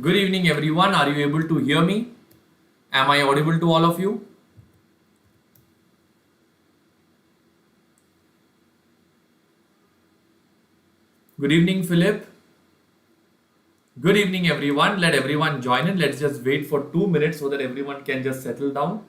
Good evening, everyone. Are you able to hear me? Am I audible to all of you? Good evening, Philip. Good evening, everyone. Let everyone join in. Let's just wait for 2 minutes so that everyone can just settle down.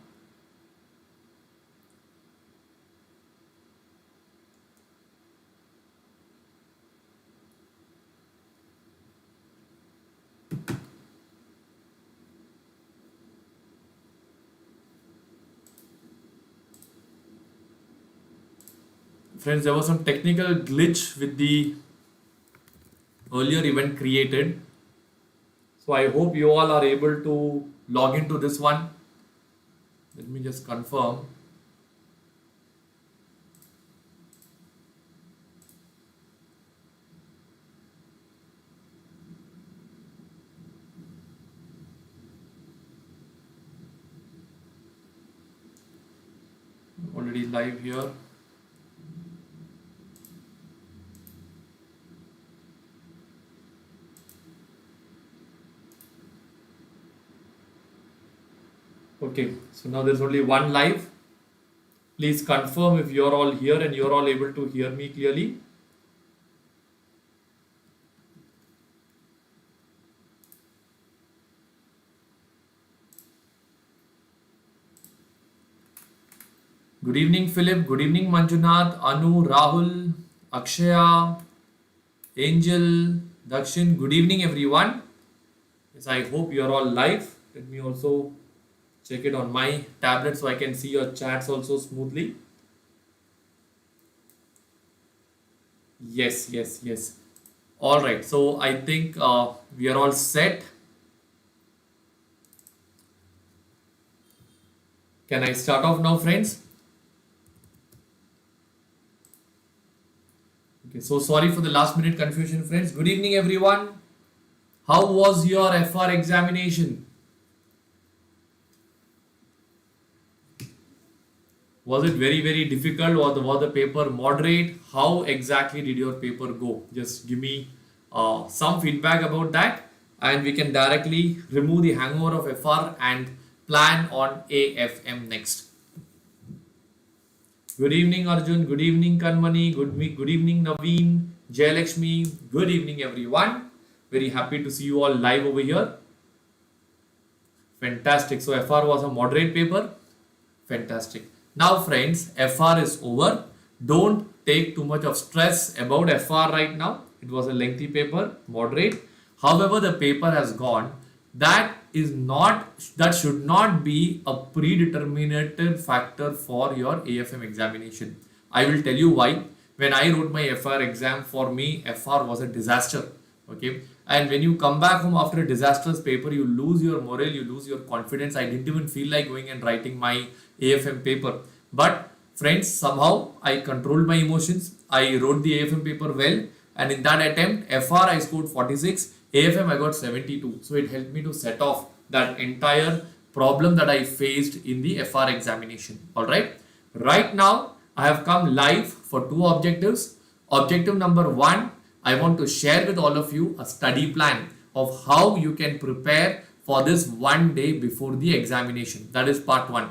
Friends, there was some technical glitch with the earlier event created. So I hope you all are able to log into this one. Let me just confirm. Already live here. Okay, so now there's only one live. Please confirm if you're all here and you're all able to hear me clearly. Good evening, Philip. Good evening, Manjunath, Anu, Rahul, Akshaya, Angel, Dakshin. Good evening, everyone. Yes, I hope you're all live. Let me also check it on my tablet so I can see your chats also smoothly. Yes, yes, yes. All right. So I think we are all set. Can I start off now, friends? Okay, so sorry for the last minute confusion, friends. Good evening, everyone. How was your FR examination? Was it very, very difficult, or was the paper moderate? How exactly did your paper go? Just give me some feedback about that, and we can directly remove the hangover of FR and plan on AFM next. Good evening, Arjun. Good evening, Kanmani. Good evening, Naveen, Jayalakshmi. Good evening, everyone. Very happy to see you all live over here. Fantastic. So FR was a moderate paper. Fantastic. Now, friends, FR is over. Don't take too much of stress about FR right now. It was a lengthy paper, moderate. However, the paper has gone. That should not be a predeterminated factor for your AFM examination. I will tell you why. When I wrote my FR exam, for me, FR was a disaster. Okay. And when you come back home after a disastrous paper, you lose your morale, you lose your confidence. I didn't even feel like going and writing my AFM paper. But friends, somehow I controlled my emotions. I wrote the AFM paper well. And in that attempt, FR I scored 46, AFM I got 72. So it helped me to set off that entire problem that I faced in the FR examination. Alright. Right now, I have come live for two objectives. Objective number one, I want to share with all of you a study plan of how you can prepare for this one day before the examination. That is part one.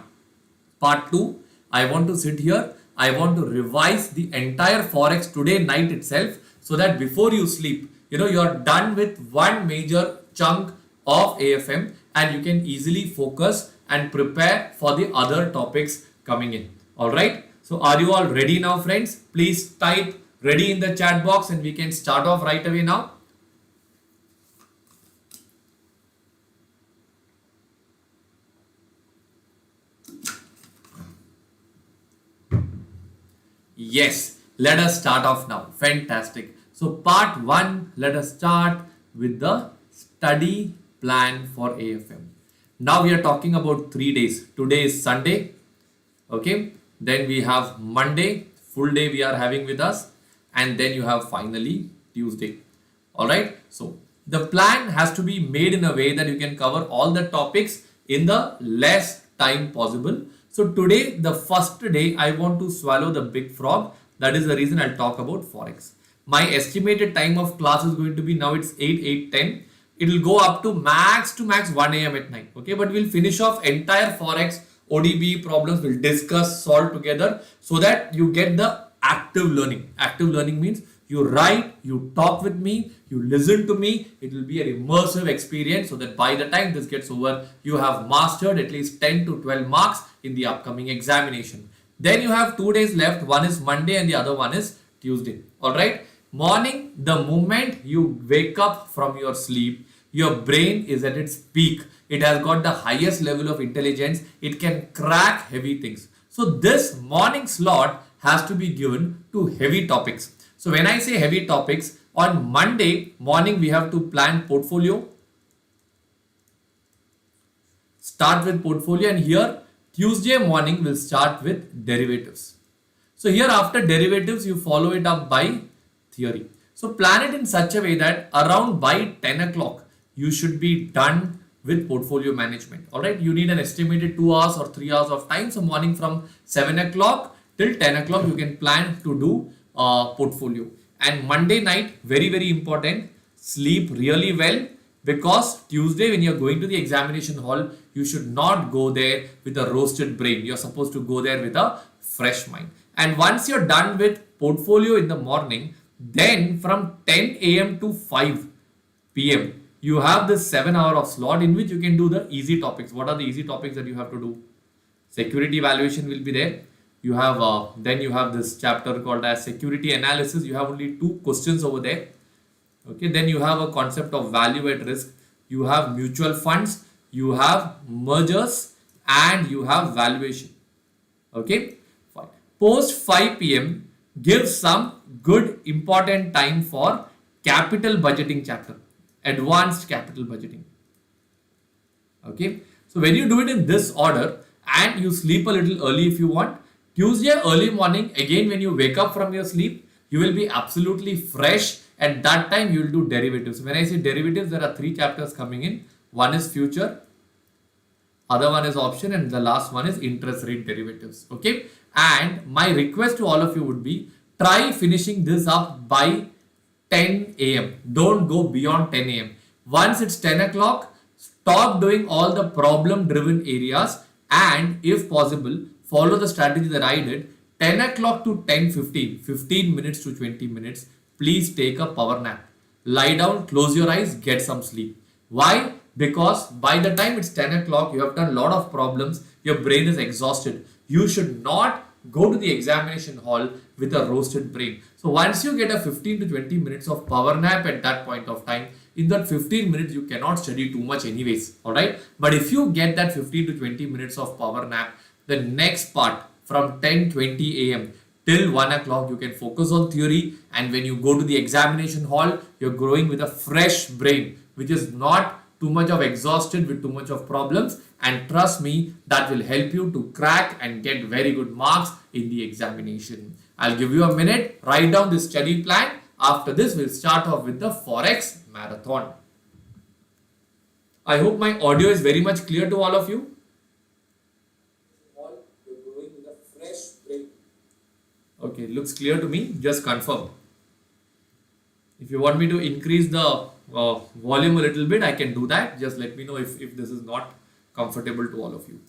Part two, I want to sit here. I want to revise the entire Forex today night itself, so that before you sleep, you are done with one major chunk of AFM and you can easily focus and prepare for the other topics coming in. All right. So are you all ready now, friends? Please type ready in the chat box and we can start off right away now. Yes, let us start off now. Fantastic. So part one, let us start with the study plan for AFM. Now we are talking about 3 days. Today is Sunday. Okay. Then we have Monday, full day we are having with us. And then you have finally Tuesday. All right. So the plan has to be made in a way that you can cover all the topics in the less time possible. So today, the first day, I want to swallow the big frog. That is the reason I'll talk about Forex. My estimated time of class is going to be, now it's 8:10. It will go up to max 1 a.m. at night. Okay, but we'll finish off entire Forex ODB problems. We'll discuss, solve together so that you get the active learning. Active learning means you write, you talk with me, you listen to me. It will be an immersive experience so that by the time this gets over, you have mastered at least 10 to 12 marks in the upcoming examination. Then you have 2 days left. One is Monday and the other one is Tuesday. All right. Morning, the moment you wake up from your sleep, your brain is at its peak. It has got the highest level of intelligence. It can crack heavy things. So this morning slot has to be given to heavy topics. So when I say heavy topics, on Monday morning we have to plan portfolio. Start with portfolio, and here Tuesday morning we'll start with derivatives. So here after derivatives you follow it up by theory. So plan it in such a way that around by 10 o'clock you should be done with portfolio management. Alright, you need an estimated 2 hours or 3 hours of time. So morning from 7 o'clock till 10 o'clock you can plan to do portfolio. And Monday night, very important, sleep really well, because Tuesday when you're going to the examination hall, you should not go there with a roasted brain. You're supposed to go there with a fresh mind. And once you're done with portfolio in the morning, then from 10 a.m. to 5 p.m. you have this 7 hour of slot in which you can do the easy topics. What are the easy topics that you have to do? Security evaluation will be there. You have then you have this chapter called as security analysis. You have only 2 questions over there. Okay, then you have a concept of value at risk. You have mutual funds. You have mergers, and you have valuation. Okay, fine. Post 5 p.m. give some good important time for capital budgeting chapter, advanced capital budgeting. Okay, so when you do it in this order and you sleep a little early if you want, Tuesday early morning, again when you wake up from your sleep, you will be absolutely fresh. At that time you will do derivatives. When I say derivatives, there are 3 chapters coming in. One is future, other one is option, and the last one is interest rate derivatives. Okay, and my request to all of you would be, try finishing this up by 10 a.m. Don't go beyond 10 a.m. Once it's 10 o'clock, stop doing all the problem driven areas, and if possible follow the strategy that I did. 10 o'clock to 10:15, 15 minutes to 20 minutes, please take a power nap. Lie down, close your eyes, get some sleep. Why? Because by the time it's 10 o'clock, you have done a lot of problems, your brain is exhausted. You should not go to the examination hall with a roasted brain. So once you get a 15 to 20 minutes of power nap at that point of time, in that 15 minutes you cannot study too much anyways. Alright, but if you get that 15 to 20 minutes of power nap, the next part from 10:20 a.m. till 1 o'clock you can focus on theory, and when you go to the examination hall, you're growing with a fresh brain which is not too much of exhausted with too much of problems, and trust me, that will help you to crack and get very good marks in the examination. I'll give you a minute, write down this study plan. After this, we'll start off with the Forex marathon. I hope my audio is very much clear to all of you. Okay, looks clear to me. Just confirm. If you want me to increase the volume a little bit, I can do that. Just let me know if this is not comfortable to all of you.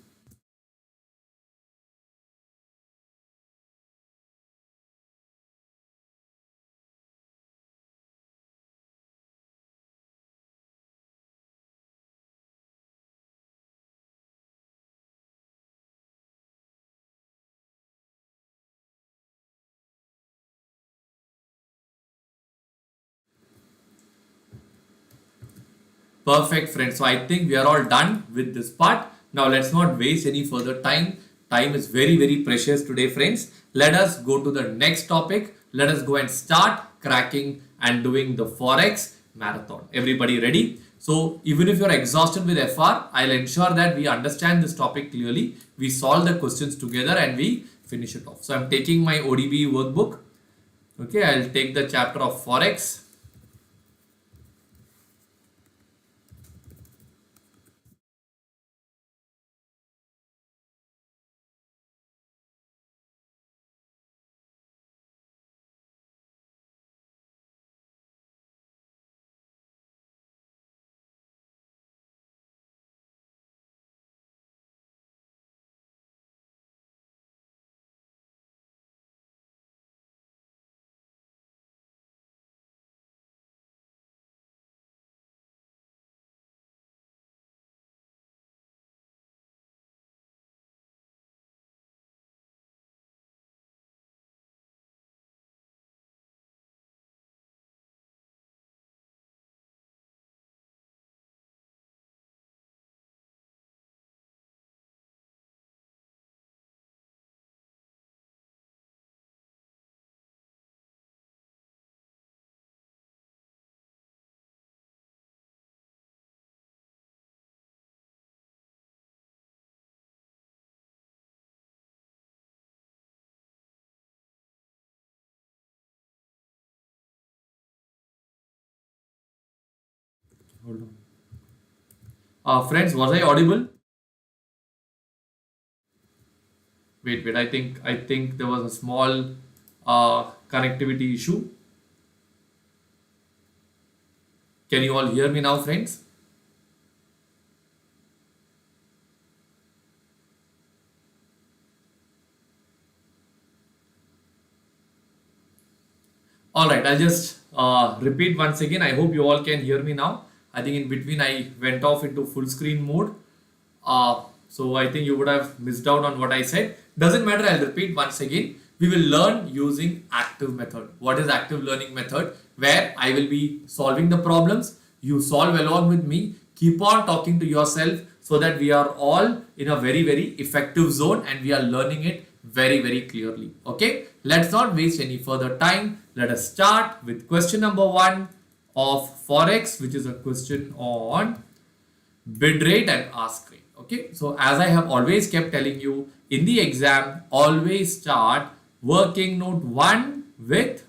Perfect, friends. So I think we are all done with this part. Now let's not waste any further time. Time is very precious today, friends. Let us go to the next topic. Let us go and start cracking and doing the Forex marathon. Everybody ready? So even if you're exhausted with FR, I'll ensure that we understand this topic clearly. We solve the questions together and we finish it off. So I'm taking my ODB workbook. Okay, I'll take the chapter of Forex. Hold on. Friends, was I audible? Wait. I think there was a small connectivity issue. Can you all hear me now, friends? All right, I'll just repeat once again. I hope you all can hear me now. I think in between I went off into full screen mode. So I think you would have missed out on what I said. Doesn't matter, I'll repeat once again. We will learn using active method. What is active learning method? Where I will be solving the problems. You solve along with me. Keep on talking to yourself so that we are all in a very, very effective zone and we are learning it very, very clearly. Okay, let's not waste any further time. Let us start with question number 1 of Forex, which is a question on bid rate and ask rate. Okay, so as I have always kept telling you in the exam, always start working note 1 with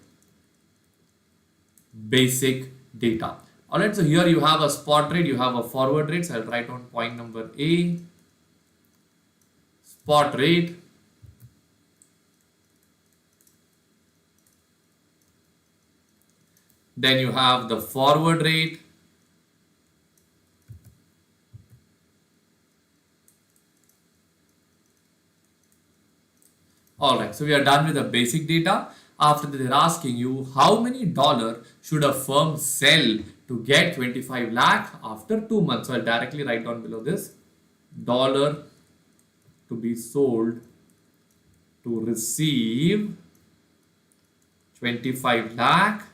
basic data. All right, so here you have a spot rate, you have a forward rate. So I'll write on point number A, spot rate. Then you have the forward rate. All right, so we are done with the basic data. After that, they're asking you how many dollar should a firm sell to get 25 lakh after 2 months. So I'll directly write down below this dollar to be sold to receive 25 lakh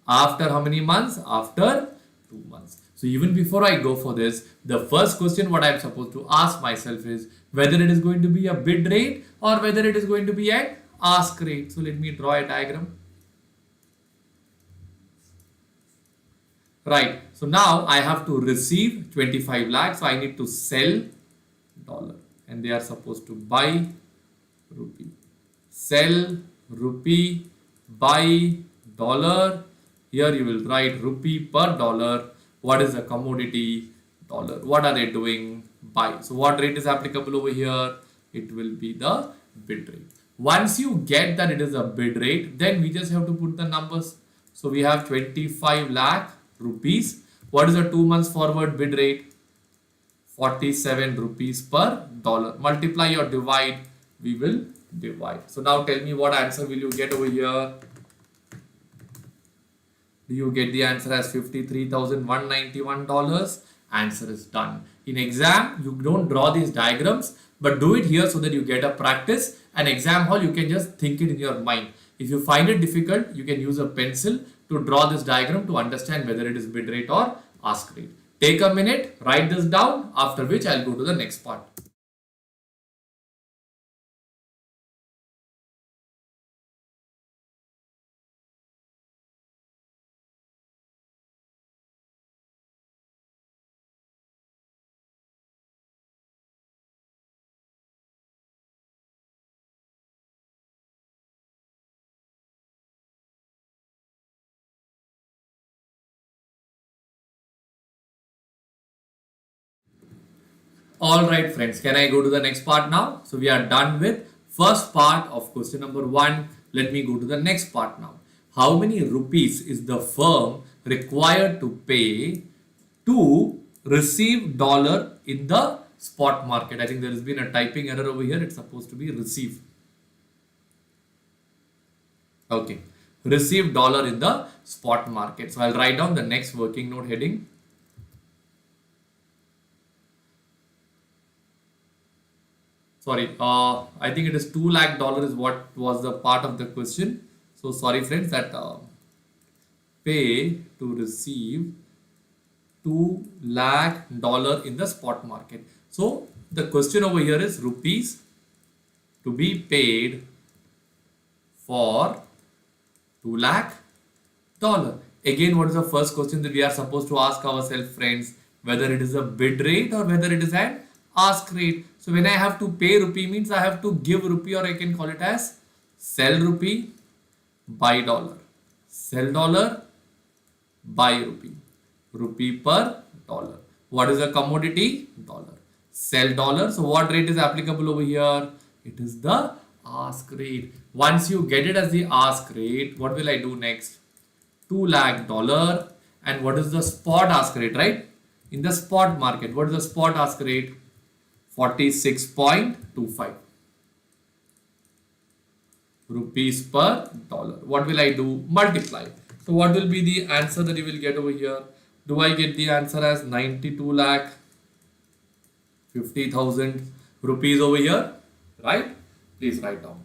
after how many months? After 2 months. So even before I go for this, the first question what I'm supposed to ask myself is whether it is going to be a bid rate or whether it is going to be an ask rate. So let me draw a diagram. Right. So now I have to receive 25 lakhs. So I need to sell dollar and they are supposed to buy rupee. Sell rupee, buy dollar. Here you will write rupee per dollar. What is the commodity? Dollar. What are they doing? Buy. So what rate is applicable over here? It will be the bid rate. Once you get that it is a bid rate, then we just have to put the numbers. So we have 25 lakh rupees. What is the 2 months forward bid rate? 47 rupees per dollar. Multiply or divide. We will divide. So now tell me what answer will you get over here? Do you get the answer as $53,191? Answer is done. In exam, you don't draw these diagrams, but do it here so that you get a practice. And exam hall, you can just think it in your mind. If you find it difficult, you can use a pencil to draw this diagram to understand whether it is bid rate or ask rate. Take a minute, write this down, after which I'll go to the next part. All right, friends, can I go to the next part now? So we are done with first part of question number 1. Let me go to the next part now. How many rupees is the firm required to pay to receive dollar in the spot market? I think there has been a typing error over here. It's supposed to be receive. Okay, receive dollar in the spot market. So I'll write down the next working note heading. Sorry, I think it is $2 lakh is what was the part of the question. So sorry friends, that pay to receive $2 lakh in the spot market. So the question over here is rupees to be paid for $2 lakh. Again, what is the first question that we are supposed to ask ourselves, friends? Whether it is a bid rate or whether it is an ask rate. So when I have to pay rupee means I have to give rupee, or I can call it as sell rupee, buy dollar. Sell dollar, buy rupee. rupee per dollar. What is the commodity? Dollar. Sell dollar. So what rate is applicable over here? It is the ask rate. Once you get it as the ask rate, what will I do next? 2 lakh dollar. And what is the spot ask rate, right? In the spot market, what is the spot ask rate? 46.25 rupees per dollar. What will I do? Multiply. So what will be the answer that you will get over here? Do I get the answer as 92 lakh 50,000 rupees over here? Right? Please write down.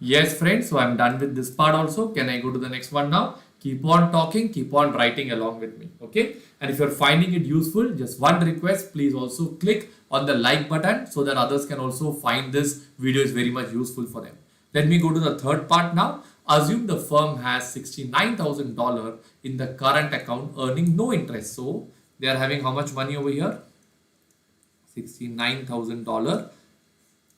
Yes, friends. So I'm done with this part also. Can I go to the next one now? Keep on talking, keep on writing along with me. Okay. And if you're finding it useful, just one request, please also click on the like button so that others can also find this video is very much useful for them. Let me go to the third part now. Assume the firm has $69,000 in the current account earning no interest. So they are having how much money over here? $69,000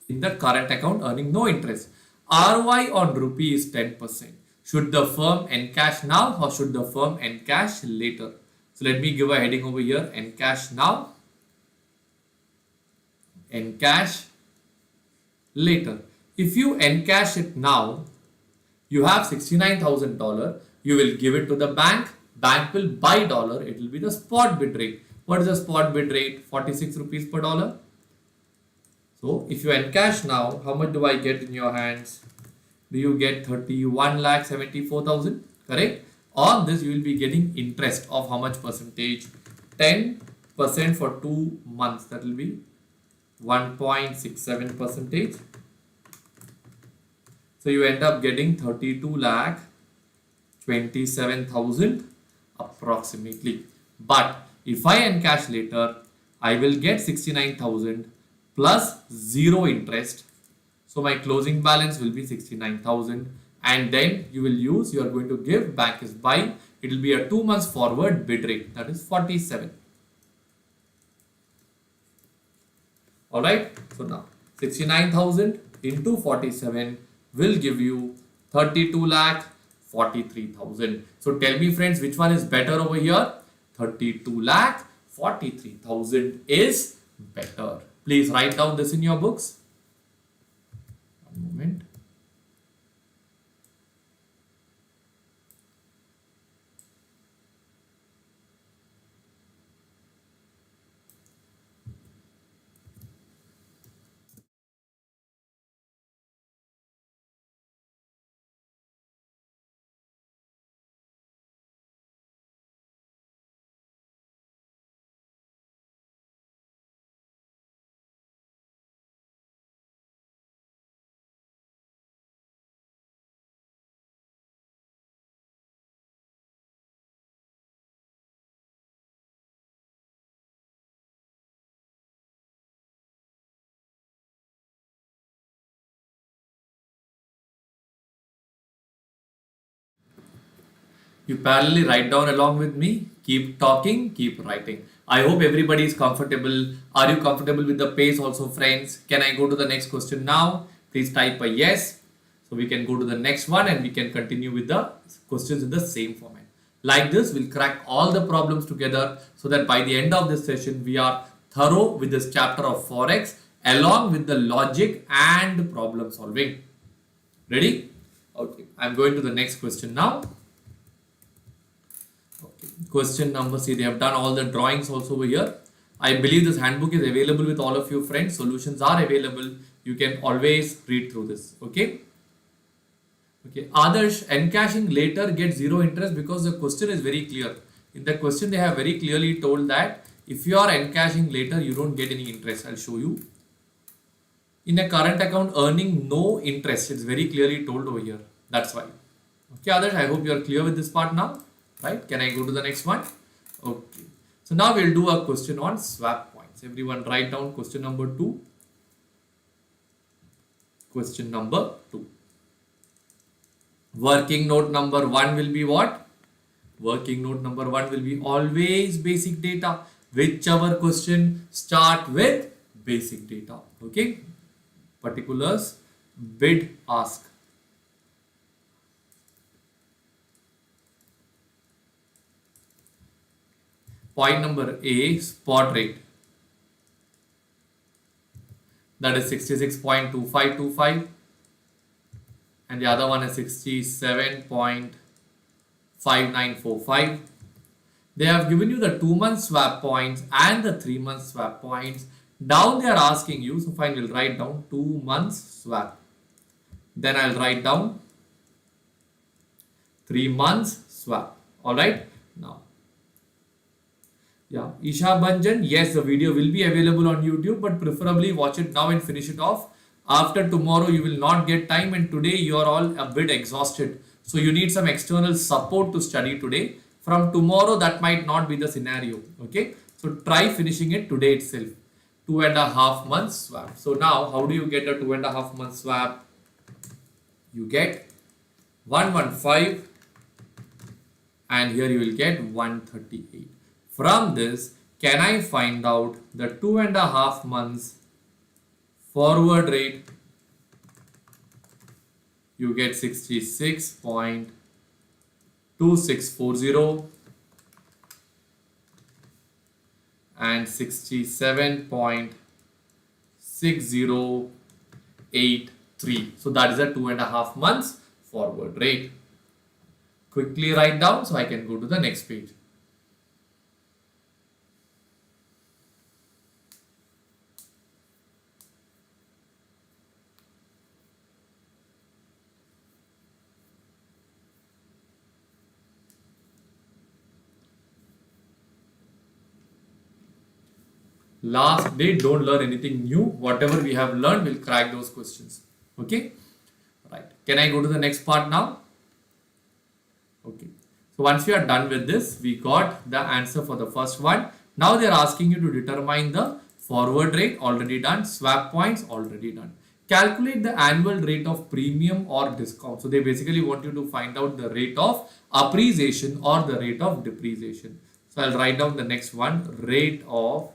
in the current account earning no interest. ROI on rupee is 10%. Should the firm encash now or should the firm encash later? So let me give a heading over here. Encash now. Encash later. If you encash it now, you have $69,000. You will give it to the bank. Bank will buy dollar. It will be the spot bid rate. What is the spot bid rate? 46 rupees per dollar. So if you encash now, how much do I get in your hands? Do you get 31,74,000? Correct? On this, you will be getting interest of how much percentage? 10% for 2 months. That will be 1.67 percentage. So you end up getting 32,27,000 approximately. But if I encash later, I will get 69,000 plus 0 interest. So my closing balance will be 69,000 and then you are going to give bank is buy. It will be a 2 months forward bid rate, that is 47. Alright, so now 69,000 into 47 will give you 32,43,000. So tell me friends, which one is better over here? 32,43,000 is better. Please write down this in your books. One moment. You parallelly write down along with me. Keep talking, keep writing. I hope everybody is comfortable. Are you comfortable with the pace also, friends? Can I go to the next question now? Please type a yes. So we can go to the next one and we can continue with the questions in the same format. Like this, we'll crack all the problems together so that by the end of this session, we are thorough with this chapter of Forex along with the logic and problem solving. Ready? Okay, I'm going to the next question now. Okay. Question number, see, they have done all the drawings also over here. I believe this handbook is available with all of you friends. Solutions are available. You can always read through this. Okay. Okay. Adarsh, encashing later gets 0 interest because the question is very clear. In the question, they have very clearly told that if you are encashing later, you don't get any interest. I'll show you. in a current account earning no interest. It's very clearly told over here. That's why. Okay, others, I hope you are clear with this part now. Right? Can I go to the next one? Okay. So now we'll do a question on swap points. Everyone write down question number 2. Question number 2. Working note number 1 will be what? Working note number 1 will be always basic data. Whichever question start with basic data. Okay. Particulars, bid, ask. Point number A, spot rate. That is 66.2525. And the other one is 67.5945. They have given you the 2-month swap points and the 3-month swap points. Down they are asking you, so fine, we'll write down 2 months swap. Then I'll write down 3 months swap. Alright, now. Yeah, Isha Banjan, yes, the video will be available on YouTube, but preferably watch it now and finish it off. After tomorrow, you will not get time, and today you are all a bit exhausted. So you need some external support to study today. From tomorrow, that might not be the scenario. Okay, so try finishing it today itself. 2.5 months swap. So now, how do you get a 2.5 month swap? You get 115, and here you will get 138. From this, can I find out the 2.5 months forward rate? You get 66.2640 and 67.6083. So that is a 2.5 months forward rate. Quickly write down so I can go to the next page. Last day, don't learn anything new. Whatever we have learned, we'll crack those questions. Okay? Right. Can I go to the next part now? Okay. So once we are done with this, we got the answer for the first one. Now they are asking you to determine the forward rate, already done. Swap points, already done. Calculate the annual rate of premium or discount. So they basically want you to find out the rate of appreciation or the rate of depreciation. So I'll write down the next one, rate of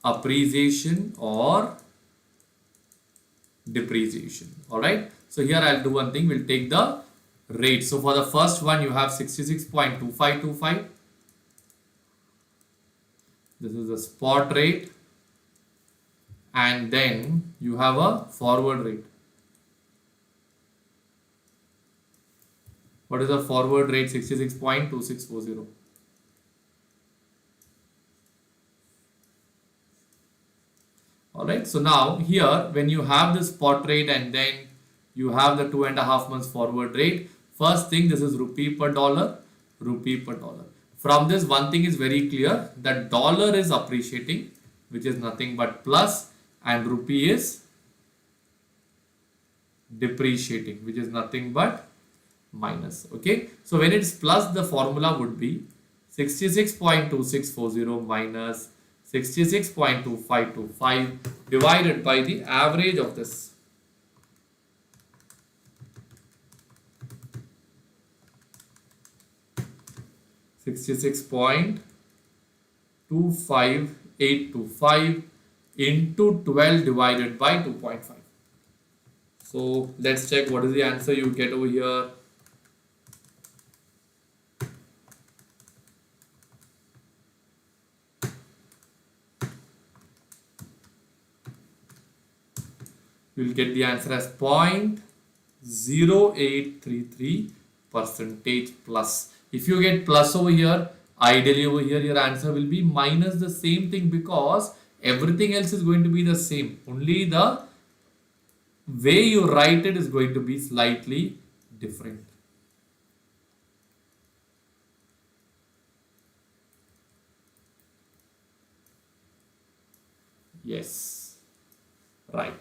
appreciation or depreciation. All right. So here I'll do one thing. We'll take the rate. So for the first one, you have 66.2525. This is the spot rate. And then you have a forward rate. What is the forward rate? 66.2640. Alright, so now here when you have the spot rate and then you have the 2.5 months forward rate, first thing, this is rupee per dollar, rupee per dollar. From this, one thing is very clear, that dollar is appreciating, which is nothing but plus, and rupee is depreciating, which is nothing but minus. Okay, so when it's plus, the formula would be 66.2640 minus 66.2525 divided by the average of this. $66.25825 into 12 divided by 2.5. So let's check what is the answer you get over here. You will get the answer as 0.0833 percentage plus. If you get plus over here, ideally over here your answer will be minus the same thing, because everything else is going to be the same. Only the way you write it is going to be slightly different. Yes. Right.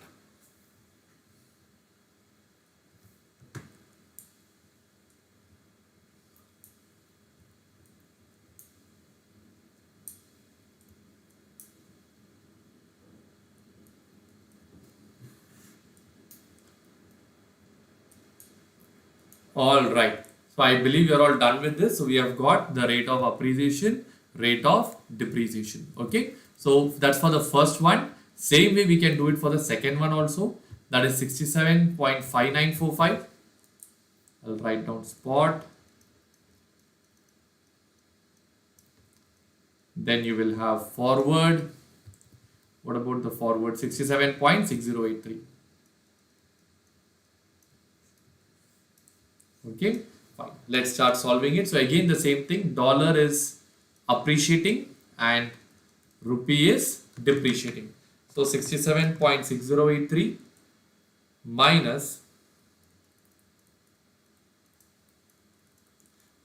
All right. So I believe you're all done with this. So we have got the rate of appreciation, rate of depreciation. Okay. So that's for the first one. Same way we can do it for the second one also. That is 67.5945. I'll write down spot. Then you will have forward. What about the forward? 67.6083. Okay, fine. Let's start solving it. So again, the same thing. Dollar is appreciating and rupee is depreciating. So 67.6083 minus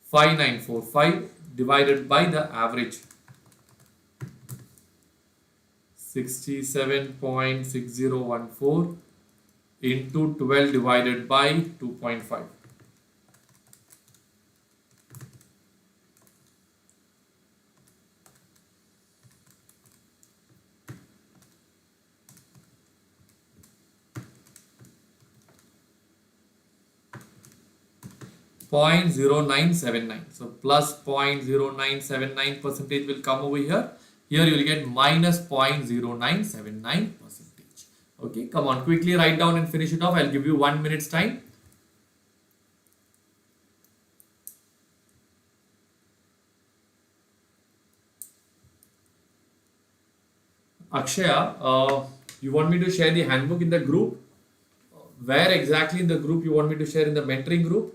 5945 divided by the average. 67.6014 into 12 divided by 2.5. 0.0979. So plus 0.0979 percentage will come over here. Here you will get minus 0.0979 percentage. Okay, come on, quickly write down and finish it off. I'll give you 1 minute's time. Akshaya, you want me to share the handbook in the group? Where exactly in the group you want me to share? In the mentoring group?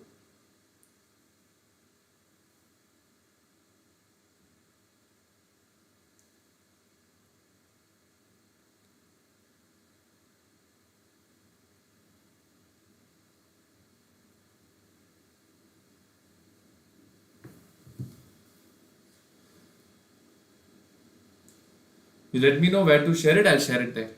You let me know where to share it, I'll share it there.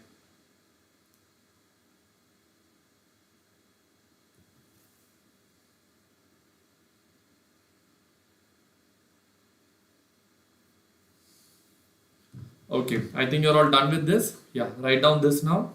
Okay, I think you're all done with this. Yeah, write down this now.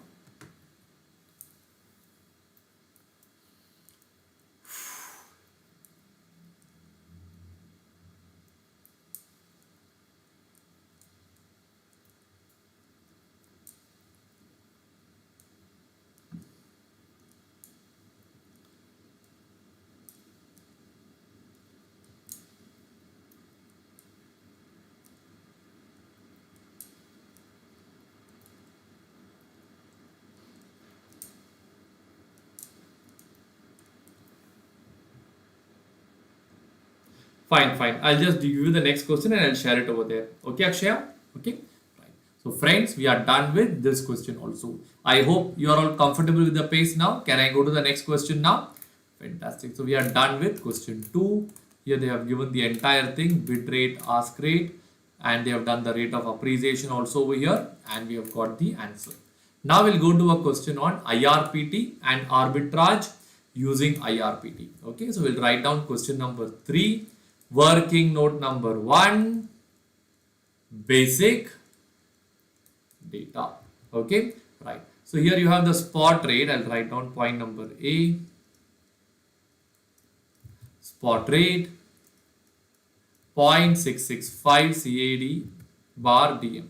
Fine, fine. I'll just give you the next question and I'll share it over there. Okay, Akshaya? Okay. Right. So friends, we are done with this question also. I hope you are all comfortable with the pace now. Can I go to the next question now? Fantastic. So we are done with question 2. Here they have given the entire thing, bid rate, ask rate, and they have done the rate of appreciation also over here, and we have got the answer. Now we'll go to a question on IRPT and arbitrage using IRPT. Okay, so we'll write down question number 3. Working note number 1, basic data. Okay, right. So here you have the spot rate. I'll write down point number A. Spot rate 0.665 CAD bar DM.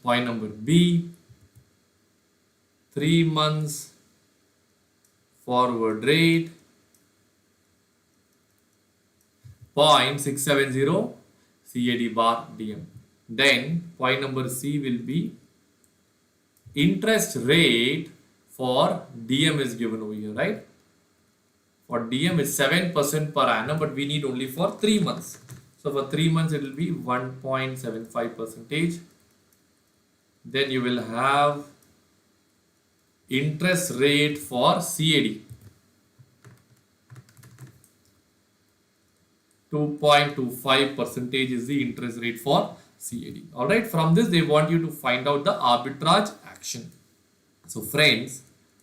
Point number B, 3 months forward rate 0.670 CAD bar DM. Then point number C will be interest rate for DM is given over here, right? For DM is 7% per annum, but we need only for 3 months. So for 3 months it will be 1.75 percentage. Then you will have interest rate for CAD 2.25 percentage is the interest rate for CAD. Alright, from this they want you to find out the arbitrage action. So friends,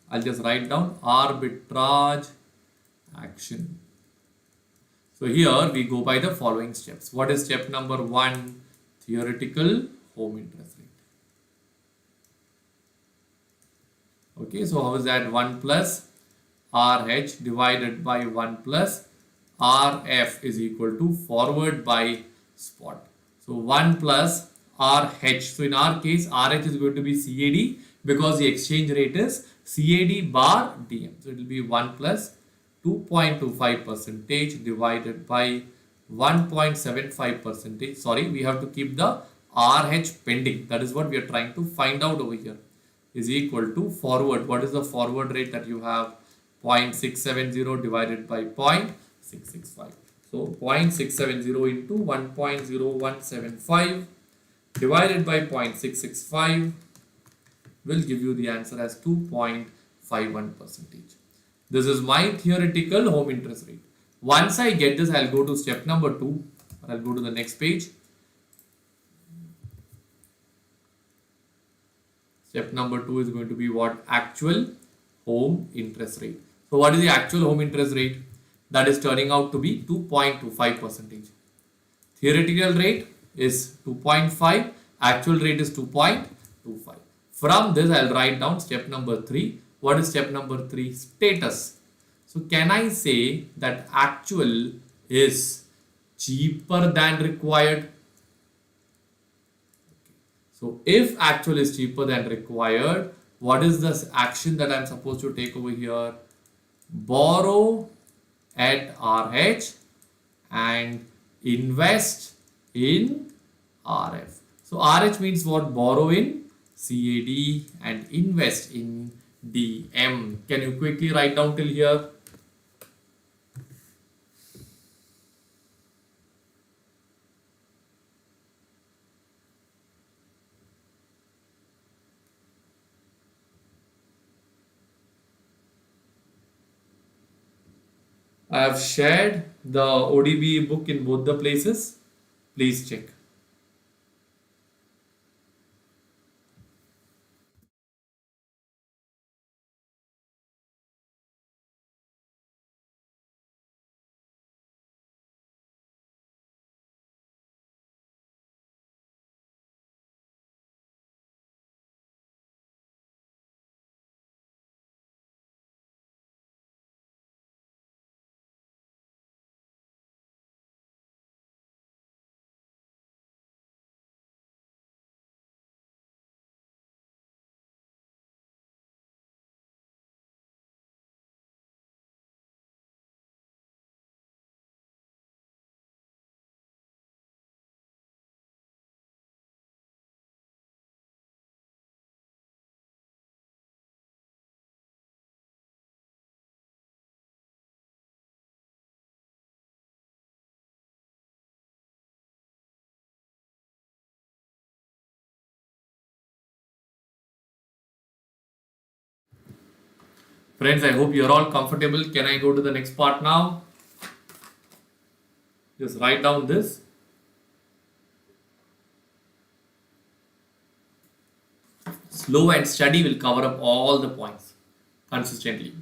I'll just write down arbitrage action. So here we go by the following steps. What is step number 1? Theoretical home interest rate. Okay, so how is that? 1 plus RH divided by 1 plus RF is equal to forward by spot. So 1 plus RH. So in our case, RH is going to be CAD because the exchange rate is CAD bar DM. So it will be 1 plus 2.25 percentage divided by 1.75 percentage. Sorry, we have to keep the RH pending. That is what we are trying to find out over here. Is equal to forward. What is the forward rate that you have? 0.670 divided by 0.665. So 0.670 into 1.0175 divided by 0.665 will give you the answer as 2.51 percentage. This is my theoretical home interest rate. Once I get this, I'll go to step number 2. I'll go to the next page. Step number 2 is going to be what? Actual home interest rate. So what is the actual home interest rate? That is turning out to be 2.25 percentage. Theoretical rate is 2.5. Actual rate is 2.25. From this, I'll write down step number 3. What is step number 3? Status. So can I say that actual is cheaper than required? So if actual is cheaper than required, what is the action that I'm supposed to take over here? Borrow at RH and invest in RF. So RH means what? Borrow in CAD and invest in DM. Can you quickly write down till here? I have shared the Odbe book in both the places. Please check. Friends, I hope you're all comfortable. Can I go to the next part now? Just write down this. Slow and steady will cover up all the points consistently.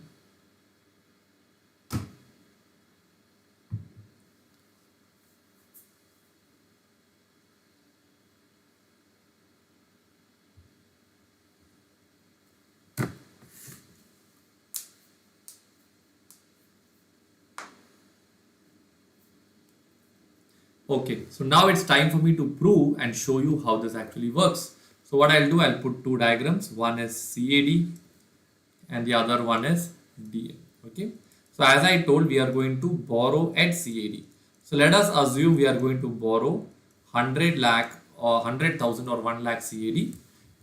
Okay, so now it's time for me to prove and show you how this actually works. So what I'll do, I'll put two diagrams. One is CAD and the other one is DM. Okay, so as I told, we are going to borrow at CAD. So let us assume we are going to borrow 100 lakh or 100,000 or 1 lakh CAD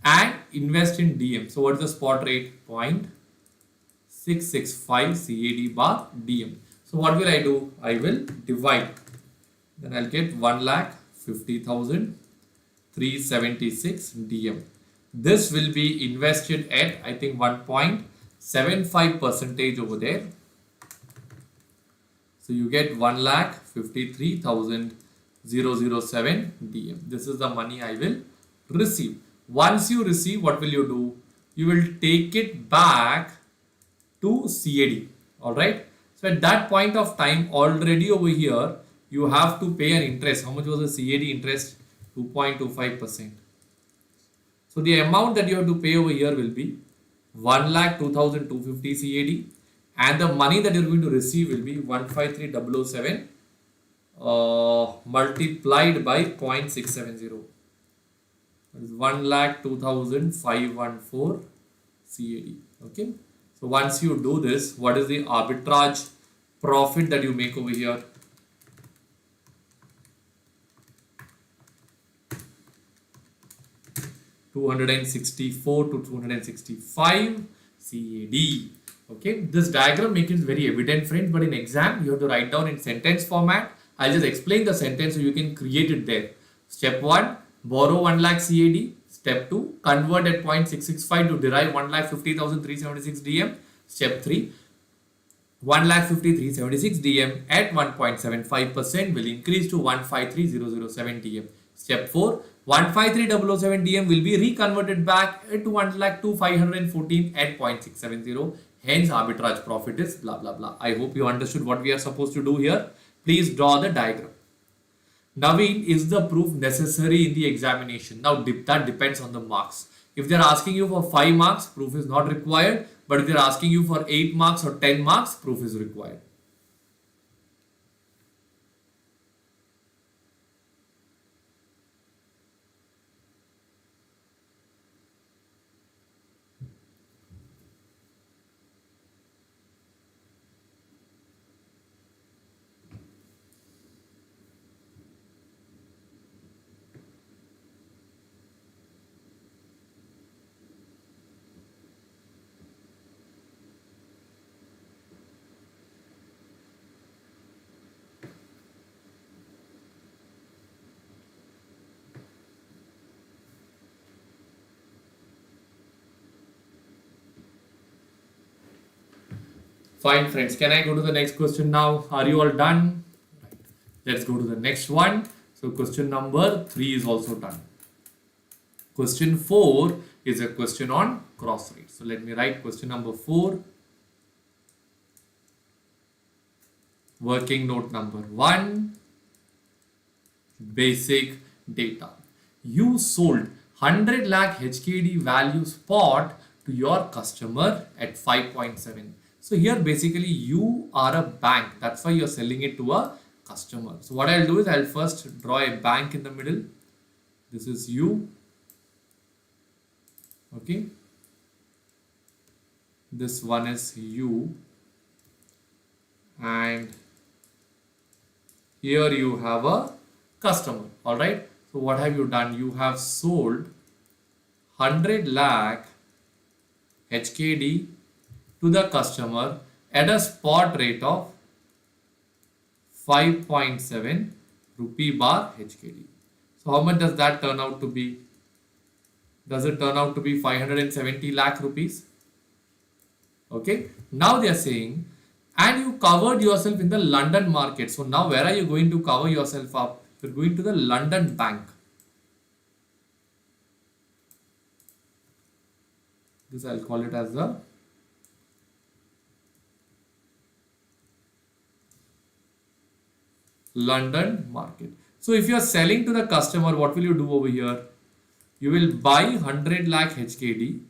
and invest in DM. So what is the spot rate? 0.665 CAD bar DM. So what will I do? I will divide. Then I'll get 1,50,376 DM. This will be invested at, I think, 1.75 percentage over there. So you get 1,53,376 007 DM. This is the money I will receive. Once you receive, what will you do? You will take it back to CAD. Alright. So at that point of time, already over here, you have to pay an interest. How much was the CAD interest? 2.25%. So the amount that you have to pay over here will be 1,02,250 CAD, and the money that you're going to receive will be 153,007 multiplied by 0.670. That is 1,02,514 CAD. Okay. So once you do this, what is the arbitrage profit that you make over here? $264 to 265 CAD. Okay, this diagram makes it very evident, friends, but in exam you have to write down in sentence format. I'll just explain the sentence so you can create it there. Step 1, borrow 1 lakh CAD. Step 2, convert at 0.665 to derive 1,50,376 DM. Step 3, 1,50,376 DM at 1.75% will increase to 153,007 DM. Step 4, 153,007 DM will be reconverted back to 1,02,514 at 0.670. Hence, arbitrage profit is blah blah blah. I hope you understood what we are supposed to do here. Please draw the diagram. Naveen, is the proof necessary in the examination? Now, that depends on the marks. If they are asking you for 5 marks, proof is not required. But if they are asking you for 8 marks or 10 marks, proof is required. Fine, friends. Can I go to the next question now? Are you all done? Right. Let's go to the next one. So question number 3 is also done. Question 4 is a question on cross rate. So let me write question number 4. Working note number 1. Basic data. You sold 100 lakh HKD value spot to your customer at 5.7. So here basically you are a bank. That's why you're selling it to a customer. So what I'll do is I'll first draw a bank in the middle. This is you. Okay. This one is you. And here you have a customer. All right. So what have you done? You have sold 100 lakh HKD to the customer at a spot rate of 5.7 rupee bar HKD. So how much does that turn out to be? Does it turn out to be 570 lakh rupees? Okay. Now they are saying, and you covered yourself in the London market. So now where are you going to cover yourself up? You're going to the London bank. This I'll call it as the London market. So if you are selling to the customer, what will you do over here? You will buy 100 lakh HKD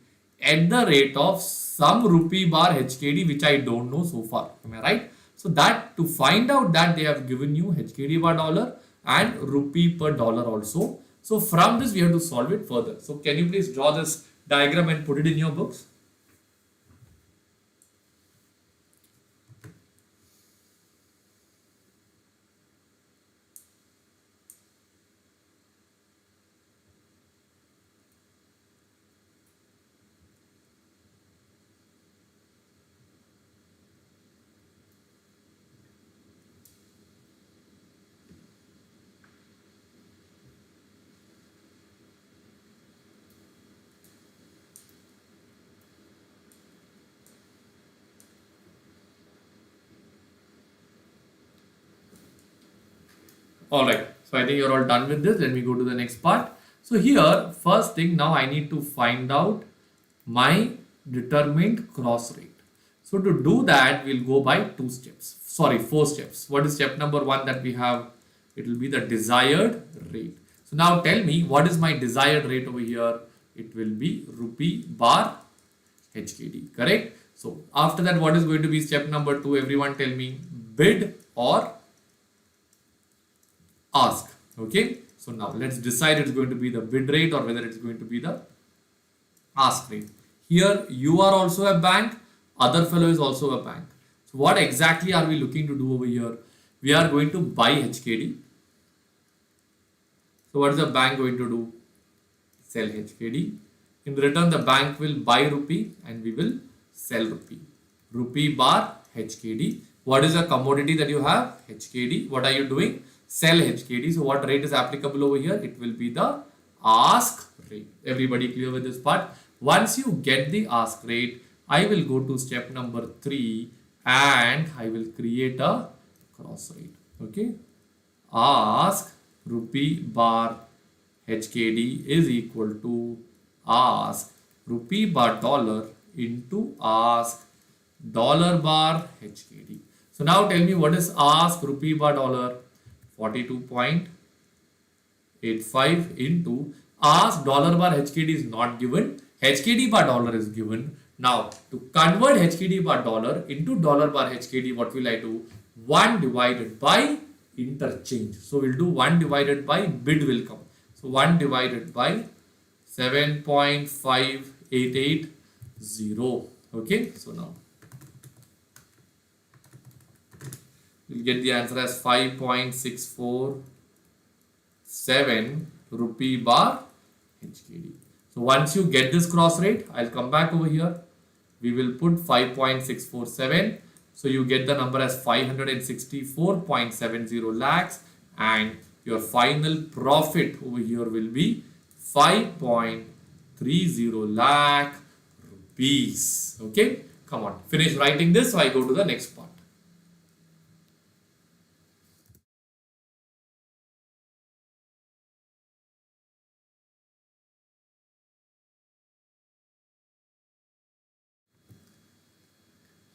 at the rate of some rupee bar HKD, which I don't know so far. Am I right? So that to find out that they have given you HKD per dollar and rupee per dollar also. So from this we have to solve it further. So can you please draw this diagram and put it in your books? All right. So I think you're all done with this. Let me go to the next part. So here, first thing, now I need to find out my determined cross rate. So to do that, we'll go by 4 steps. What is step number 1 that we have? It will be the desired rate. So now tell me, what is my desired rate over here? It will be rupee bar HKD, correct? So after that, what is going to be step number 2? Everyone tell me, bid or ask. Okay, so now let's decide it's going to be the bid rate or whether it's going to be the ask rate. Here you are also a bank, other fellow is also a bank. So what exactly are we looking to do over here? We are going to buy HKD. So what is the bank going to do? Sell HKD. In return, the bank will buy rupee and we will sell rupee. Rupee bar HKD. What is the commodity that you have? HKD. What are you doing? Sell HKD. So what rate is applicable over here? It will be the ask rate. Everybody clear with this part? Once you get the ask rate, I will go to step number 3 and I will create a cross rate. Okay. Ask rupee bar HKD is equal to ask rupee bar dollar into ask dollar bar HKD. So now tell me, what is ask rupee bar dollar? 42.85 into ask dollar bar HKD is not given. HKD bar dollar is given. Now to convert HKD bar dollar into dollar bar HKD, what will I do? 1 divided by interchange. So we'll do 1 divided by bid will come. So 1 divided by 7.588. Okay, so now you'll get the answer as 5.647 rupee bar HKD. So once you get this cross rate, I'll come back over here. We will put 5.647. So you get the number as 564.70 lakhs and your final profit over here will be 5.30 lakh rupees. Okay, come on, finish writing this so I go to the next part.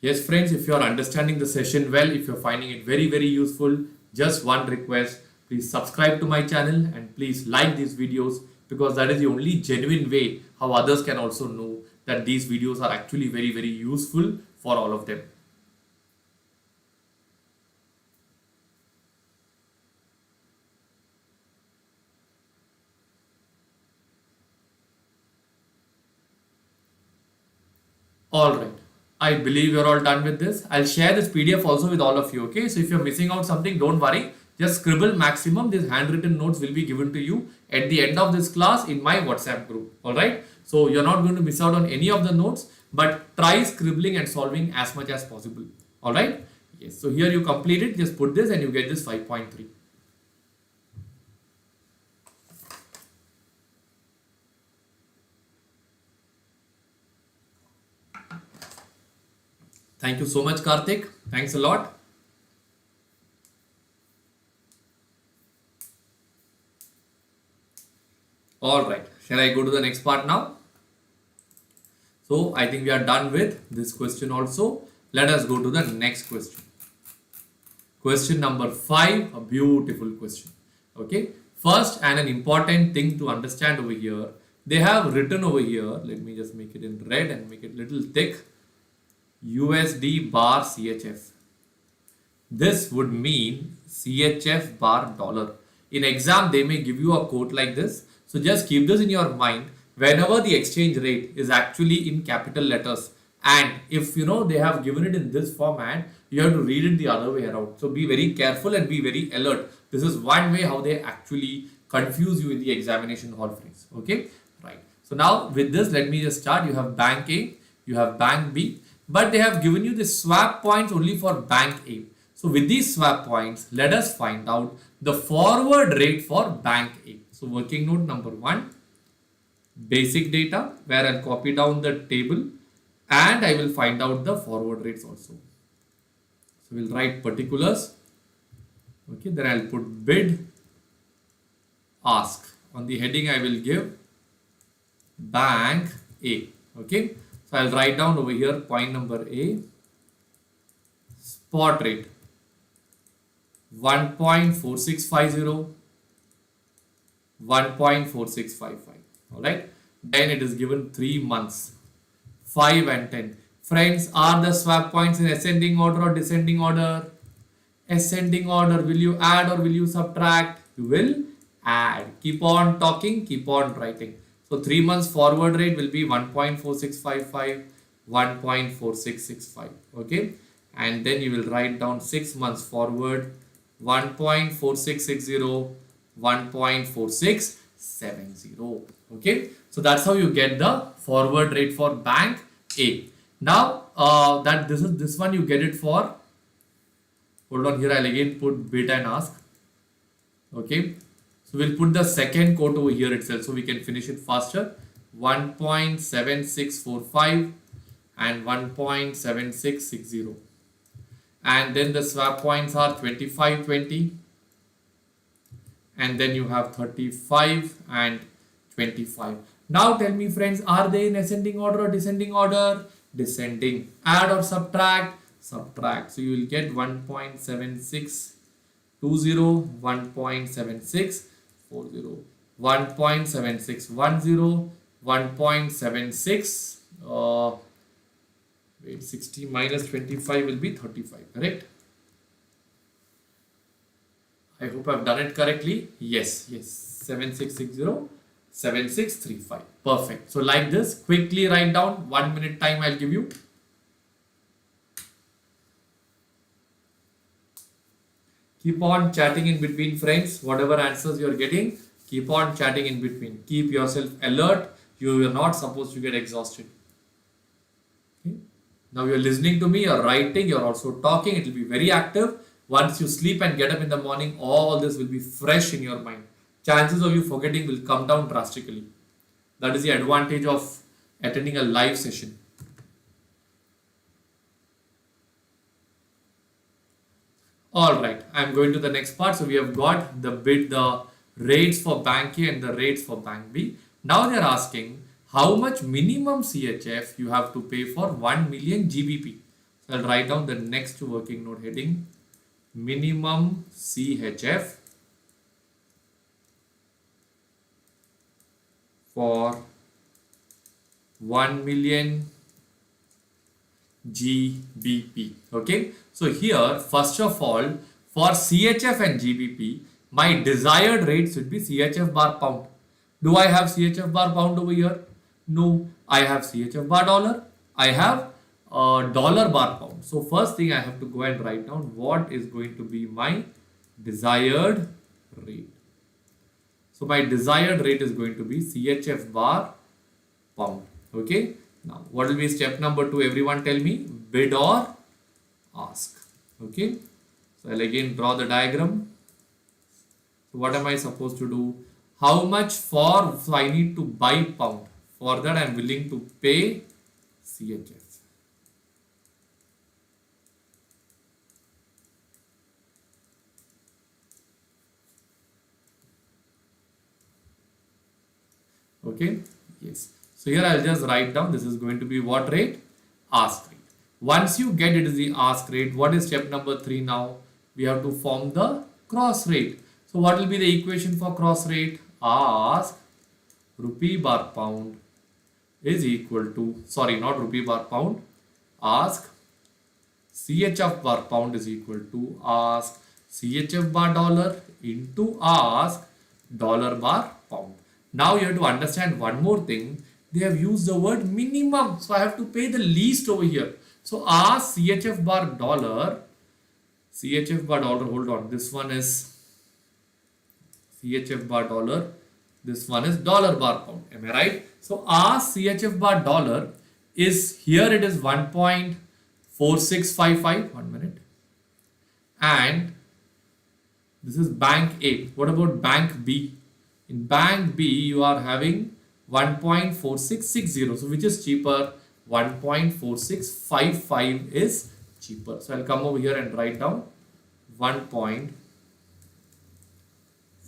Yes friends, if you are understanding the session well, if you're finding it very useful, just one request, please subscribe to my channel and please like these videos, because that is the only genuine way how others can also know that these videos are actually very useful for all of them. Alright, I believe you're all done with this. I'll share this PDF also with all of you. Okay, so if you're missing out something, don't worry. Just scribble maximum. These handwritten notes will be given to you at the end of this class in my WhatsApp group. Alright, so you're not going to miss out on any of the notes, but try scribbling and solving as much as possible. Alright, yes, so here you complete it. Just put this and you get this 5.3. Thank you so much, Karthik. Thanks a lot. Alright, shall I go to the next part now? So I think we are done with this question also. Let us go to the next question. Question number 5, a beautiful question. Okay, first and an important thing to understand over here, they have written over here, let me just make it in red and make it little thick, USD bar CHF. This would mean CHF bar dollar. In exam, they may give you a quote like this. So just keep this in your mind. Whenever the exchange rate is actually in capital letters, and if you know they have given it in this format, you have to read it the other way around. So be very careful and be very alert. This is one way how they actually confuse you in the examination hall, friends. Okay, right. So now with this, let me just start. You have bank A, you have bank B. But they have given you the swap points only for bank A. So with these swap points, let us find out the forward rate for bank A. So working note number 1, basic data, where I'll copy down the table and I will find out the forward rates also. So we'll write particulars. Okay, then I'll put bid ask. On the heading I will give bank A. Okay. So I'll write down over here point number A. Spot rate 1.4650, 1.4655. Alright. Then it is given 3 months, 5 and 10. Friends, are the swap points in ascending order or descending order? Ascending order. Will you add or will you subtract? You will add. Keep on talking, keep on writing. So 3 months forward rate will be 1.4655, 1.4665. Okay. And then you will write down 6 months forward 1.4660, 1.4670. Okay. So that's how you get the forward rate for bank A. Now this one you get it for, hold on, here I'll again put bid and ask. Okay. So we'll put the second quote over here itself so we can finish it faster. 1.7645 and 1.7660. And then the swap points are 25.20. And then you have 35 and 25. Now tell me friends, are they in ascending order or descending order? Descending. Add or subtract? Subtract. So you will get 1.7620, 1.7640, 1.7610, 1.76 wait, 60 minus 25 will be 35, correct? I hope I've done it correctly. Yes, 7660, 7635. Perfect. So like this, quickly write down. 1 minute time I'll give you. Keep on chatting in between, friends. Whatever answers you're getting, keep on chatting in between. Keep yourself alert. You are not supposed to get exhausted. Okay. Now you're listening to me, you're writing, you're also talking. It will be very active. Once you sleep and get up in the morning, all this will be fresh in your mind. Chances of you forgetting will come down drastically. That is the advantage of attending a live session. Alright, I'm going to the next part. So we have got the rates for bank A and the rates for bank B. Now they're asking how much minimum CHF you have to pay for 1 million GBP. So I'll write down the next working note heading. Minimum CHF for 1 million GBP. Okay. So here, first of all, for CHF and GBP, my desired rate should be CHF bar pound. Do I have CHF bar pound over here? No. I have CHF bar dollar. I have dollar bar pound. So first thing I have to go and write down what is going to be my desired rate. So my desired rate is going to be CHF bar pound. Okay. Now what will be step number 2? Everyone tell me. Bid or ask. Okay. So I'll again draw the diagram. So what am I supposed to do? How much for? So I need to buy pound. For that I am willing to pay CHF. Okay. Yes. So here I'll just write down this is going to be what rate? Ask rate. Once you get it is the ask rate, what is step number 3 now? We have to form the cross rate. So what will be the equation for cross rate? Ask rupee bar pound is equal to, sorry, not rupee bar pound. Ask CHF bar pound is equal to ask CHF bar dollar into ask dollar bar pound. Now you have to understand one more thing. They have used the word minimum. So I have to pay the least over here. So ask CHF bar dollar, hold on. This one is CHF bar dollar. This one is dollar bar pound. Am I right? So ask CHF bar dollar is here it is 1.4655. 1 minute. And this is bank A. What about bank B? In bank B, you are having 1.4660. So which is cheaper? 1.4655 is cheaper. So I'll come over here and write down 1.4655.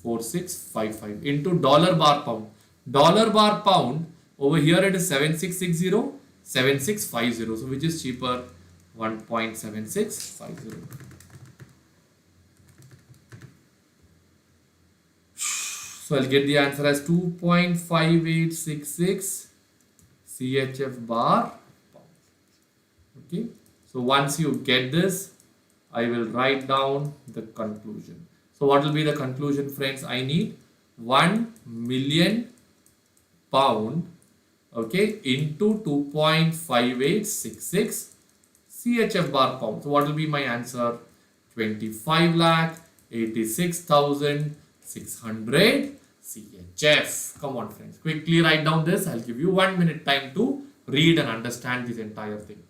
4655 into dollar bar pound. Dollar bar pound, over here it is 7660, 7650. So which is cheaper? 1.7650. So I'll get the answer as 2.5866 CHF bar pound. Okay. So once you get this, I will write down the conclusion. So what will be the conclusion, friends? I need 1 million pound, okay, into 2.5866 CHF bar pound. So what will be my answer? 25,86,600 CHF. Come on, friends. Quickly write down this. I'll give you 1 minute time to read and understand this entire thing.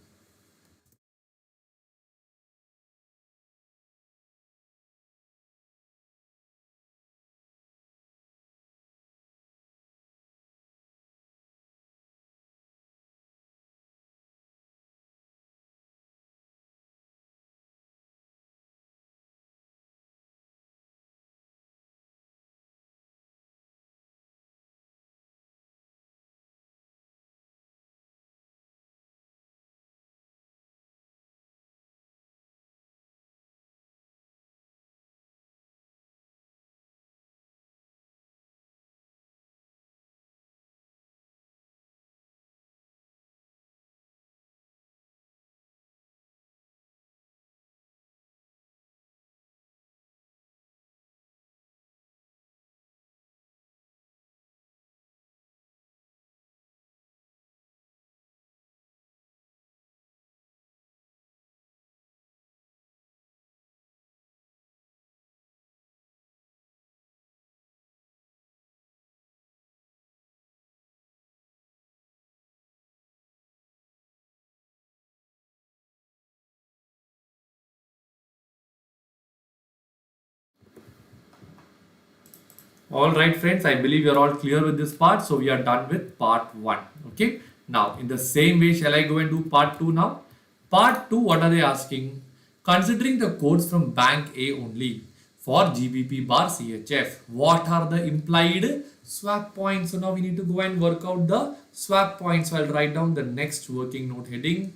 All right, friends, I believe you're all clear with this part. So we are done with part 1. Okay. Now, in the same way, shall I go and do part 2 now? Part 2, what are they asking? Considering the codes from bank A only for GBP bar CHF, what are the implied swap points? So now we need to go and work out the swap points. So I'll write down the next working note heading,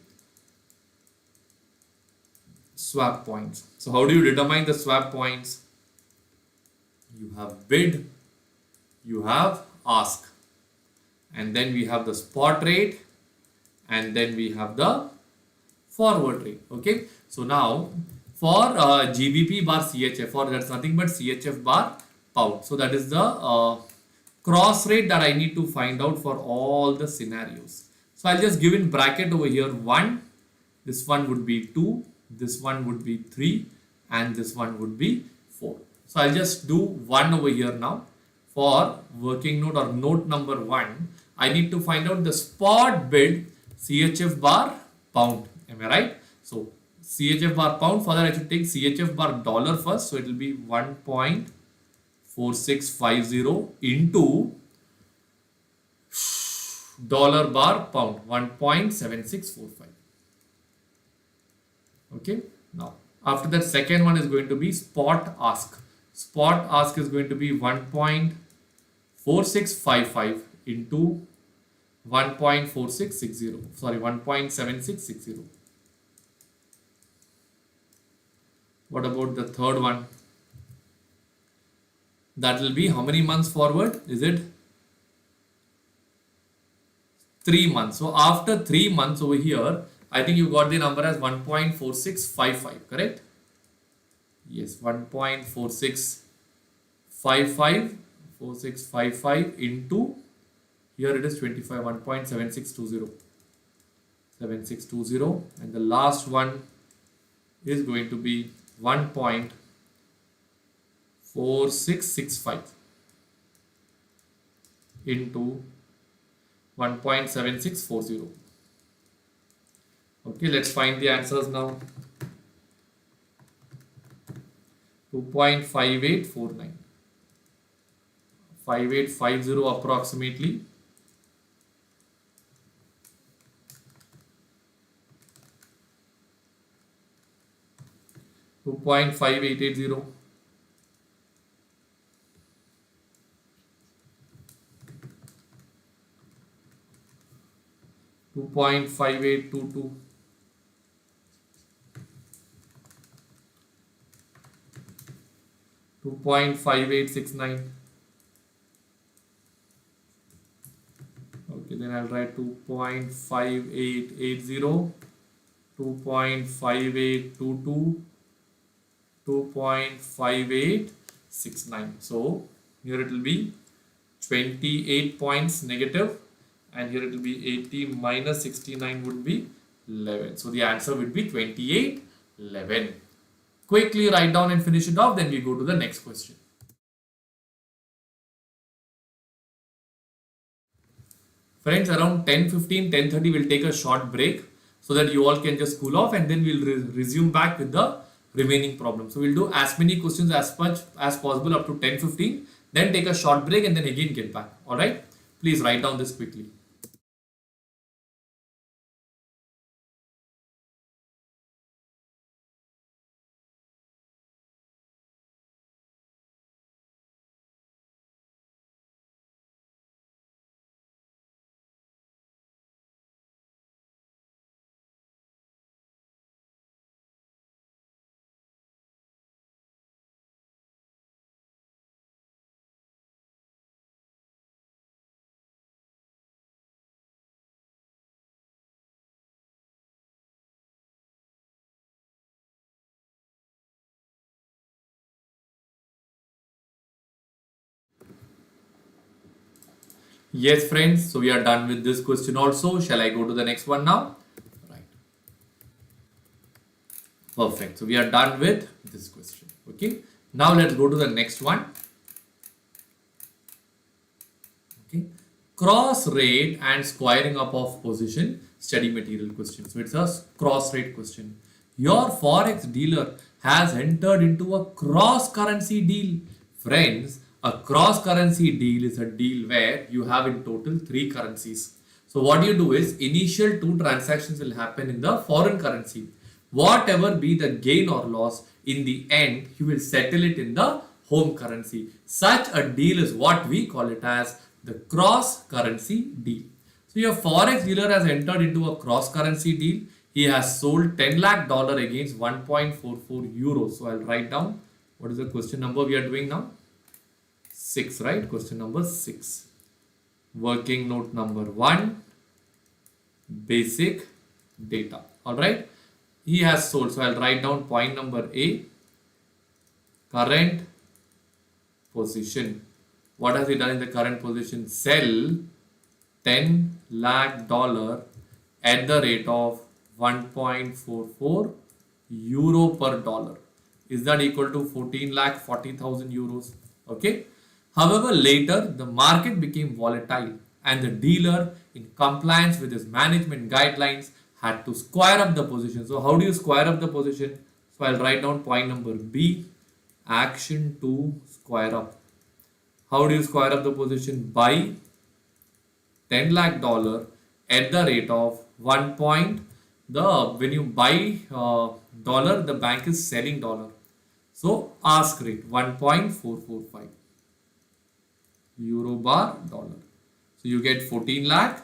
swap points. So how do you determine the swap points? You have bid, you have ask, and then we have the spot rate, and then we have the forward rate. Okay, so now for GBP bar CHF, or that's nothing but CHF bar pound. So that is the cross rate that I need to find out for all the scenarios. So I'll just give in bracket over here 1, this one would be 2, this one would be 3, and this one would be 4. So I'll just do 1 over here now. For working note or note number 1, I need to find out the spot bid CHF bar pound. Am I right? So CHF bar pound, for that I should take CHF bar dollar first. So it will be 1.4650 into dollar bar pound, 1.7645. Okay. Now after that, second one is going to be spot ask. Spot ask is going to be 1.4655 into 1.4660. Sorry, 1.7660. What about the third one? That will be how many months forward? Is it 3 months? So after 3 months over here, I think you got the number as 1.4655, correct? Yes, 1.4655 into, here it is 25, 1.7620, 7620, and the last one is going to be 1.4665 into 1.7640. Okay, let's find the answers now. 2.5849, 5850 approximately. $2.5880, 2.5822, 2.5869. Okay, then I'll write 2.5880, 2.5822, 2.5869. So here it will be 28 points negative, and here it will be 80 minus 69 would be 11. So the answer would be 28, 11. Quickly write down and finish it off, then we go to the next question. Friends, around 10:15, 10:30 we'll take a short break so that you all can just cool off, and then we'll resume back with the remaining problem. So we'll do as many questions as much as possible up to 10:15, then take a short break and then again get back. Alright, please write down this quickly. Yes, friends, so we are done with this question also. Shall I go to the next one now? Right. Perfect. So we are done with this question. Okay. Now let's go to the next one. Okay. Cross rate and squaring up of position study material question. So it's a cross rate question. Your Forex dealer has entered into a cross currency deal. Friends, a cross currency deal is a deal where you have in total 3 currencies. So what you do is initial 2 transactions will happen in the foreign currency. Whatever be the gain or loss, in the end you will settle it in the home currency. Such a deal is what we call it as the cross currency deal. So your Forex dealer has entered into a cross currency deal. He has sold $10 lakh against 1.44 euros. So I'll write down what is the question number we are doing now. 6, right? Question number 6. Working note number 1. Basic data. Alright. He has sold. So I'll write down point number A. Current position. What has he done in the current position? Sell $10 lakh at the rate of 1.44 euro per dollar. Is that equal to 14,40,000 euros? Okay. However, later the market became volatile and the dealer, in compliance with his management guidelines, had to square up the position. So how do you square up the position? So I'll write down point number B, action to square up. How do you square up the position? Buy $10 lakh at the rate of when you buy dollar, the bank is selling dollar. So ask rate 1.445 euro bar dollar. So you get 14 lakh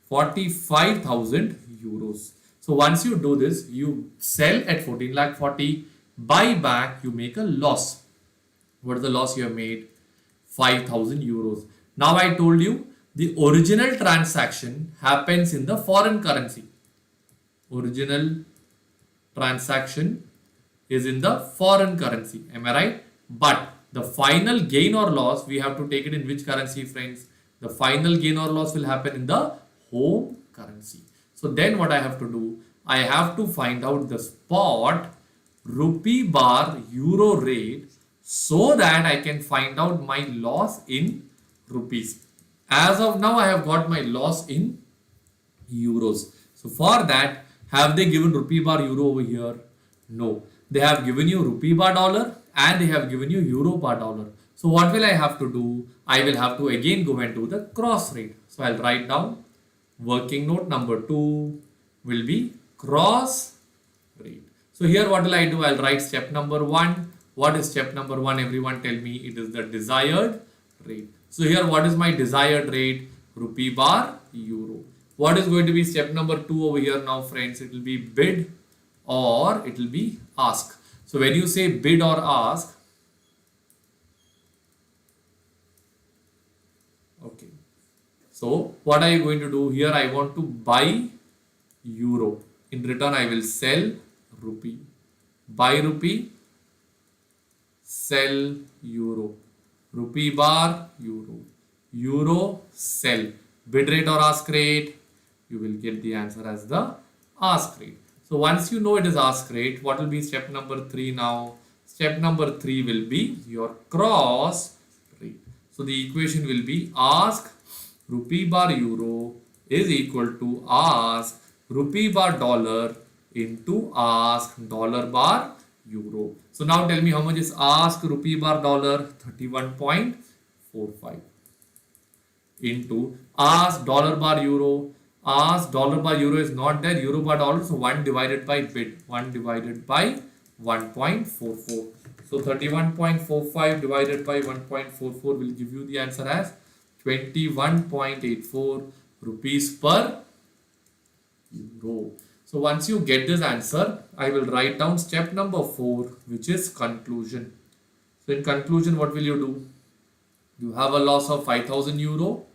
45,000 euros. So once you do this, you sell at 14 lakh 40, buy back, you make a loss. What is the loss you have made? 5,000 euros. Now I told you the original transaction happens in the foreign currency. Original transaction is in the foreign currency. Am I right? But the final gain or loss, we have to take it in which currency, friends? The final gain or loss will happen in the home currency. So then what I have to do? I have to find out the spot rupee bar euro rate so that I can find out my loss in rupees. As of now, I have got my loss in euros. So for that, have they given rupee bar euro over here? No. They have given you rupee bar dollar and they have given you euro bar dollar. So what will I have to do? I will have to again go and do the cross rate. So I'll write down working note number 2 will be cross rate. So here what will I do? I'll write step number 1. What is step number 1? Everyone tell me. It is the desired rate. So here what is my desired rate? Rupee bar euro. What is going to be step number 2 over here now, friends? It will be bid or it will be ask. So when you say bid or ask, okay. So what are you going to do here? I want to buy euro. In return, I will sell rupee. Buy rupee, sell euro. Rupee bar, euro. Euro, sell. Bid rate or ask rate? You will get the answer as the ask rate. So once you know it is ask rate, what will be step number 3 now? Step number 3 will be your cross rate. So the equation will be ask rupee bar euro is equal to ask rupee bar dollar into ask dollar bar euro. So now tell me how much is ask rupee bar dollar? 31.45 into ask dollar bar euro. Ask dollar bar euro is not there, euro bar dollar, so 1 divided by bid, 1 divided by 1.44. So 31.45 divided by 1.44 will give you the answer as 21.84 rupees per euro. So once you get this answer, I will write down step number 4, which is conclusion. So in conclusion, what will you do? You have a loss of 5,000 euro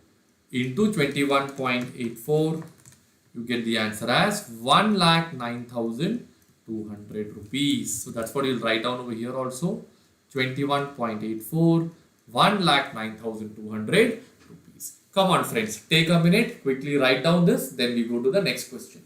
into 21.84. You get the answer as 1,09,200 rupees. So that's what you'll write down over here also. 21.84, 1,09,200 rupees. Come on friends, take a minute, quickly write down this, then we go to the next question.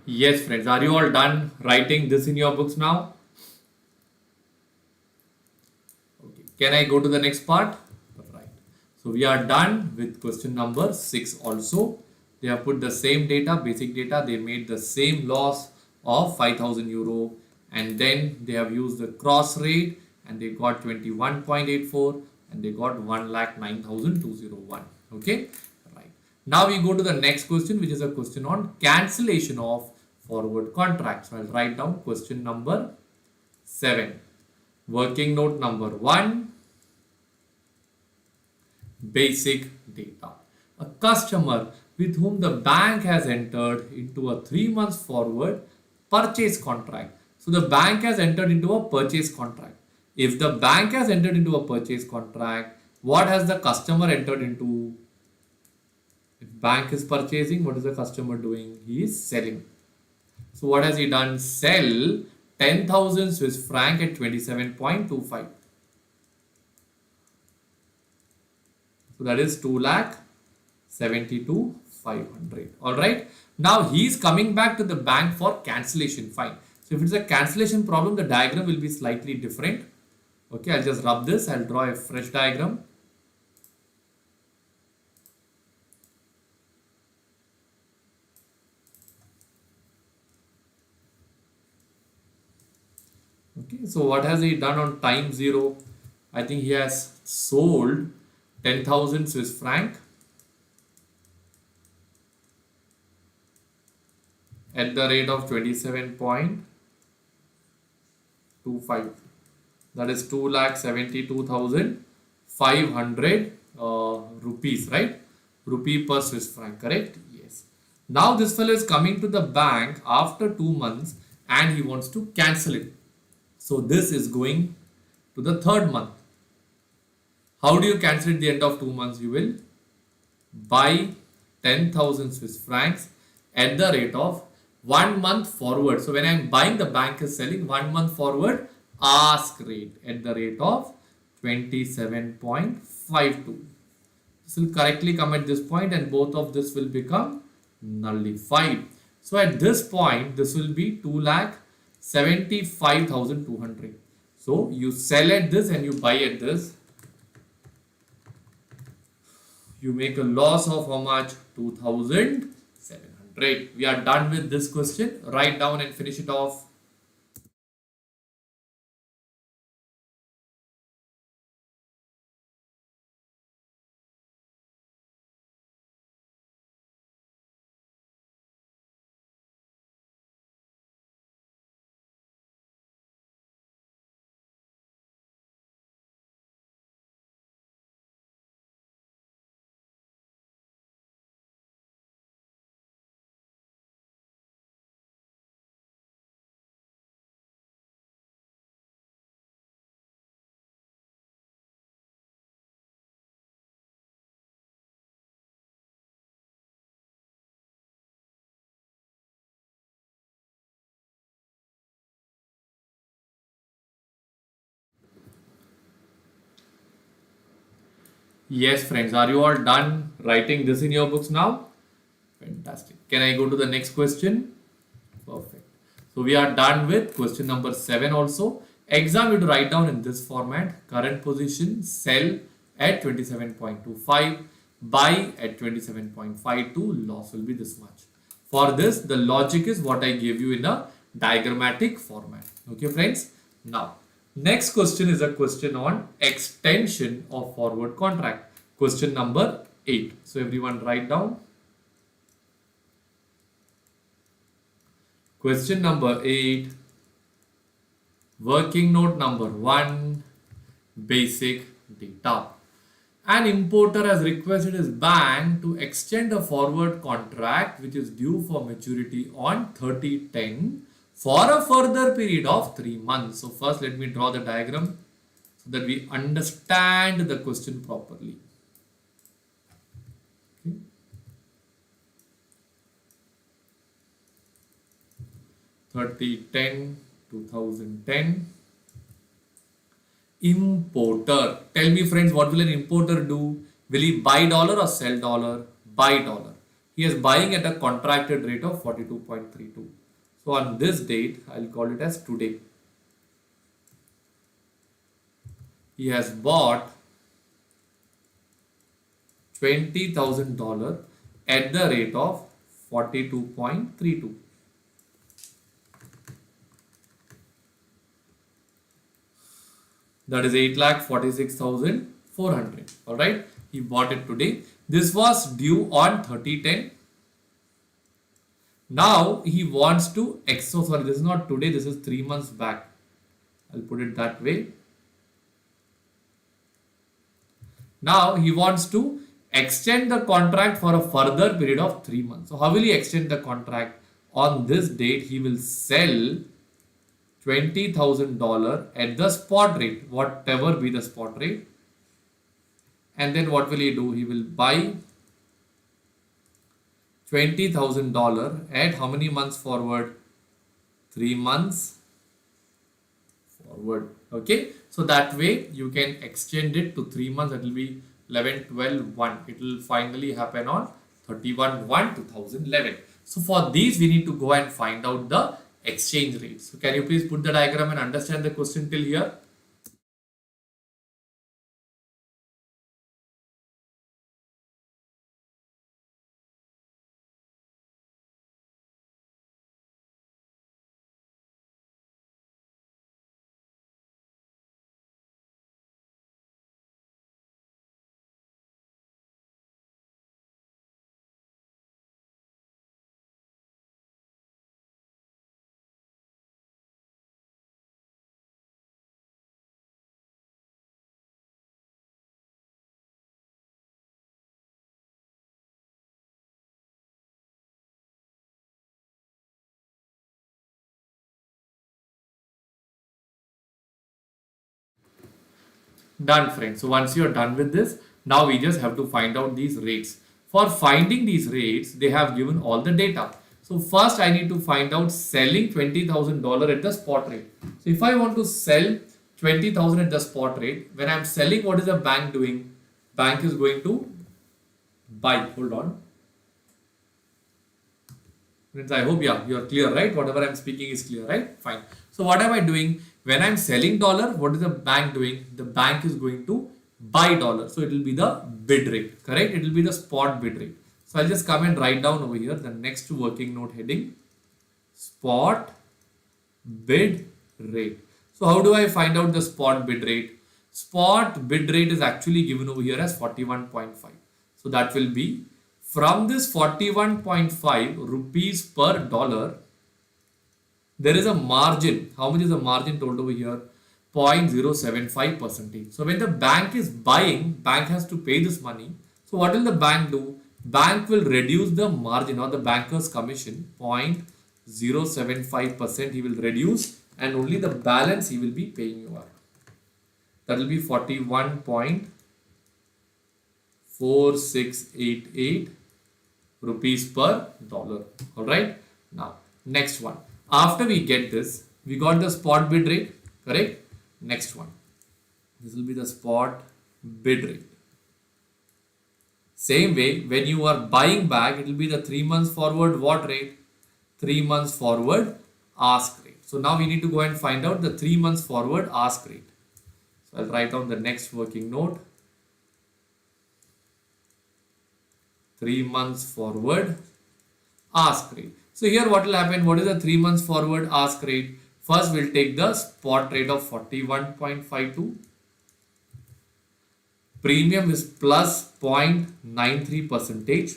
Yes friends, are you all done writing this in your books now? Okay. Can I go to the next part? Right. So we are done with question number 6 also. They have put the same data, basic data. They made the same loss of 5,000 euro, and then they have used the cross rate and they got 21.84 and they got 1,09,201. Okay. Right. Now we go to the next question, which is a question on cancellation of forward contracts. So I'll write down question number 7. Working note number 1, basic data. A customer with whom the bank has entered into a 3 months forward purchase contract. So the bank has entered into a purchase contract. If the bank has entered into a purchase contract, what has the customer entered into? If bank is purchasing, what is the customer doing? He is selling. So what has he done? Sell 10,000 Swiss franc at 27.25. So that is 2,72,500. Alright. Now he is coming back to the bank for cancellation. Fine. So if it's a cancellation problem, the diagram will be slightly different. Okay, I'll just rub this. I'll draw a fresh diagram. Okay, So what has he done on time zero? I think he has sold 10,000 Swiss franc at the rate of 27.25. That is 2,72,500 rupees, right? Rupee per Swiss franc, correct? Yes. Now this fellow is coming to the bank after 2 months and he wants to cancel it. So this is going to the third month. How do you cancel at the end of 2 months? You will buy 10,000 Swiss francs at the rate of 1 month forward. So when I'm buying, the bank is selling 1 month forward ask rate at the rate of 27.52. This will correctly come at this point and both of this will become nullified. So at this point, this will be 2,75,200. So you sell at this and you buy at this. You make a loss of how much? 2,700. We are done with this question. Write down and finish it off. Yes, friends, are you all done writing this in your books now? Fantastic. Can I go to the next question? Perfect. So we are done with question number 7 also. Exam you to write down in this format. Current position, sell at 27.25, buy at 27.52, loss will be this much. For this, the logic is what I gave you in a diagrammatic format. Okay, friends. Now, next question is a question on extension of forward contract. Question number 8. So everyone write down. Question number 8, working note number 1, basic data. An importer has requested his bank to extend a forward contract which is due for maturity on 30/10 for a further period of 3 months. So first let me draw the diagram so that we understand the question properly. Okay. 30/10, 2010. Importer. Tell me friends, what will an importer do? Will he buy dollar or sell dollar? Buy dollar. He is buying at a contracted rate of 42.32. So on this date, I'll call it as today. He has bought $20,000 at the rate of 42.32. That is 8,46,400. Alright, he bought it today. This was due on 30/10. Now he wants to sorry, this is not today, this is 3 months back. I'll put it that way. Now he wants to extend the contract for a further period of 3 months. So how will he extend the contract? On this date, he will sell $20,000 at the spot rate, whatever be the spot rate. And then what will he do? He will buy $20,000 at how many months forward? 3 months forward. Okay. So that way you can extend it to 3 months. That will be 11/12/1. It will finally happen on 31/1/2011. So for these, we need to go and find out the exchange rates. So can you please put the diagram and understand the question till here? Done, friends. So once you're done with this, now we just have to find out these rates. For finding these rates, they have given all the data. So first I need to find out selling $20,000 at the spot rate. So if I want to sell 20,000 at the spot rate, when I'm selling, what is the bank doing? Bank is going to buy. Hold on. Friends, I hope you're clear, right? Whatever I'm speaking is clear, right? Fine. So what am I doing? When I'm selling dollar, what is the bank doing? The bank is going to buy dollar. So it will be the bid rate, correct? It will be the spot bid rate. So I'll just come and write down over here the next working note heading, spot bid rate. So how do I find out the spot bid rate? Spot bid rate is actually given over here as 41.5. So that will be from this 41.5 rupees per dollar, there is a margin. How much is the margin told over here? 0.075 percentage. So when the bank is buying, bank has to pay this money. So what will the bank do? Bank will reduce the margin or the banker's commission 0.075% he will reduce, and only the balance he will be paying you out. That will be 41.4688 rupees per dollar. All right. Now, next one. After we get this, we got the spot bid rate, correct? Next one. This will be the spot bid rate. Same way, when you are buying back, it will be the 3 months forward what rate? 3 months forward ask rate. So now we need to go and find out the 3 months forward ask rate. So I'll write down the next working note. 3 months forward ask rate. So here what will happen? What is the 3 months forward ask rate? First we'll take the spot rate of 41.52. Premium is plus 0.93 percentage.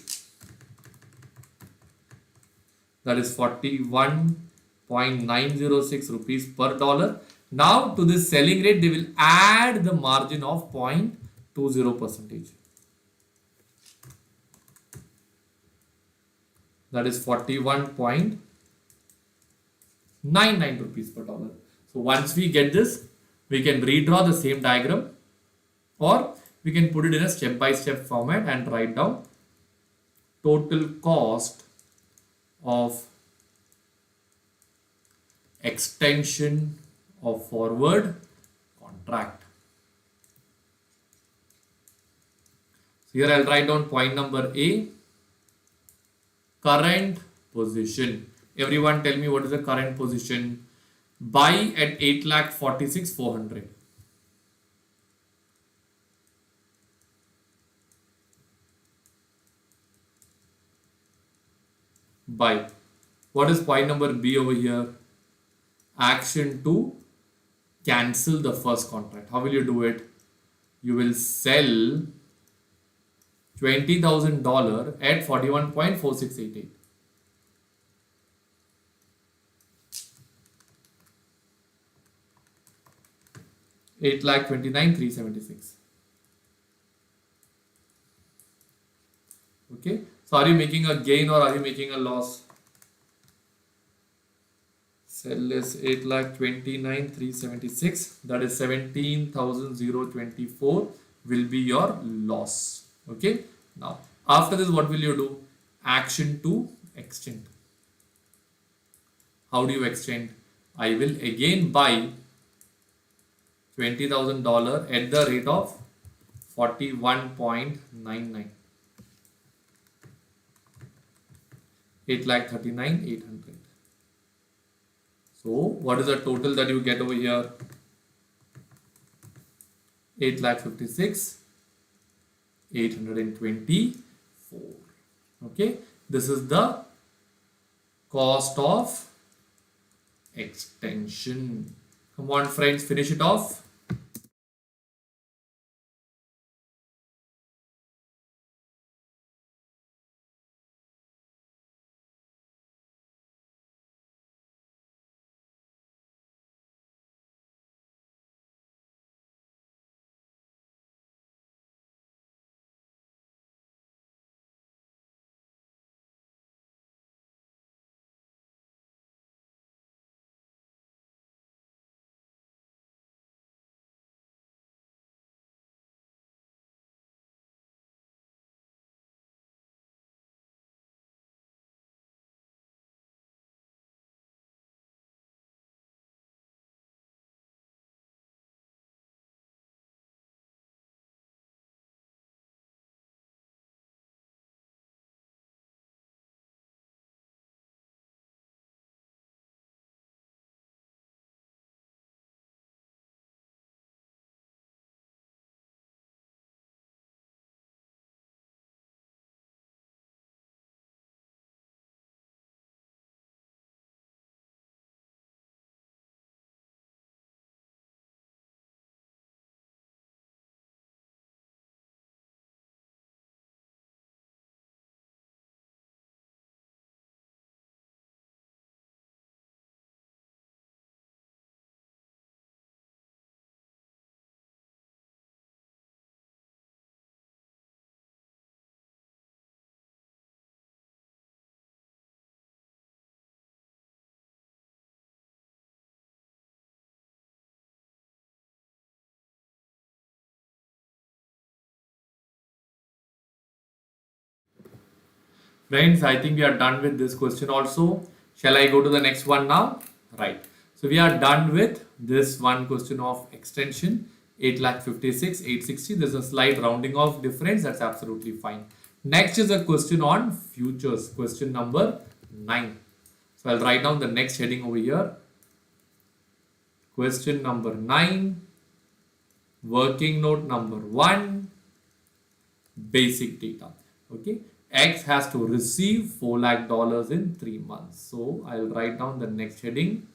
That is 41.906 rupees per dollar. Now to this selling rate, they will add the margin of 0.20 percentage. That is 41.99 rupees per dollar. So once we get this, we can redraw the same diagram, or we can put it in a step-by-step format and write down total cost of extension of forward contract. So here I'll write down point number A, current position. Everyone tell me what is the current position? Buy at 8,46,400. Buy. What is point number B over here? Action to cancel the first contract. How will you do it? You will sell $20,000 at 41.4688. $8,29,376. Okay. So are you making a gain or are you making a loss? Sell is 8,29,376. That is 17,024 will be your loss. Okay. Now after this, what will you do? Action to extend. How do you extend? I will again buy $20,000 at the rate of 41.99. 8,39,800. So what is the total that you get over here? 8,56,824. Okay, this is the cost of extension. Come on friends, finish it off. Friends, I think we are done with this question also. Shall I go to the next one now? Right. So we are done with this one question of extension 8,56,860. There's a slight rounding off difference. That's absolutely fine. Next is a question on futures. Question number 9. So I'll write down the next heading over here. Question number 9. Working note number 1. Basic data. Okay. X has to receive $4 lakh in 3 months. So I'll write down the next heading.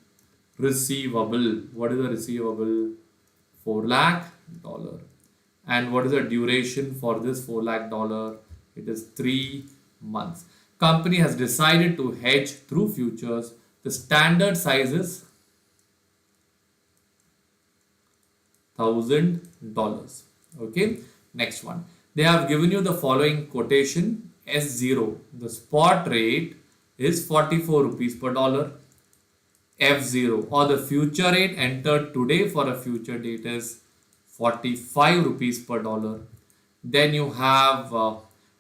Receivable. What is the receivable? $4 lakh. And what is the duration for this $4 lakh? It is 3 months. Company has decided to hedge through futures. The standard size is $1,000. Okay. Next one. They have given you the following quotation. S0. The spot rate is 44 rupees per dollar. F0 or the future rate entered today for a future date is 45 rupees per dollar. Then you have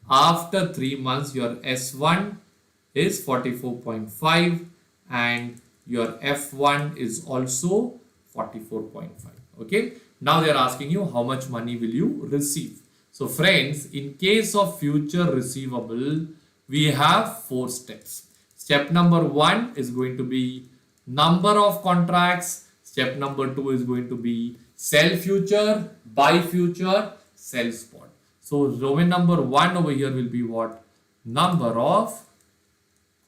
after 3 months your S1 is 44.5 and your F1 is also 44.5. Okay. Now they are asking you how much money will you receive. So friends, in case of future receivable, we have 4 steps. Step number 1 is going to be number of contracts. Step number 2 is going to be sell future, buy future, sell spot. So Roman number 1 over here will be what? Number of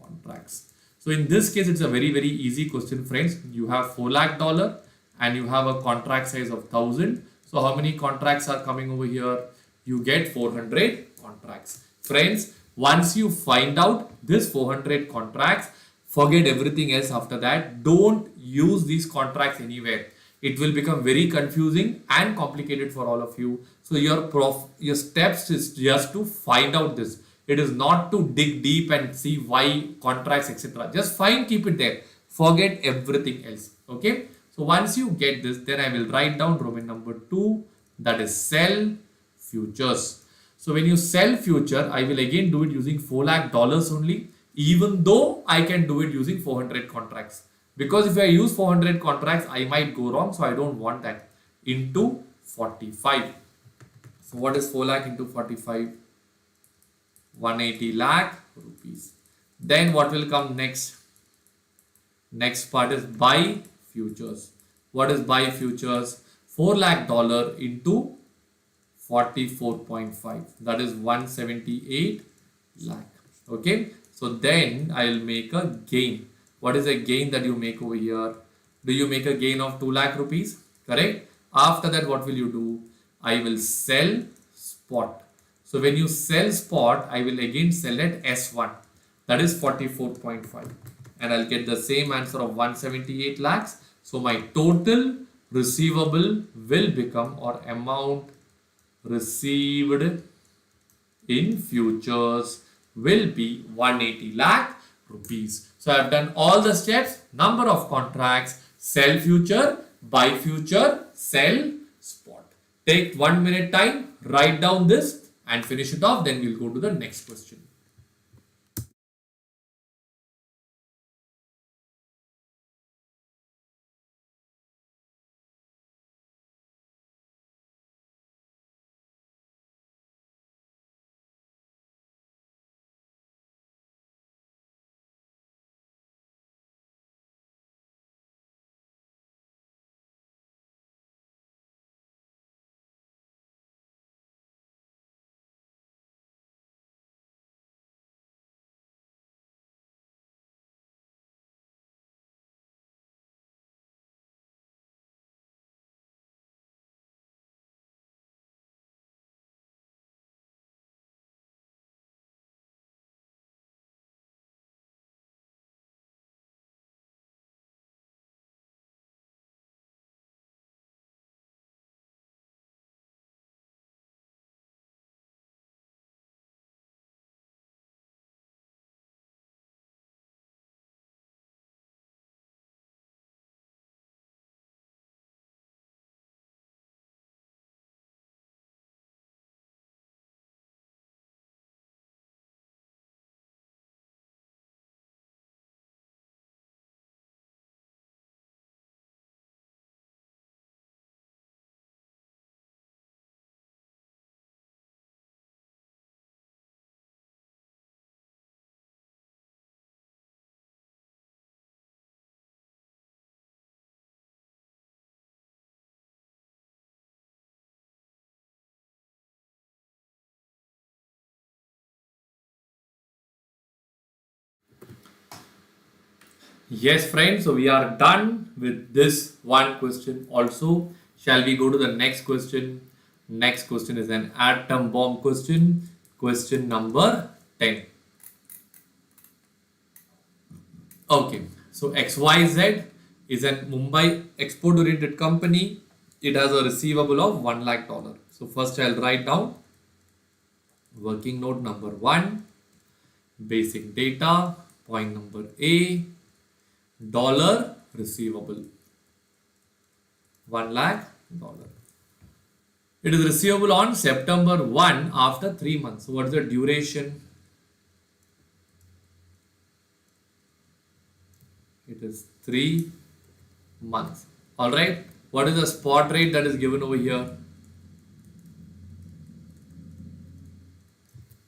contracts. So in this case, it's a very easy question, friends. You have $4 lakh and you have a contract size of 1,000. So how many contracts are coming over here? You get 400 contracts. Friends, once you find out this 400 contracts, forget everything else after that. Don't use these contracts anywhere. It will become very confusing and complicated for all of you. So your steps is just to find out this. It is not to dig deep and see why contracts, etc. Just keep it there. Forget everything else. Okay. So once you get this, then I will write down Roman number 2, that is sell futures. So when you sell future, I will again do it using $4 lakh only, even though I can do it using 400 contracts. Because if I use 400 contracts, I might go wrong. So I don't want that. Into 45. So what is 4 lakh into 45? 180 lakh rupees. Then what will come next? Next part is buy futures. What is buy futures? $4 lakh into 44.5. That is 178 lakh. Okay. So then I'll make a gain. What is a gain that you make over here? Do you make a gain of 2 lakh rupees? Correct. After that, what will you do? I will sell spot. So when you sell spot, I will again sell at S1. That is 44.5. And I'll get the same answer of 178 lakhs. So my total receivable will become, or amount received in futures will be 180 lakh rupees. So I have done all the steps. Number of contracts, sell future, buy future, sell spot. Take 1 minute time, write down this and finish it off. Then we'll go to the next question. Yes, friends. So we are done with this one question. Also, shall we go to the next question? Next question is an atom bomb question. Question number 10. Okay. So XYZ is a Mumbai export oriented company. It has a receivable of $1 lakh. So first I'll write down working note number 1, basic data, point number A, dollar receivable, $1 lakh. It is receivable on September 1 after 3 months. So what is the duration? It is 3 months. Alright. What is the spot rate that is given over here?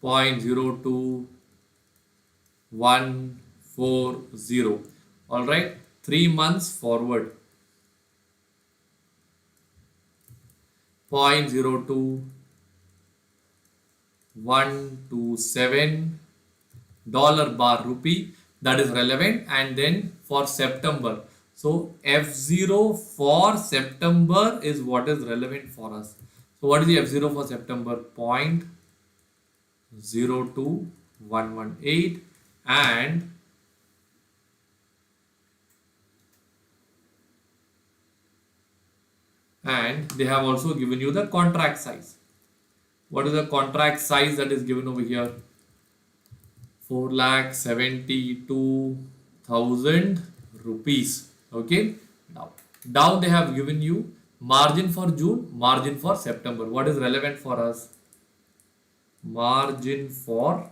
0.02140. Alright. 3 months forward. 0.02127 dollar bar rupee, that is relevant. And then for September, so F0 for September is what is relevant for us. So what is the F0 for September? 0.02118. And they have also given you the contract size. What is the contract size that is given over here? 4,72,000 rupees. Okay. Now, down they have given you margin for June, margin for September. What is relevant for us? Margin for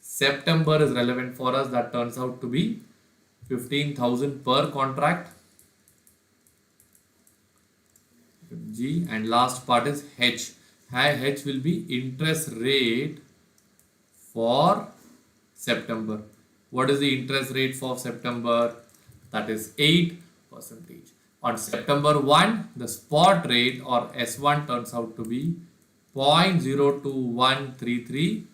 September is relevant for us. That turns out to be 15,000 per contract. G, and last part is H. H will be interest rate for September. What is the interest rate for September? That is 8%. On September 1, the spot rate or S1 turns out to be 0.02133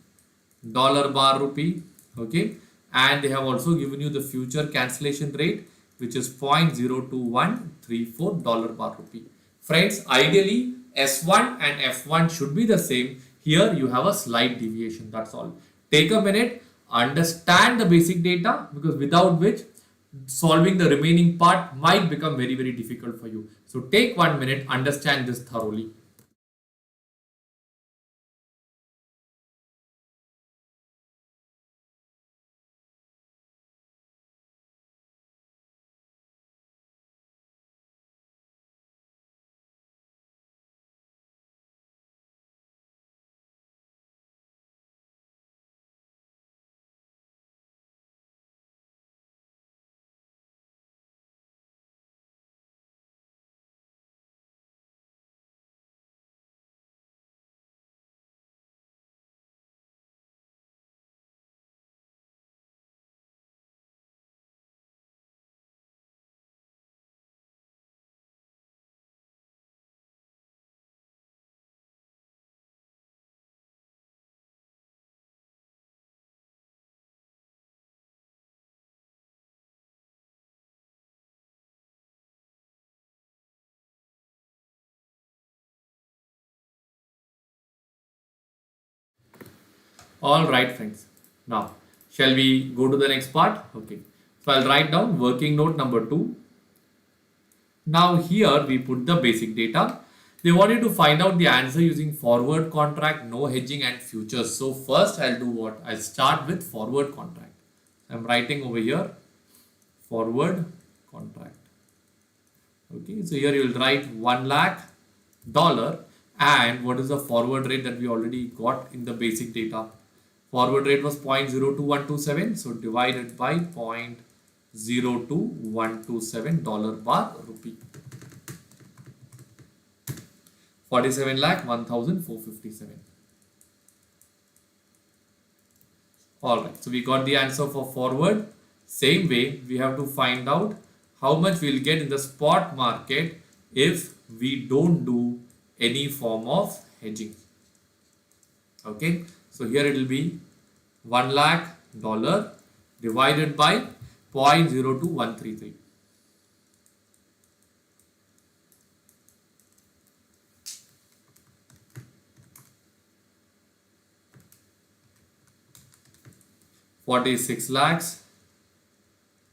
dollar bar rupee. Okay, and they have also given you the future cancellation rate, which is 0.02134 dollar bar rupee. Friends, ideally S1 and F1 should be the same. Here you have a slight deviation. That's all. Take a minute, understand the basic data, because without which solving the remaining part might become very, very difficult for you. So take 1 minute, understand this thoroughly. All right, friends. Now, shall we go to the next part? Okay. So I'll write down working note number 2. Now here we put the basic data. They want you to find out the answer using forward contract, no hedging and futures. So first I'll do what? I'll start with forward contract. I'm writing over here forward contract. Okay, so here you will write $1 lakh and what is the forward rate that we already got in the basic data? Forward rate was 0.02127, so divided by 0.02127 dollar bar rupee. 47 lakh 1,457. Alright, so we got the answer for forward. Same way, we have to find out how much we'll get in the spot market if we don't do any form of hedging. Okay, so here it will be $1 lakh divided by 0.02133. ₹46 lakhs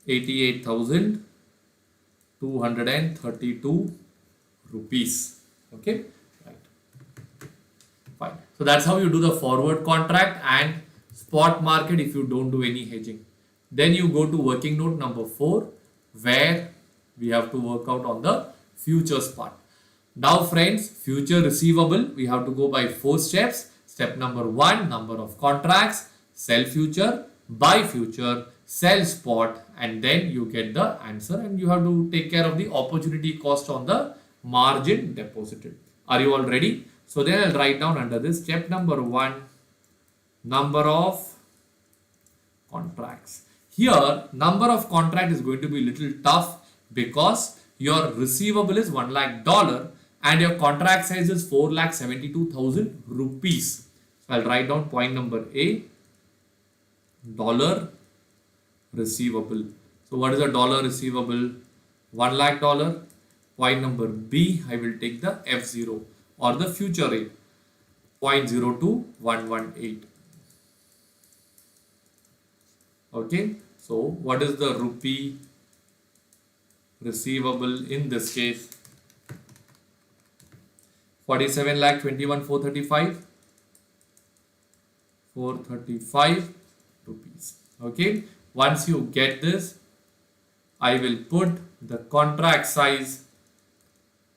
88,232 rupees. Okay, right. Fine. So that's how you do the forward contract and spot market if you don't do any hedging. Then you go to working note number 4, where we have to work out on the futures part. Now friends, future receivable, we have to go by 4 steps. Step number 1, number of contracts, sell future, buy future, sell spot, and then you get the answer, and you have to take care of the opportunity cost on the margin deposited. Are you all ready? So then I'll write down under this step number 1, number of contracts. Here, number of contract is going to be a little tough because your receivable is $1 lakh and your contract size is 4,72,000 rupees. So I'll write down point number A, dollar receivable. So what is a dollar receivable? $1 lakh. Point number B, I will take the F0 or the future rate, 0.02118. Okay, so what is the rupee receivable in this case? 47,21,435 435 rupees. Okay, once you get this, I will put the contract size,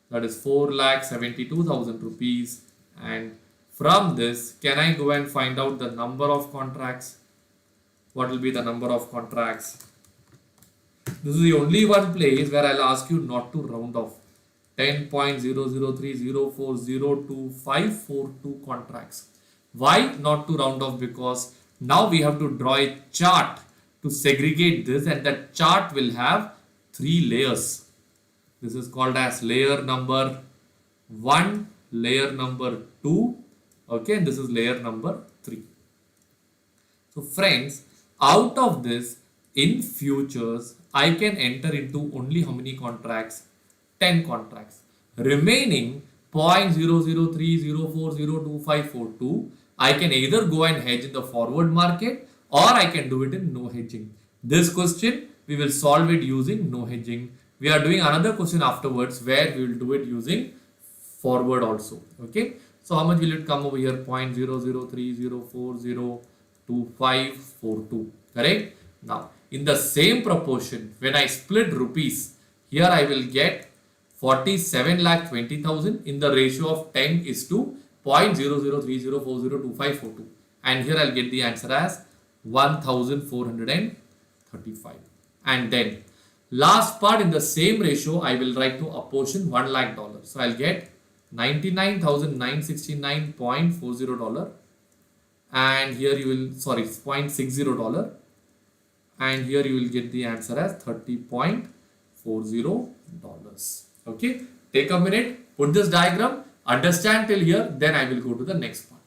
that is 4,72,000 rupees, and from this, can I go and find out the number of contracts? What will be the number of contracts? This is the only one place where I'll ask you not to round off. 10.0030402542 contracts. Why not to round off? Because now we have to draw a chart to segregate this, and that chart will have 3 layers. This is called as layer number 1, layer number 2, okay, and this is layer number 3. So friends, out of this, in futures, I can enter into only how many contracts? 10 contracts. Remaining 0.0030402542, I can either go and hedge in the forward market or I can do it in no hedging. This question, we will solve it using no hedging. We are doing another question afterwards where we will do it using forward also. Okay. So how much will it come over here? 0.0030402542. Correct? Now, in the same proportion, when I split rupees, here I will get 47,20,000 in the ratio of 10 is to 0.0030402542. And here I'll get the answer as 1,435. And then last part in the same ratio, I will write to apportion $1 lakh. So I'll get $99,969.40. And here you will, sorry, $0.60. And here you will get the answer as $30.40. Okay, take a minute, put this diagram, understand till here, then I will go to the next part.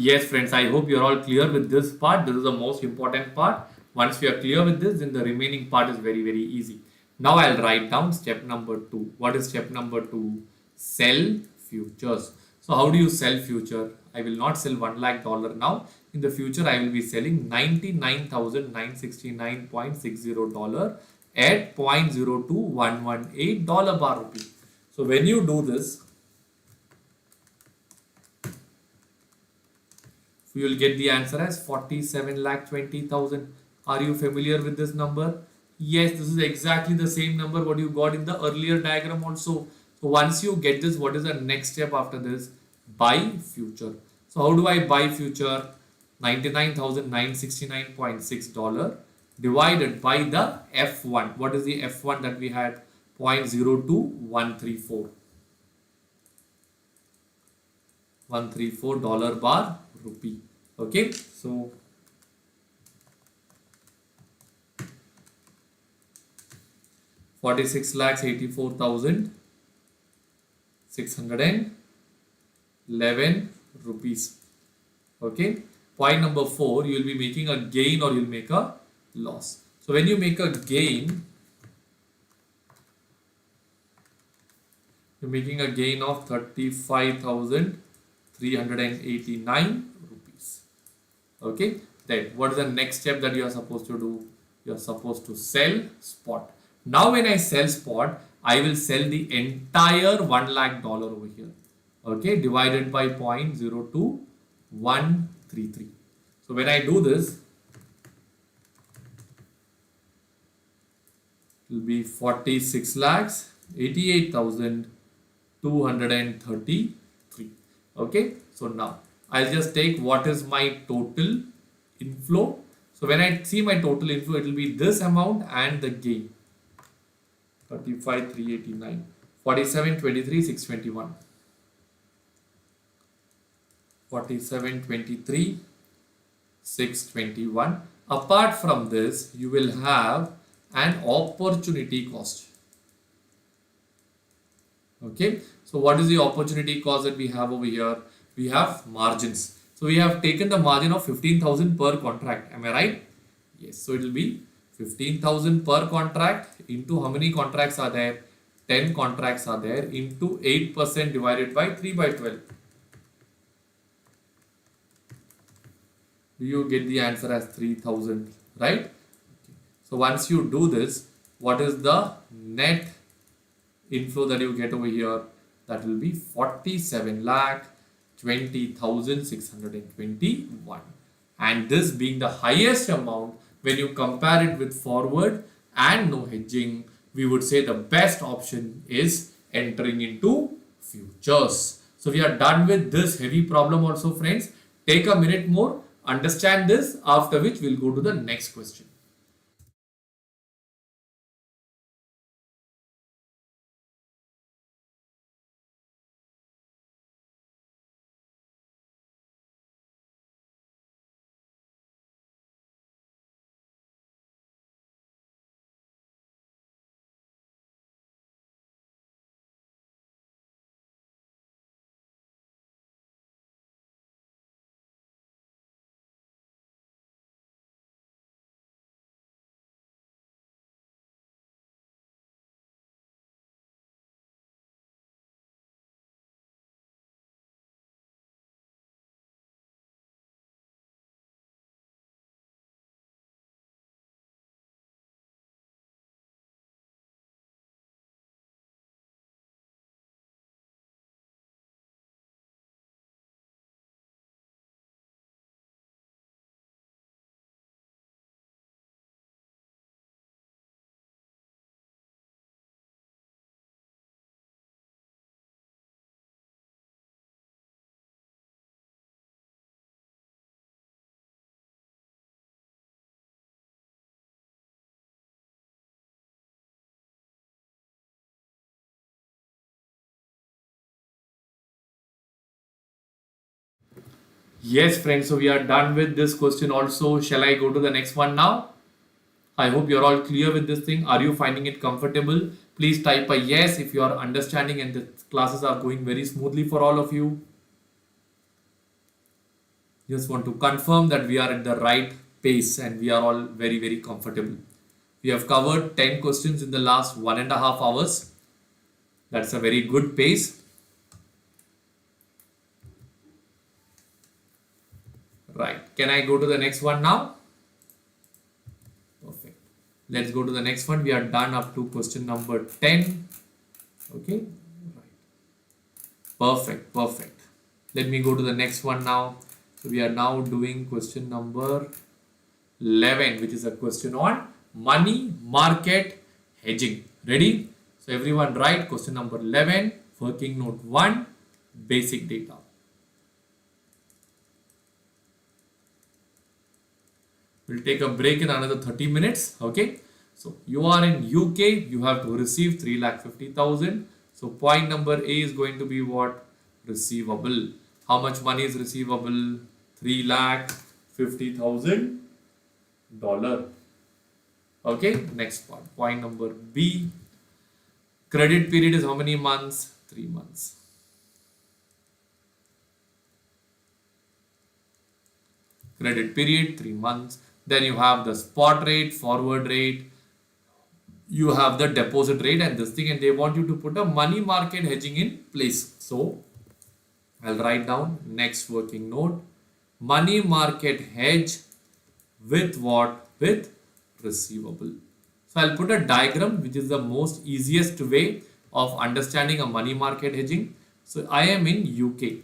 Yes, friends, I hope you're all clear with this part. This is the most important part. Once we are clear with this, then the remaining part is very, very easy. Now I'll write down step number 2. What is step number 2? Sell futures. So how do you sell future? I will not sell $1 lakh now. In the future, I will be selling $99,969.60 at 0.02118 dollar bar rupee. So when you do this, you will get the answer as 47,20,000. Are you familiar with this number? Yes, this is exactly the same number what you got in the earlier diagram also. So once you get this, what is the next step after this? Buy future. So how do I buy future? $99,969.6 divided by the F1. What is the F1 that we had? 0.02134. 134 dollar bar rupee. Okay, so $46,84,611 rupees. Okay, point number 4, you will be making a gain or you'll make a loss. So when you make a gain, you're making a gain of 35,389 rupees. Okay, then what is the next step that you are supposed to do? You are supposed to sell spot. Now when I sell spot, I will sell the entire $1 lakh over here. Okay, divided by 0.02133. So when I do this, it will be 46,88,233. Okay, so now I'll just take what is my total inflow. So when I see my total inflow, it will be this amount and the gain. 35,389, 47,23,621, 47,23,621. Apart from this, you will have an opportunity cost. Okay, so what is the opportunity cost that we have over here? We have margins. So we have taken the margin of 15,000 per contract. Am I right? Yes. So it will be 15,000 per contract into how many contracts are there? 10 contracts are there into 8% divided by 3 by 12. Do you get the answer as 3,000, right? Okay. So once you do this, what is the net inflow that you get over here? That will be 47,20,621. And this being the highest amount, when you compare it with forward and no hedging, we would say the best option is entering into futures. So we are done with this heavy problem also, friends. Take a minute more, understand this, after which we'll go to the next question. Yes, friends, so we are done with this question also. Shall I go to the next one now? I hope you're all clear with this thing. Are you finding it comfortable? Please type a yes if you are understanding and the classes are going very smoothly for all of you. Just want to confirm that we are at the right pace and we are all very, very comfortable. We have covered 10 questions in the last 1.5 hours. That's a very good pace. Right. Can I go to the next one now? Perfect. Let's go to the next one. We are done up to question number 10. Okay. Right. Perfect. Perfect. Let me go to the next one now. So we are now doing question number 11, which is a question on money market hedging. Ready? So everyone write question number 11, working note 1, basic data. We'll take a break in another 30 minutes. Okay. So you are in UK, you have to receive 3,50,000. So point number A is going to be what? Receivable. How much money is receivable? $3,50,000. Okay. Next point. Point number B. Credit period is how many months? 3 months. Credit period 3 months. Then you have the spot rate, forward rate, you have the deposit rate and this thing, and they want you to put a money market hedging in place. So I'll write down next working note, money market hedge with what? With receivable. So I'll put a diagram which is the most easiest way of understanding a money market hedging. So I am in UK.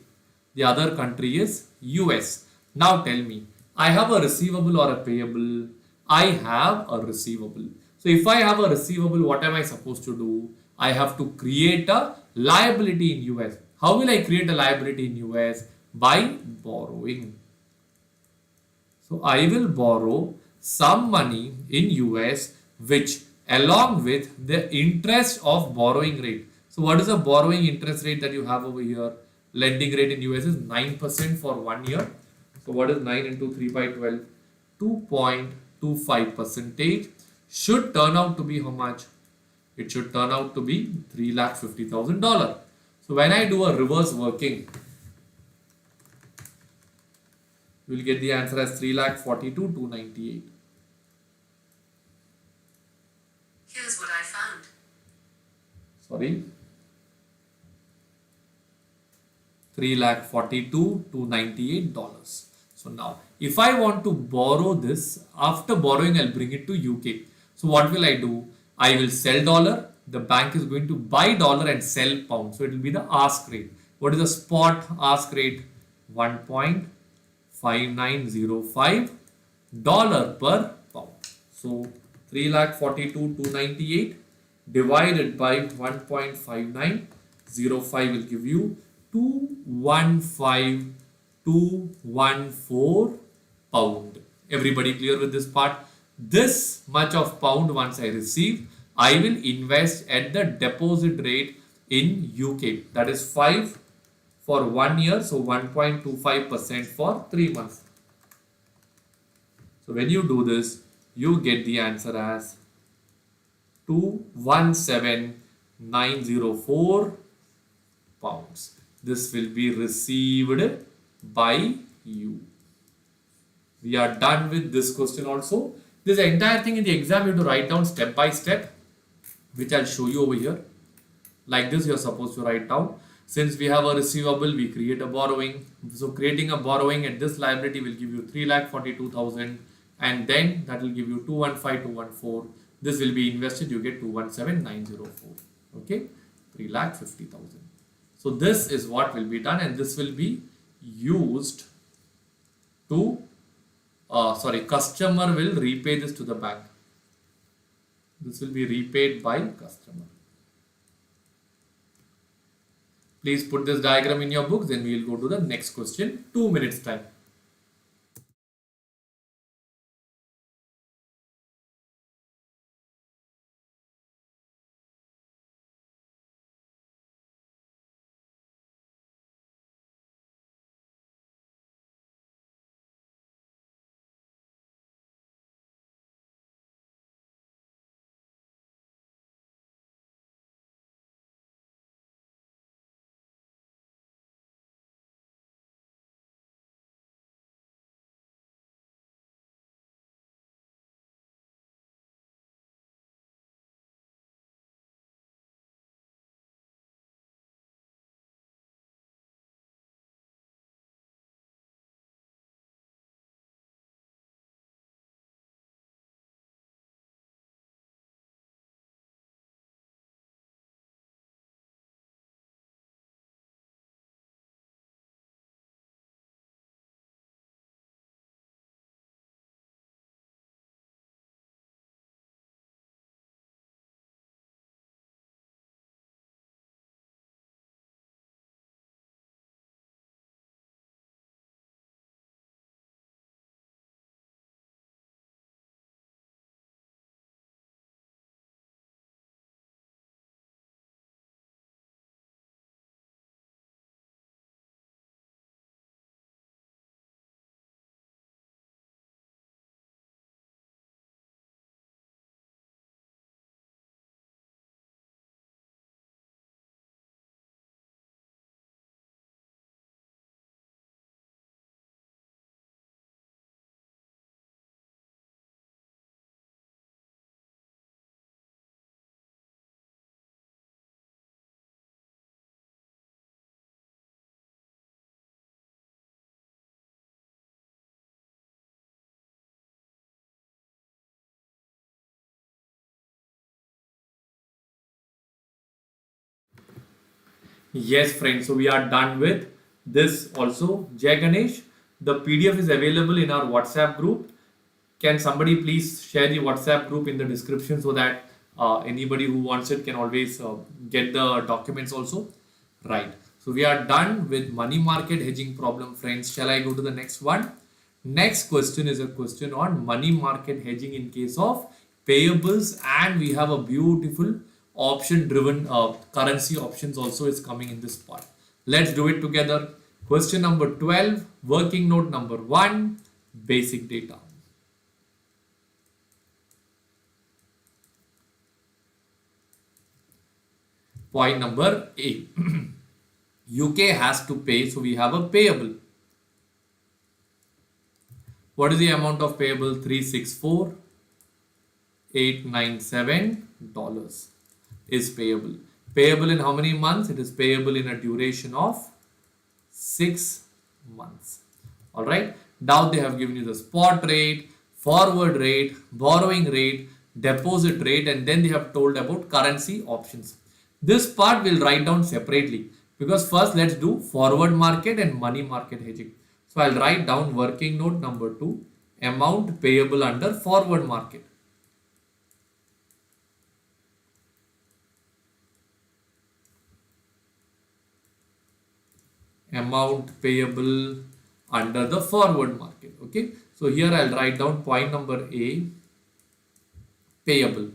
The other country is US. Now tell me, I have a receivable or a payable? I have a receivable. So if I have a receivable, what am I supposed to do? I have to create a liability in US. How will I create a liability in US? By borrowing. So I will borrow some money in US which along with the interest of borrowing rate. So what is the borrowing interest rate that you have over here? Lending rate in US is 9% for 1 year. So what is 9 into 3 by 12? 2.25 percentage should turn out to be how much? It should turn out to be $3,50,000. So when I do a reverse working, you will get the answer as 3,42,298. Here's what I found. Sorry. 3,42,298. So now, if I want to borrow this, after borrowing, I'll bring it to UK. So what will I do? I will sell dollar. The bank is going to buy dollar and sell pound. So it will be the ask rate. What is the spot ask rate? 1.5905 dollar per pound. So 3,42,298 divided by 1.5905 will give you 215,214 pound. Everybody clear with this part? This much of pound once I receive, I will invest at the deposit rate in UK. That is 5 for 1 year. So 1.25% for 3 months. So when you do this, you get the answer as 217,904 pounds. This will be received by you. We are done with this question also. This entire thing in the exam you have to write down step by step, which I'll show you over here. Like this, you're supposed to write down. Since we have a receivable, we create a borrowing. So creating a borrowing at this liability will give you 3,42,000, and then that will give you 215,214. This will be invested, you get 217,904. Okay, 3,50,000. So this is what will be done, and this will be used to, customer will repay this to the bank. This will be repaid by customer. Please put this diagram in your books, then we will go to the next question. 2 minutes time. Yes, friends. So we are done with this also. Jai Ganesh, the PDF is available in our WhatsApp group. Can somebody please share the WhatsApp group in the description so that anybody who wants it can always get the documents also. Right. So we are done with money market hedging problem, friends. Shall I go to the next one? Next question is a question on money market hedging in case of payables, and we have a beautiful option driven currency options also is coming in this part. Let's do it together. Question number 12, working note number 1, basic data. Point number A. UK has to pay, so we have a payable. What is the amount of payable? $364,897 is payable. Payable in how many months? It is payable in a duration of 6 months. All right. Now they have given you the spot rate, forward rate, borrowing rate, deposit rate, and then they have told about currency options. This part we'll write down separately because first let's do forward market and money market hedging. So I'll write down working note number 2, amount payable under forward market. Amount payable under the forward market. Okay. So here I'll write down point number A, payable.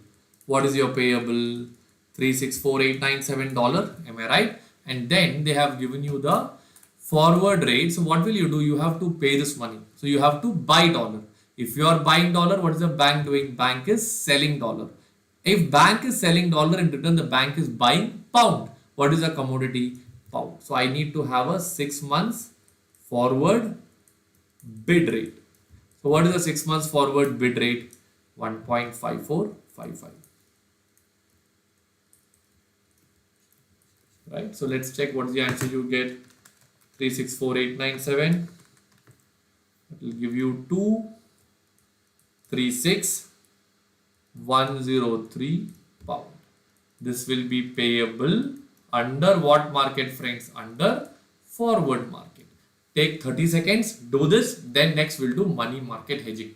What is your payable? $364,897. Am I right? And then they have given you the forward rate. So what will you do? You have to pay this money. So you have to buy dollar. If you are buying dollar, what is the bank doing? Bank is selling dollar. If bank is selling dollar, in return the bank is buying pound. What is the commodity? Pound. So I need to have a 6 months forward bid rate. So what is the 6 months forward bid rate? 1.5455. Right. So let's check what is the answer you get. 364,897. It will give you 236,103 pound. This will be payable under what market, friends? Under forward market. Take 30 seconds, do this, then next we'll do money market hedging.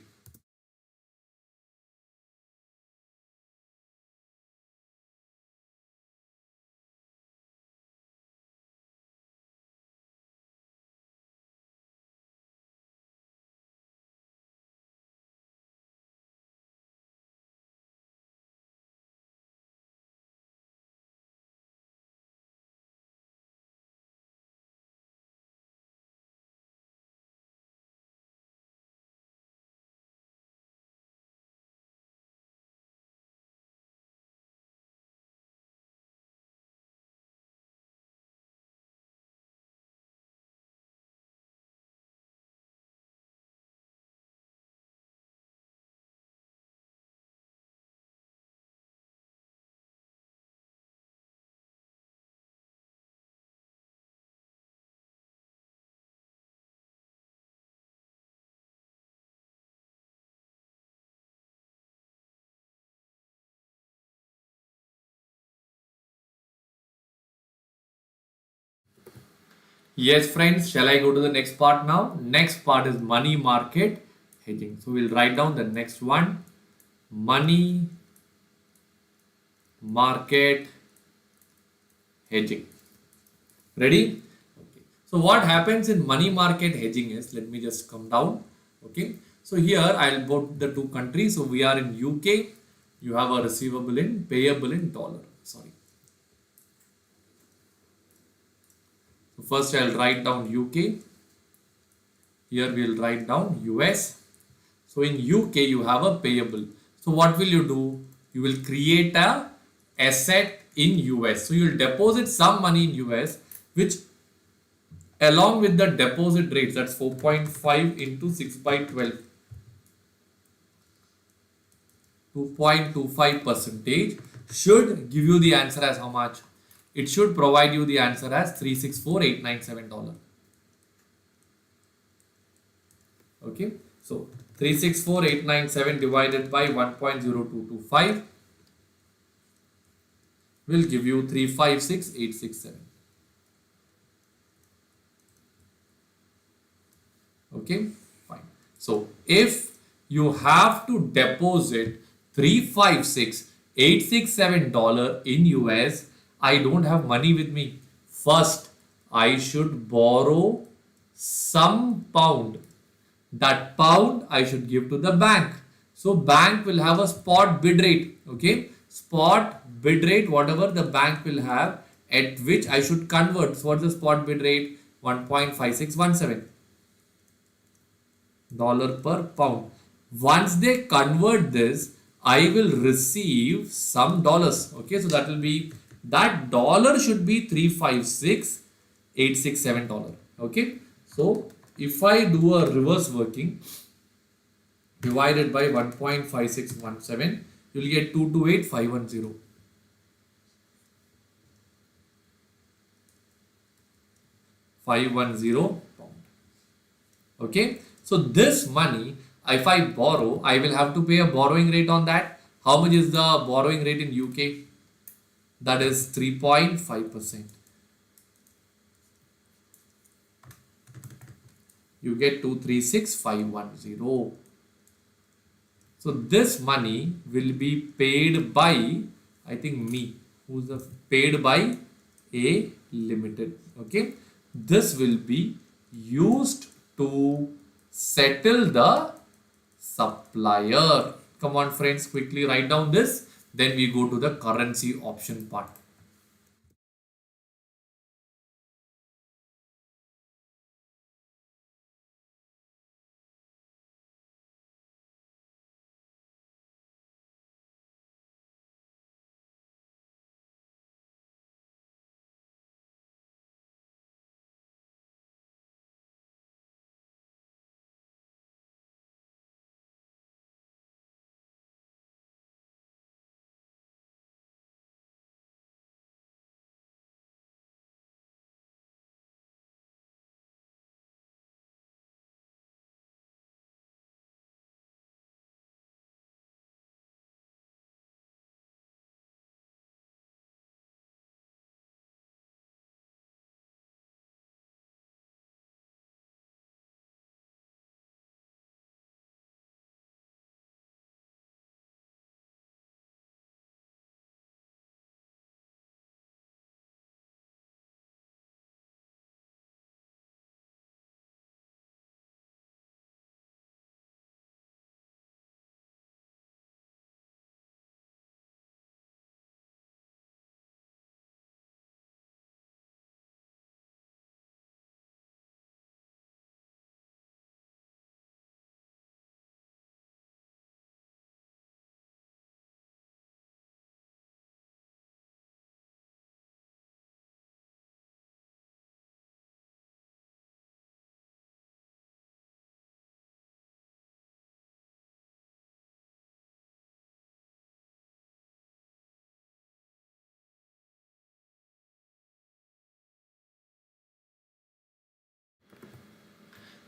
Yes, friends, shall I go to the next part now? Next part is money market hedging. So we'll write down the next one. Money market hedging. Ready? Okay. So what happens in money market hedging is, let me just come down. Okay. So here I'll put the two countries. So we are in UK. You have a receivable in, payable in dollar. Sorry. So first I'll write down UK. Here we'll write down US. So in UK you have a payable. So what will you do? You will create a asset in US. So you will deposit some money in US, which along with the deposit rates, that's 4.5 into 6 by 12, 2.25% should give you the answer as how much? It should provide you the answer as $364,897. Okay, so 364,897 divided by 1.0225 will give you 356,867. Okay, fine. So if you have to deposit $356,867 in US, I don't have money with me. First, I should borrow some pound. That pound I should give to the bank. So bank will have a spot bid rate. Okay, spot bid rate, whatever the bank will have, at which I should convert. So what's the spot bid rate? 1.5617 dollar per pound. Once they convert this, I will receive some dollars. Okay, so that will be, that dollar should be $356,867. Okay, so if I do a reverse working, divided by 1.5617, you will get 228,510. Pound. Okay, so this money, if I borrow, I will have to pay a borrowing rate on that. How much is the borrowing rate in UK? That is 3.5%. You get 236,510. So this money will be paid by, I think, me, who's the paid by A Limited. Okay, this will be used to settle the supplier. Come on friends, quickly write down this, then we go to the currency option part.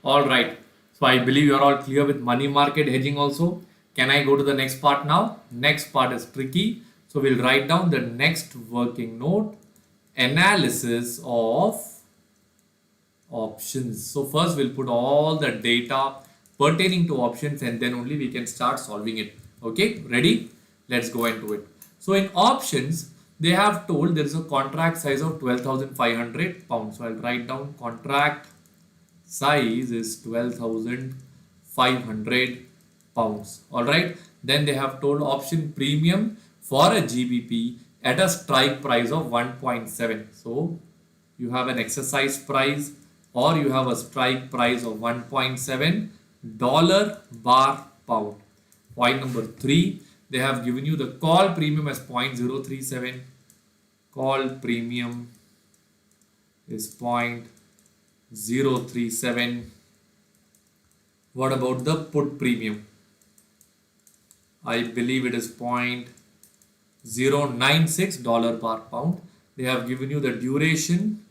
All right. So I believe you are all clear with money market hedging also. Can I go to the next part now? Next part is tricky. So we'll write down the next working note, analysis of options. So first we'll put all the data pertaining to options and then only we can start solving it. Okay, ready? Let's go into it. So in options, they have told there is a contract size of 12,500 pounds. So I'll write down contract size is 12,500 pounds. All right. Then they have told option premium for a GBP at a strike price of 1.7. So you have an exercise price or you have a strike price of 1.7 dollar bar pound. Point number 3, they have given you the call premium as 0.037. Call premium is 0.037. What about the put premium? I believe it is 0.096 dollar per pound. They have given you the duration,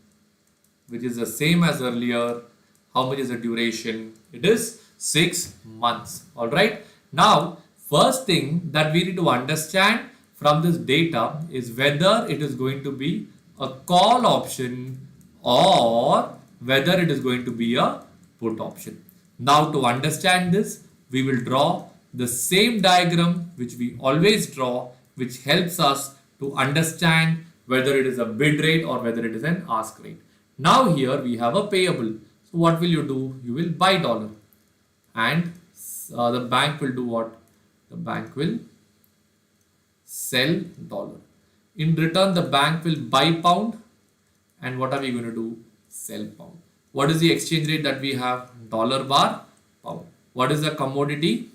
which is the same as earlier. How much is the duration? It is 6 months. All right. Now, first thing that we need to understand from this data is whether it is going to be a call option or whether it is going to be a put option. Now to understand this, we will draw the same diagram which we always draw, which helps us to understand whether it is a bid rate or whether it is an ask rate. Now here we have a payable. So what will you do? You will buy dollar, and the bank will do what? The bank will sell dollar. In return, the bank will buy pound, and what are we going to do? Sell pound. What is the exchange rate that we have? Dollar bar pound. What is the commodity?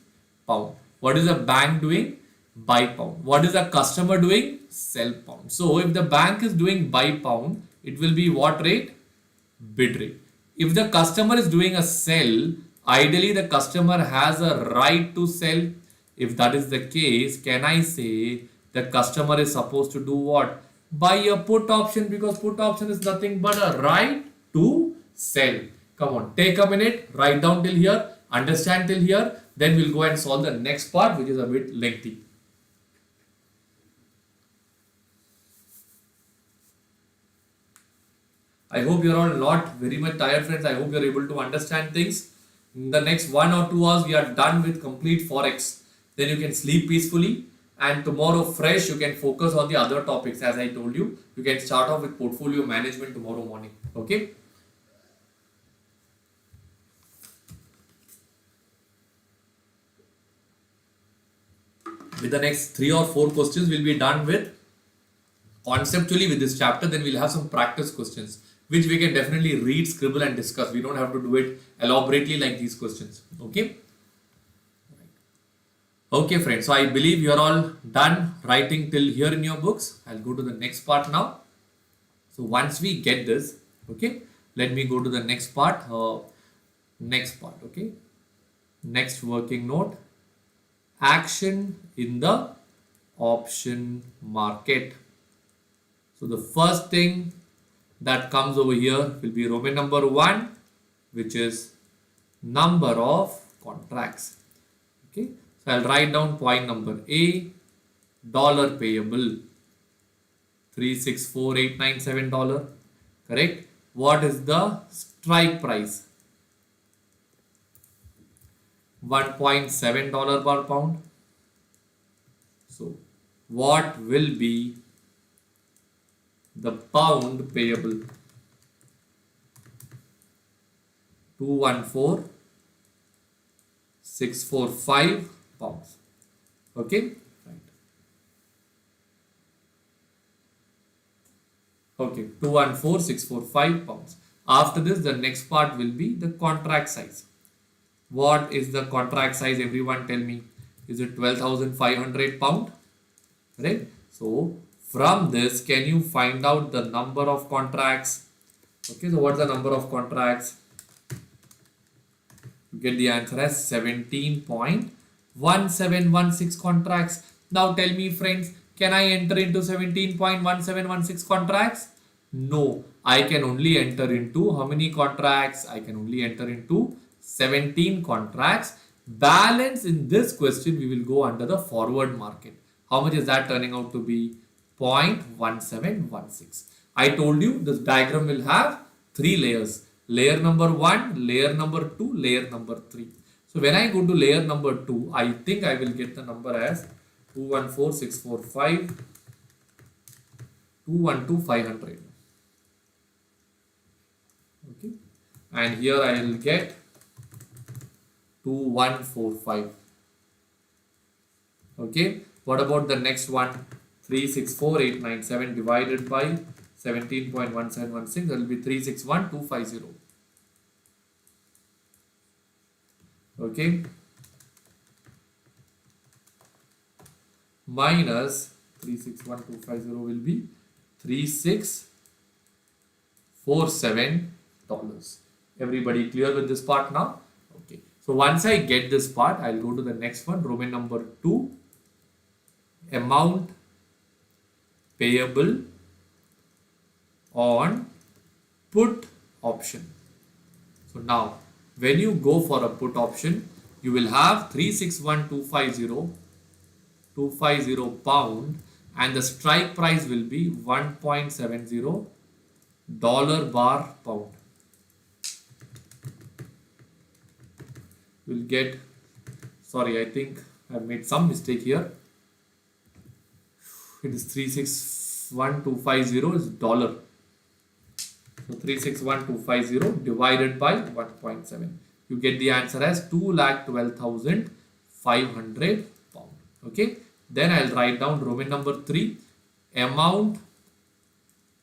Pound. What is the bank doing? Buy pound. What is the customer doing? Sell pound. So if the bank is doing buy pound, it will be what rate? Bid rate. If the customer is doing a sell, ideally the customer has a right to sell. If that is the case, can I say the customer is supposed to do what? Buy a put option, because put option is nothing but a right to sell. Come on, take a minute, write down till here, understand till here, then we'll go and solve the next part, which is a bit lengthy. I hope you're all not very much tired, friends. I hope you're able to understand things. In the next 1 or 2 hours, we are done with complete Forex. Then you can sleep peacefully. And tomorrow, fresh, you can focus on the other topics. As I told you, you can start off with portfolio management tomorrow morning. Okay? With the next 3 or 4 questions, we'll be done with conceptually with this chapter. Then we'll have some practice questions, which we can definitely read, scribble and discuss. We don't have to do it elaborately like these questions. Okay? Okay friends, so I believe you are all done writing till here in your books. I'll go to the next part now. So once we get this, okay, let me go to the next part. Okay. Next working note. Action in the option market. So the first thing that comes over here will be Roman number 1, which is number of contracts. Okay, so I'll write down point number A, dollar payable, $364,897. Correct. What is the strike price? $1.7 per pound. So what will be the pound payable? 214,645 pounds. Okay, right. Okay, 214,645 pounds. After this, the next part will be the contract size. What is the contract size? Everyone tell me. Is it 12,500 pound? Right. So from this, can you find out the number of contracts? Okay, so what's the number of contracts? You get the answer as 17.1716 contracts. Now tell me friends, can I enter into 17.1716 contracts? No, I can only enter into how many contracts? I can only enter into 17 contracts. Balance in this question, we will go under the forward market. How much is that turning out to be? 0.1716. I told you this diagram will have 3 layers. Layer number 1, layer number 2, layer number 3. So when I go to layer number 2, I think I will get the number as 214,645, 212,500. Okay, and here I will get 2145. Okay, what about the next one? 364,897 divided by 17.1716, that will be 361,250. Okay, minus 361,250 will be $3,647. Everybody clear with this part now? Okay, so once I get this part, I'll go to the next one, Roman number 2, amount payable on put option. So now when you go for a put option, you will have 361,250 pound and the strike price will be $1.70 bar pound. will get, sorry, I think I made some mistake here. It is 361250 is dollar. So 361250 divided by 1.7. You get the answer as 2,12,500 pound. Okay. Then I'll write down Roman number 3. Amount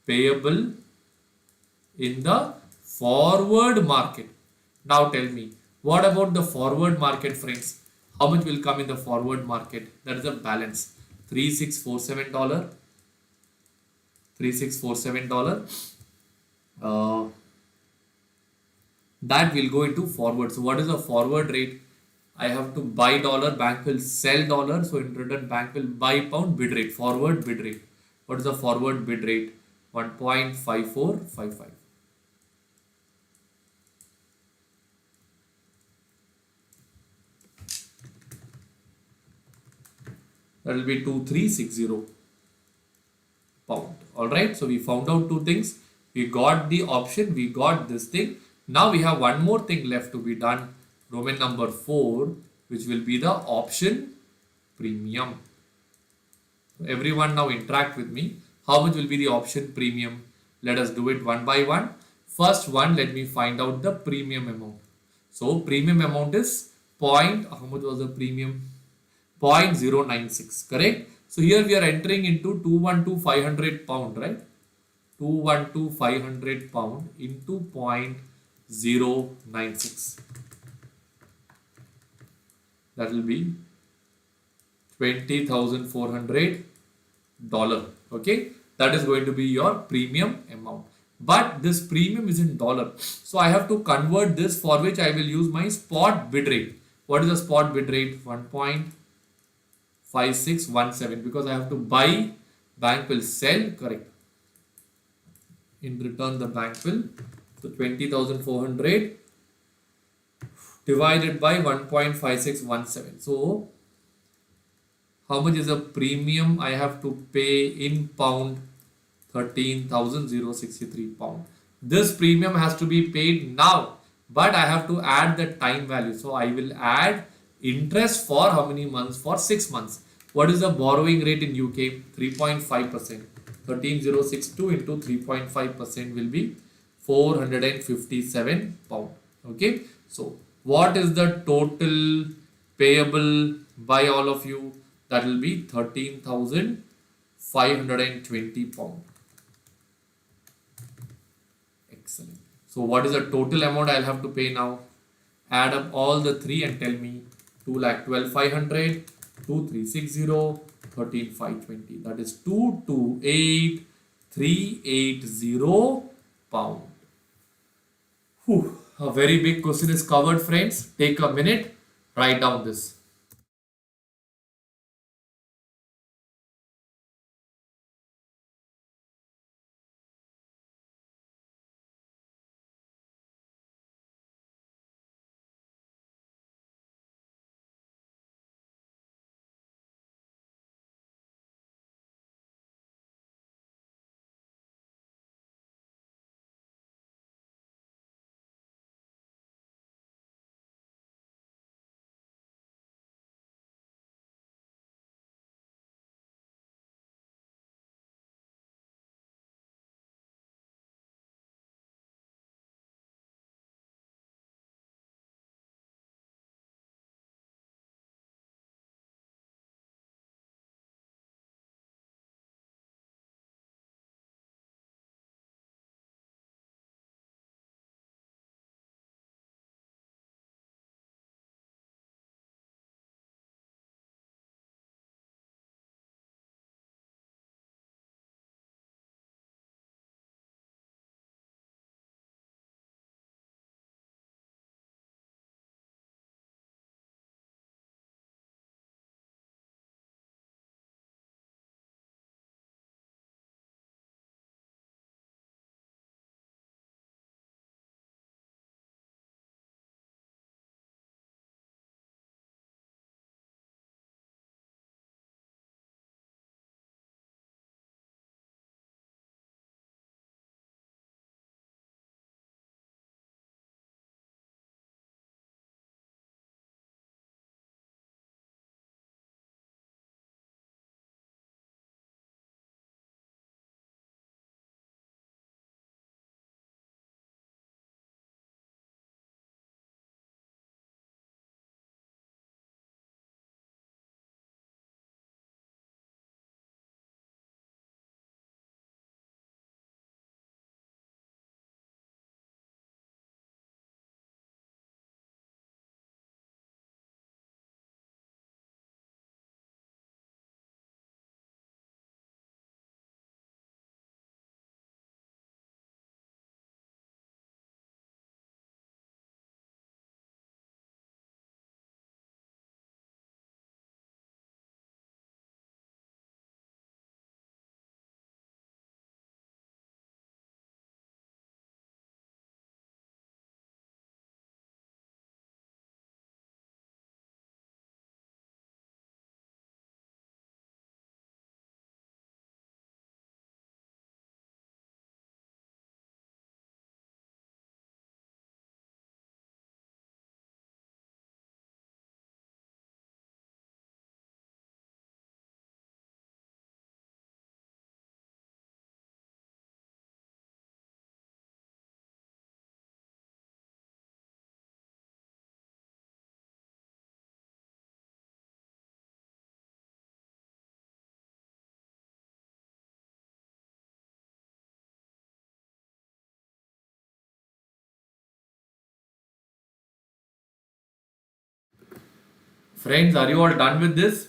payable in the forward market. Now tell me, what about the forward market, friends? How much will come in the forward market? That is the balance. $3647. $3647. That will go into forward. So what is the forward rate? I have to buy dollar, bank will sell dollar. So in return, bank will buy pound, bid rate, forward bid rate. What is the forward bid rate? 1.5455. That will be 2360 pound. Alright, so we found out two things. We got the option, we got this thing. Now we have one more thing left to be done. Roman number 4, which will be the option premium. Everyone now interact with me. How much will be the option premium? Let us do it one by one. First one, let me find out the premium amount. So premium amount is how much was the premium? 0.096, correct? So here we are entering into 212,500 pound, right? 212,500 pound into 0.096. That will be $20,400. Okay, that is going to be your premium amount. But this premium is in dollar, so I have to convert this, for which I will use my spot bid rate. What is the spot bid rate? 1.5617, because I have to buy, bank will sell, correct. In return, the bank will, so 20,400 divided by 1.5617. So how much is the premium I have to pay in pound? 13,063 pound. This premium has to be paid now, but I have to add the time value. So I will add interest for how many months? For 6 months. What is the borrowing rate in UK? 3.5%. 13,062 into 3.5% will be 457 pound. Okay. So what is the total payable by all of you? That will be 13,520 pound. Excellent. So what is the total amount I'll have to pay now? Add up all the three and tell me. 2,12,500, 2,360, 13,520. That is 228,380 pound. Whew. A very big question is covered, friends. Take a minute. Write down this. Friends, are you all done with this?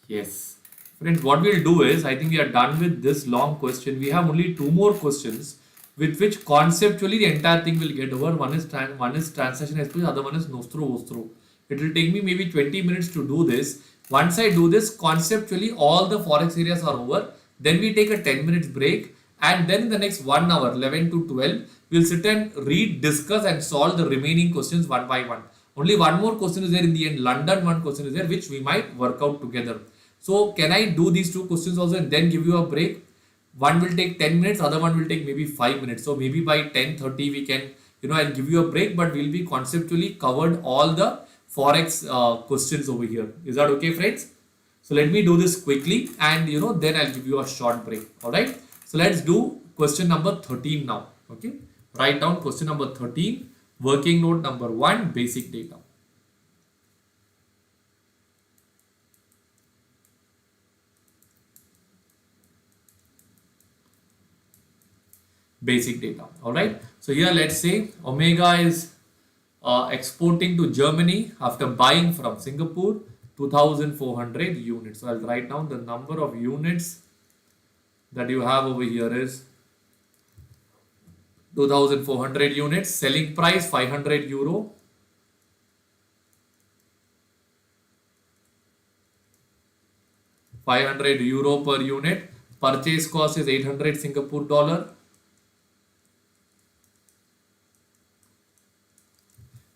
Yes. Friends, what we'll do is, I think we are done with this long question. We have only two more questions with which conceptually the entire thing will get over. One is transaction exposure, other one is nostro vostro. It will take me maybe 20 minutes to do this. Once I do this, conceptually all the forex areas are over. Then we take a 10 minutes break, and then in the next 1 hour, 11 to 12, we'll sit and read, discuss and solve the remaining questions one by one. Only one more question is there in the end. London one question is there which we might work out together. So can I do these two questions also and then give you a break? One will take 10 minutes, other one will take maybe 5 minutes. So maybe by 10:30 we can, I'll give you a break, but we'll be conceptually covered all the forex questions over here. Is that okay, friends? So let me do this quickly, and then I'll give you a short break. All right. So let's do question number 13 now. Okay. Write down question number 13. Working note number 1, basic data. Basic data. All right. So here let's say Omega is exporting to Germany after buying from Singapore 2400 units. So I'll write down the number of units that you have over here is 2400 units. Selling price 500 euro. €500 per unit. Purchase cost is 800 Singapore dollar.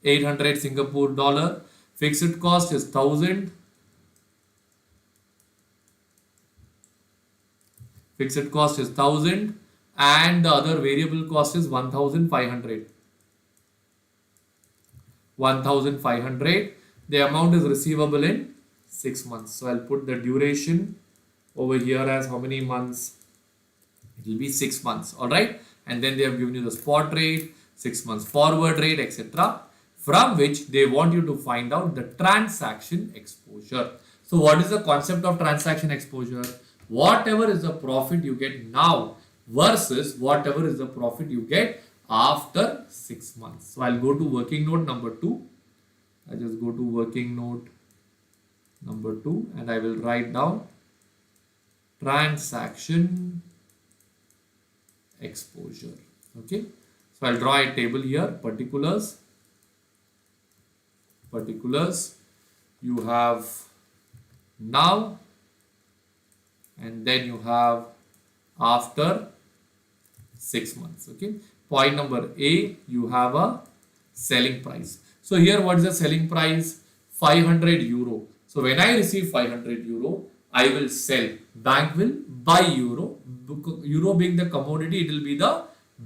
800 Singapore dollar. Fixed cost is 1000. Fixed cost is 1000, and the other variable cost is 1500. 1500. The amount is receivable in 6 months. So I'll put the duration over here as how many months? It will be 6 months. All right. And then they have given you the spot rate, 6 months forward rate, etc., from which they want you to find out the transaction exposure. So what is the concept of transaction exposure? Whatever is the profit you get now versus whatever is the profit you get after 6 months. So I'll go to working note number 2. I just go to working note number 2 and I will write down transaction exposure. Okay. So I'll draw a table here. Particulars. You have now, and then you have after 6 months. Okay. Point number A, you have a selling price. So here what is the selling price? 500 euro. So when I receive 500 euro, I will sell. Bank will buy euro. Euro being the commodity, it will be the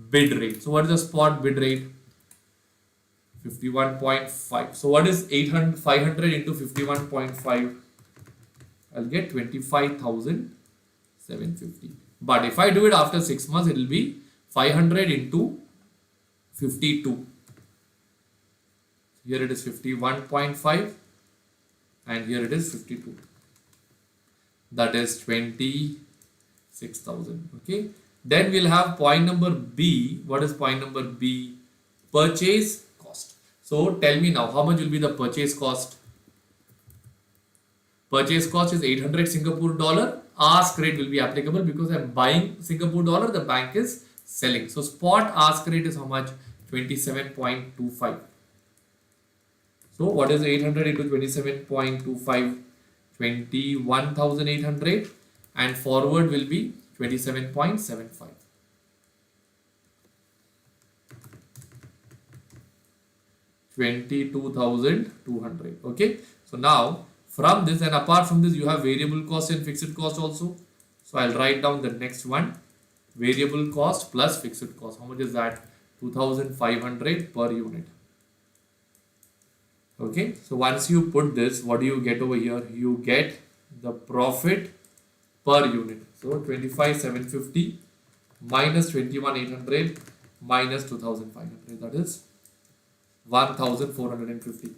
bid rate. So what is the spot bid rate? 51.5. So what is 500 into 51.5? I'll get 25,750. But if I do it after 6 months, it will be 500 into 52. Here it is 51.5 and here it is 52. That is 26,000. Okay. Then we'll have point number B. What is point number B? Purchase cost. So tell me now, how much will be the purchase cost? Purchase cost is 800 Singapore dollar. Ask rate will be applicable because I'm buying Singapore dollar, the bank is selling. So spot ask rate is how much? 27.25. So what is 800 into 27.25? 21,800, and forward will be 27.75. 22,200. Okay. So now from this, and apart from this, you have variable cost and fixed cost also. So I'll write down the next one. Variable cost plus fixed cost. How much is that? 2,500 per unit. Okay. So once you put this, what do you get over here? You get the profit per unit. So 25,750 minus 21,800 minus 2,500. That is 1,450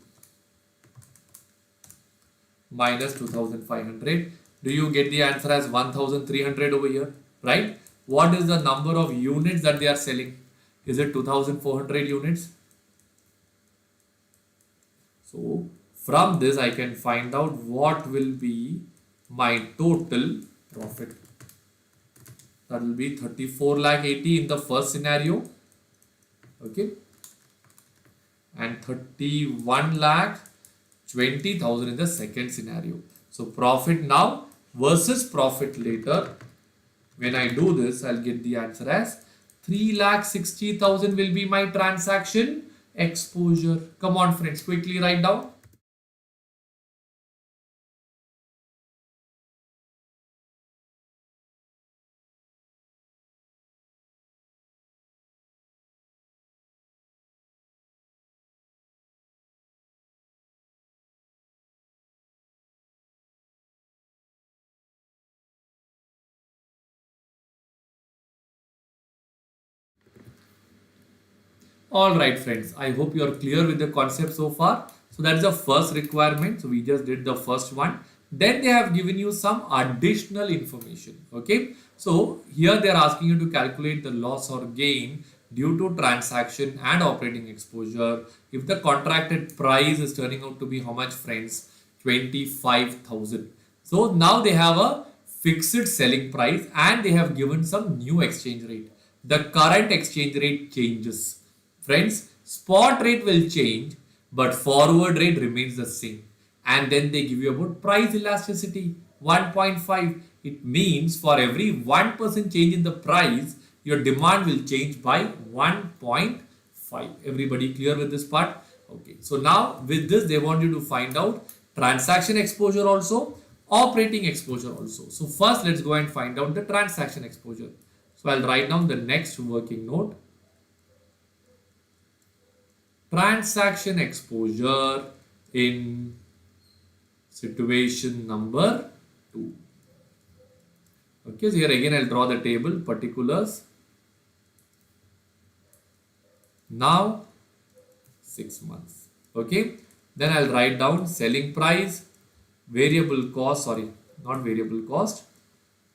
minus 2,500. Do you get the answer as 1,300 over here? Right? What is the number of units that they are selling? Is it 2,400 units? So From this, I can find out what will be my total profit. That will be 34 lakh 80 in the first scenario. Okay. And 31 lakh 20,000 in the second scenario. So profit now versus profit later. When I do this, I'll get the answer as 3,60,000 will be my transaction exposure. Come on friends, quickly write down. Alright friends, I hope you are clear with the concept so far. So that's the first requirement. So we just did the first one. Then they have given you some additional information. Okay. So here they are asking you to calculate the loss or gain due to transaction and operating exposure. If the contracted price is turning out to be how much friends? 25,000. So now they have a fixed selling price and they have given some new exchange rate. The current exchange rate changes. Friends, spot rate will change, but forward rate remains the same. And then they give you about price elasticity 1.5. It means for every 1% change in the price, your demand will change by 1.5. Everybody clear with this part? Okay. So now with this, they want you to find out transaction exposure also, operating exposure also. So first, let's go and find out the transaction exposure. So I'll write down the next working note. Transaction exposure in situation number 2. Okay, so here again I'll draw the table, particulars. Now 6 months. Okay, then I'll write down selling price, variable cost, sorry, not variable cost,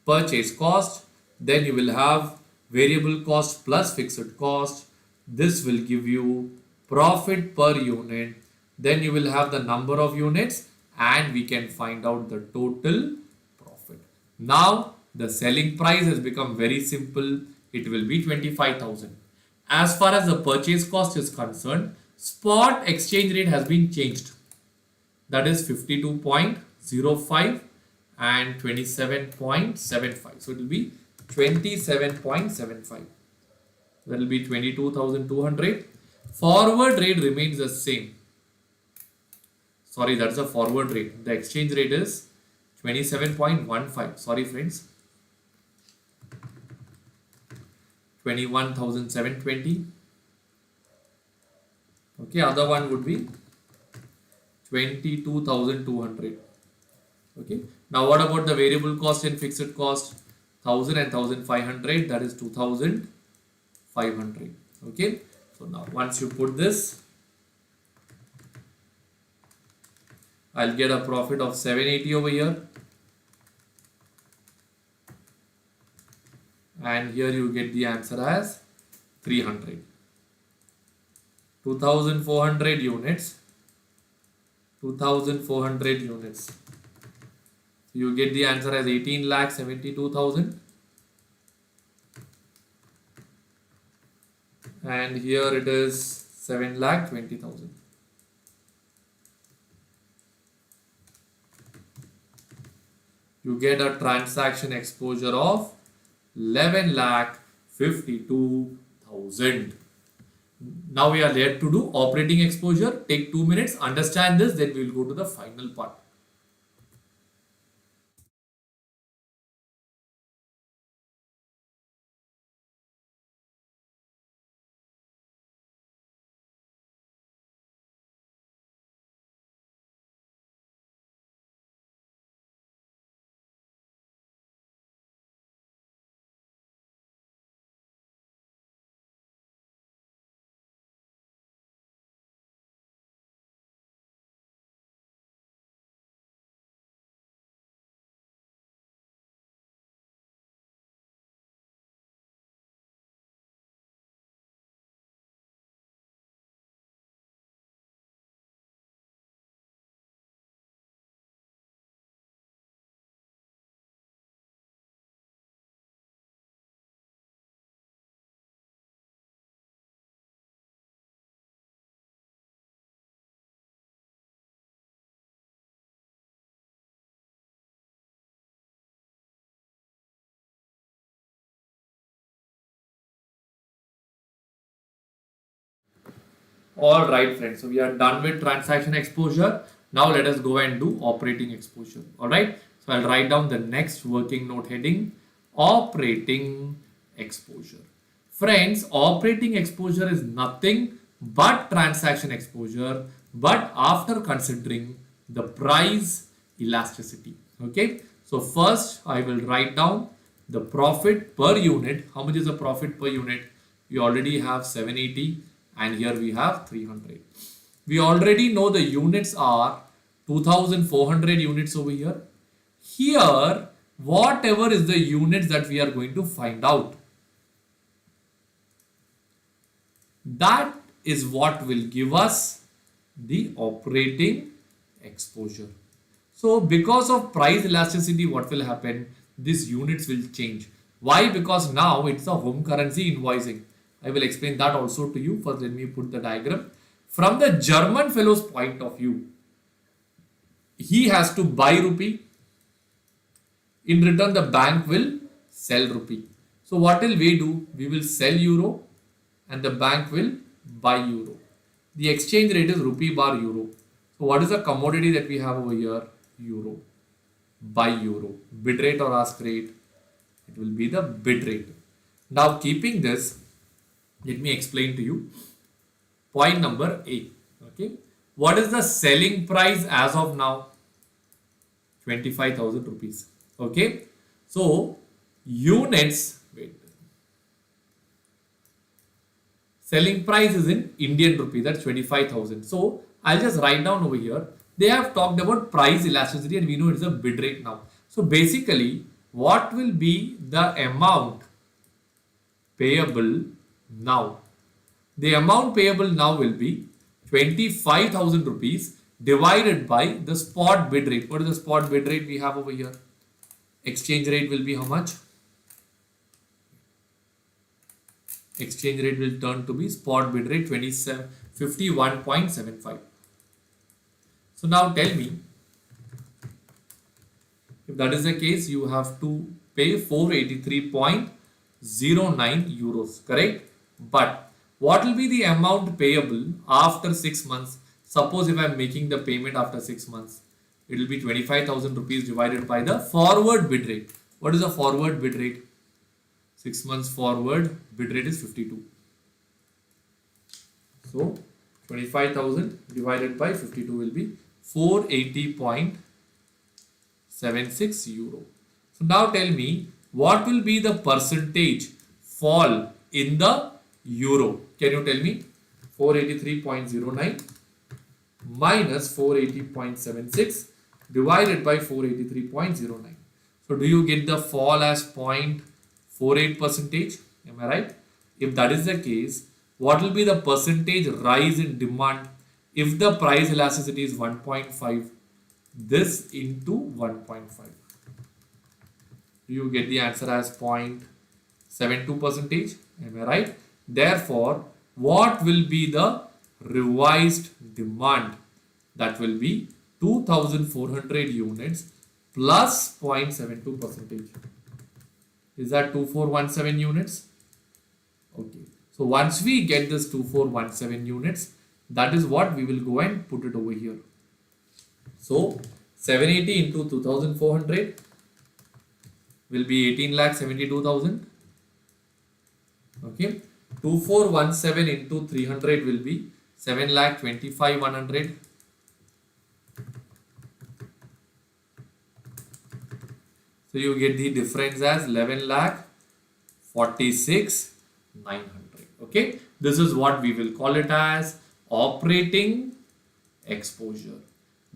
purchase cost. Then you will have variable cost plus fixed cost. This will give you profit per unit. Then you will have the number of units and we can find out the total profit. Now the selling price has become very simple. It will be 25,000. As far as the purchase cost is concerned, spot exchange rate has been changed. That is 52.05 and 27.75. So it will be 27.75. That will be 22,200. Forward rate remains the same. Sorry, that's the forward rate. The exchange rate is 27.15. Sorry, friends. 21,720. Okay, other one would be 22,200. Okay. Now what about the variable cost and fixed cost? 1,000 and 1,500. That is 2,500. Okay. So now once you put this, I'll get a profit of 780 over here. And here you get the answer as 300. 2,400 units. 2,400 units. You get the answer as 18,72,000. And here it is 7,20,000. You get a transaction exposure of 11,52,000. Now we are there to do operating exposure. Take 2 minutes, understand this, then we will go to the final part. All right, friends. So we are done with transaction exposure. Now let us go and do operating exposure. All right. So I'll write down the next working note heading, operating exposure. Friends, operating exposure is nothing but transaction exposure, but after considering the price elasticity. Okay. So first I will write down the profit per unit. How much is the profit per unit? We already have 780 and here we have 300. We already know the units are 2400 units over here. Here, whatever is the units that we are going to find out, that is what will give us the operating exposure. So because of price elasticity, what will happen? These units will change. Why? Because now it's a home currency invoicing. I will explain that also to you. First, let me put the diagram. From the German fellow's point of view, he has to buy rupee. In return, the bank will sell rupee. So what will we do? We will sell euro and the bank will buy euro. The exchange rate is rupee bar euro. So what is the commodity that we have over here? Euro. Buy euro. Bid rate or ask rate? It will be the bid rate. Now keeping this, let me explain to you. Point number A. Okay. What is the selling price as of now? 25,000 rupees. Okay. So units, wait, selling price is in Indian rupee, that's 25,000. So I'll just write down over here. They have talked about price elasticity and we know it's a bid rate now. So basically, what will be the amount payable now? The amount payable now will be 25,000 rupees divided by the spot bid rate. What is the spot bid rate we have over here? Exchange rate will be how much? Exchange rate will turn to be spot bid rate 51.75. So now tell me, if that is the case, you have to pay 483.09 euros, correct? But what will be the amount payable after 6 months? Suppose if I am making the payment after 6 months, it will be 25,000 rupees divided by the forward bid rate. What is the forward bid rate? 6 months forward bid rate is 52. So 25,000 divided by 52 will be 480.76 euro. So now tell me, what will be the percentage fall in the euro? Can you tell me? 483.09 minus 480.76 divided by 483.09. So do you get the fall as 0.48 percentage? Am I right? If that is the case, what will be the percentage rise in demand if the price elasticity is 1.5? This into 1.5. Do you get the answer as 0.72 percentage? Am I right? Therefore, what will be the revised demand? That will be 2400 units plus 0.72 percentage. Is that 2417 units? Okay. So once we get this 2417 units, that is what we will go and put it over here. So 780 into 2400 will be 18,72,000. Okay. 2417 into 300 will be 7,25,100. So you get the difference as 11,46,900. Okay. This is what we will call it as operating exposure.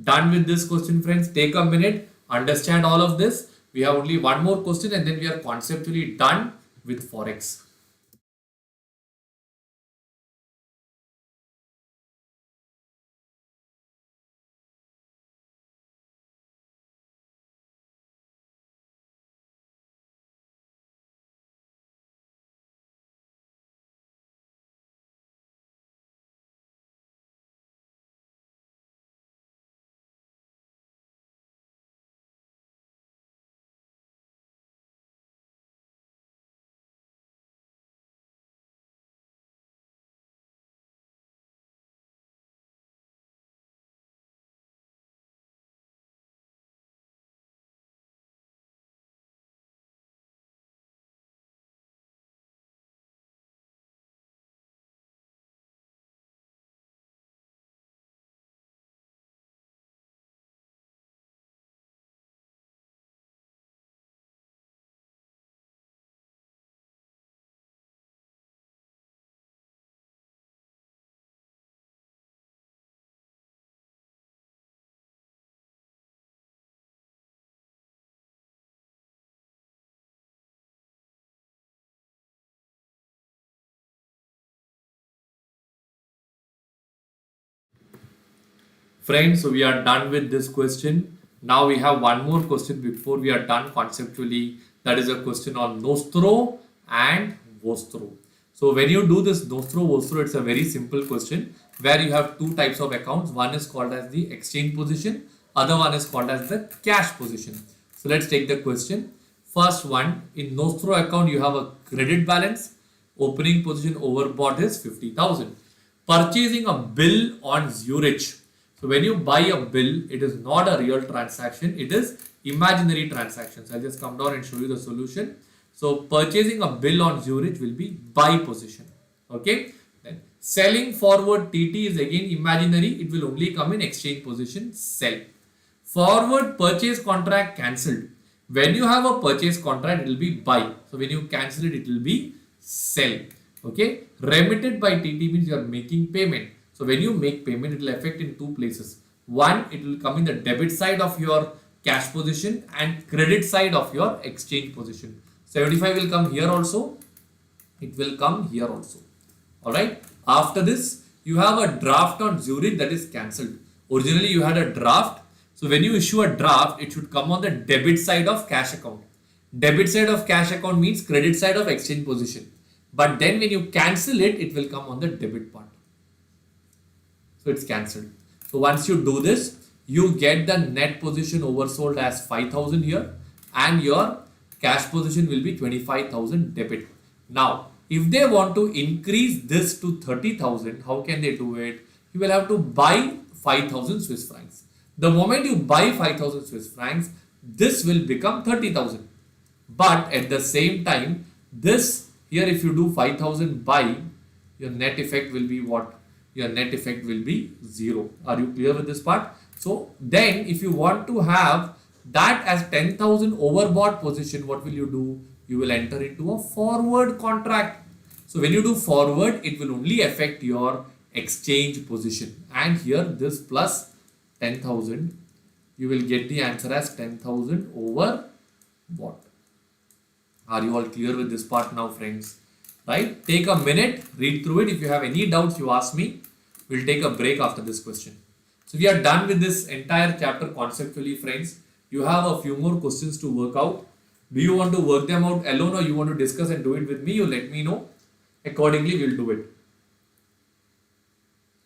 Done with this question, friends. Take a minute, understand all of this. We have only one more question and then we are conceptually done with Forex. Friends, so we are done with this question. Now we have one more question before we are done conceptually. That is a question on nostro and vostro. So when you do this nostro vostro, it's a very simple question where you have two types of accounts. One is called as the exchange position, other one is called as the cash position. So let's take the question. First one, in nostro account you have a credit balance. Opening position overbought is 50,000. Purchasing a bill on Zurich. So when you buy a bill, it is not a real transaction, it is imaginary transactions. I'll just come down and show you the solution. So purchasing a bill on Zurich will be buy position. Okay. Then selling forward TT is again imaginary. It will only come in exchange position sell. Forward purchase contract cancelled. When you have a purchase contract, it will be buy. So when you cancel it, it will be sell. Okay. Remitted by TT means you are making payment. So when you make payment, it will affect in two places. One, it will come in the debit side of your cash position and credit side of your exchange position. 75 will come here also. It will come here also. Alright. After this, you have a draft on Zurich that is cancelled. Originally, you had a draft. So when you issue a draft, it should come on the debit side of cash account. Debit side of cash account means credit side of exchange position. But then when you cancel it, it will come on the debit part. So it's cancelled. So once you do this, you get the net position oversold as 5,000 here and your cash position will be 25,000 debit. Now, if they want to increase this to 30,000, how can they do it? You will have to buy 5,000 Swiss francs. The moment you buy 5,000 Swiss francs, this will become 30,000. But at the same time, this here, if you do 5,000 buy, your net effect will be what? Your net effect will be 0. Are you clear with this part? So then if you want to have that as 10,000 overbought position, what will you do? You will enter into a forward contract. So when you do forward, it will only affect your exchange position. And here this plus 10,000, you will get the answer as 10,000 over what? Are you all clear with this part now, friends? Right? Take a minute, read through it. If you have any doubts, you ask me. We'll take a break after this question. So we are done with this entire chapter conceptually, friends. You have a few more questions to work out. Do you want to work them out alone or you want to discuss and do it with me? You let me know. Accordingly, we'll do it.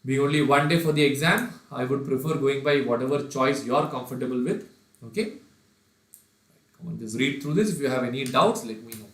Being only one day for the exam, I would prefer going by whatever choice you are comfortable with. Okay. Come on, just read through this. If you have any doubts, let me know.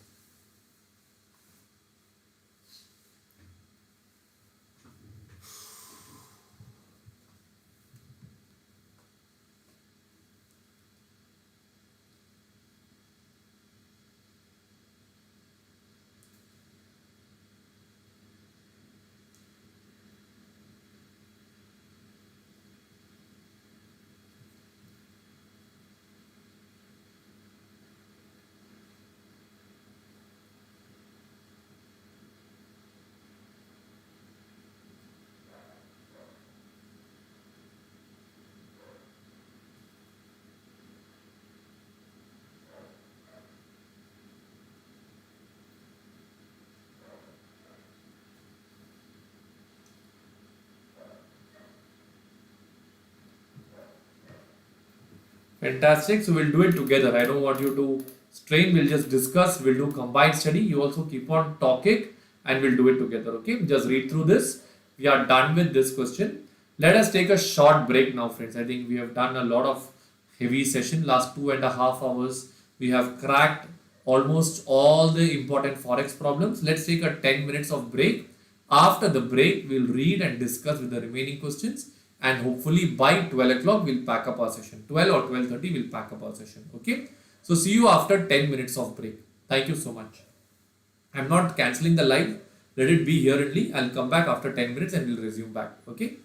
Fantastic. So we'll do it together. I don't want you to strain. We'll just discuss. We'll do combined study. You also keep on talking and we'll do it together. Okay. Just read through this. We are done with this question. Let us take a short break now, friends. I think we have done a lot of heavy session. Last 2.5 hours. We have cracked almost all the important Forex problems. Let's take a 10 minutes of break. After the break, we'll read and discuss with the remaining questions. And hopefully by 12 o'clock, we'll pack up our session. 12 or 12:30, we'll pack up our session. Okay. So see you after 10 minutes of break. Thank you so much. I'm not cancelling the live. Let it be here only. I'll come back after 10 minutes and we'll resume back. Okay.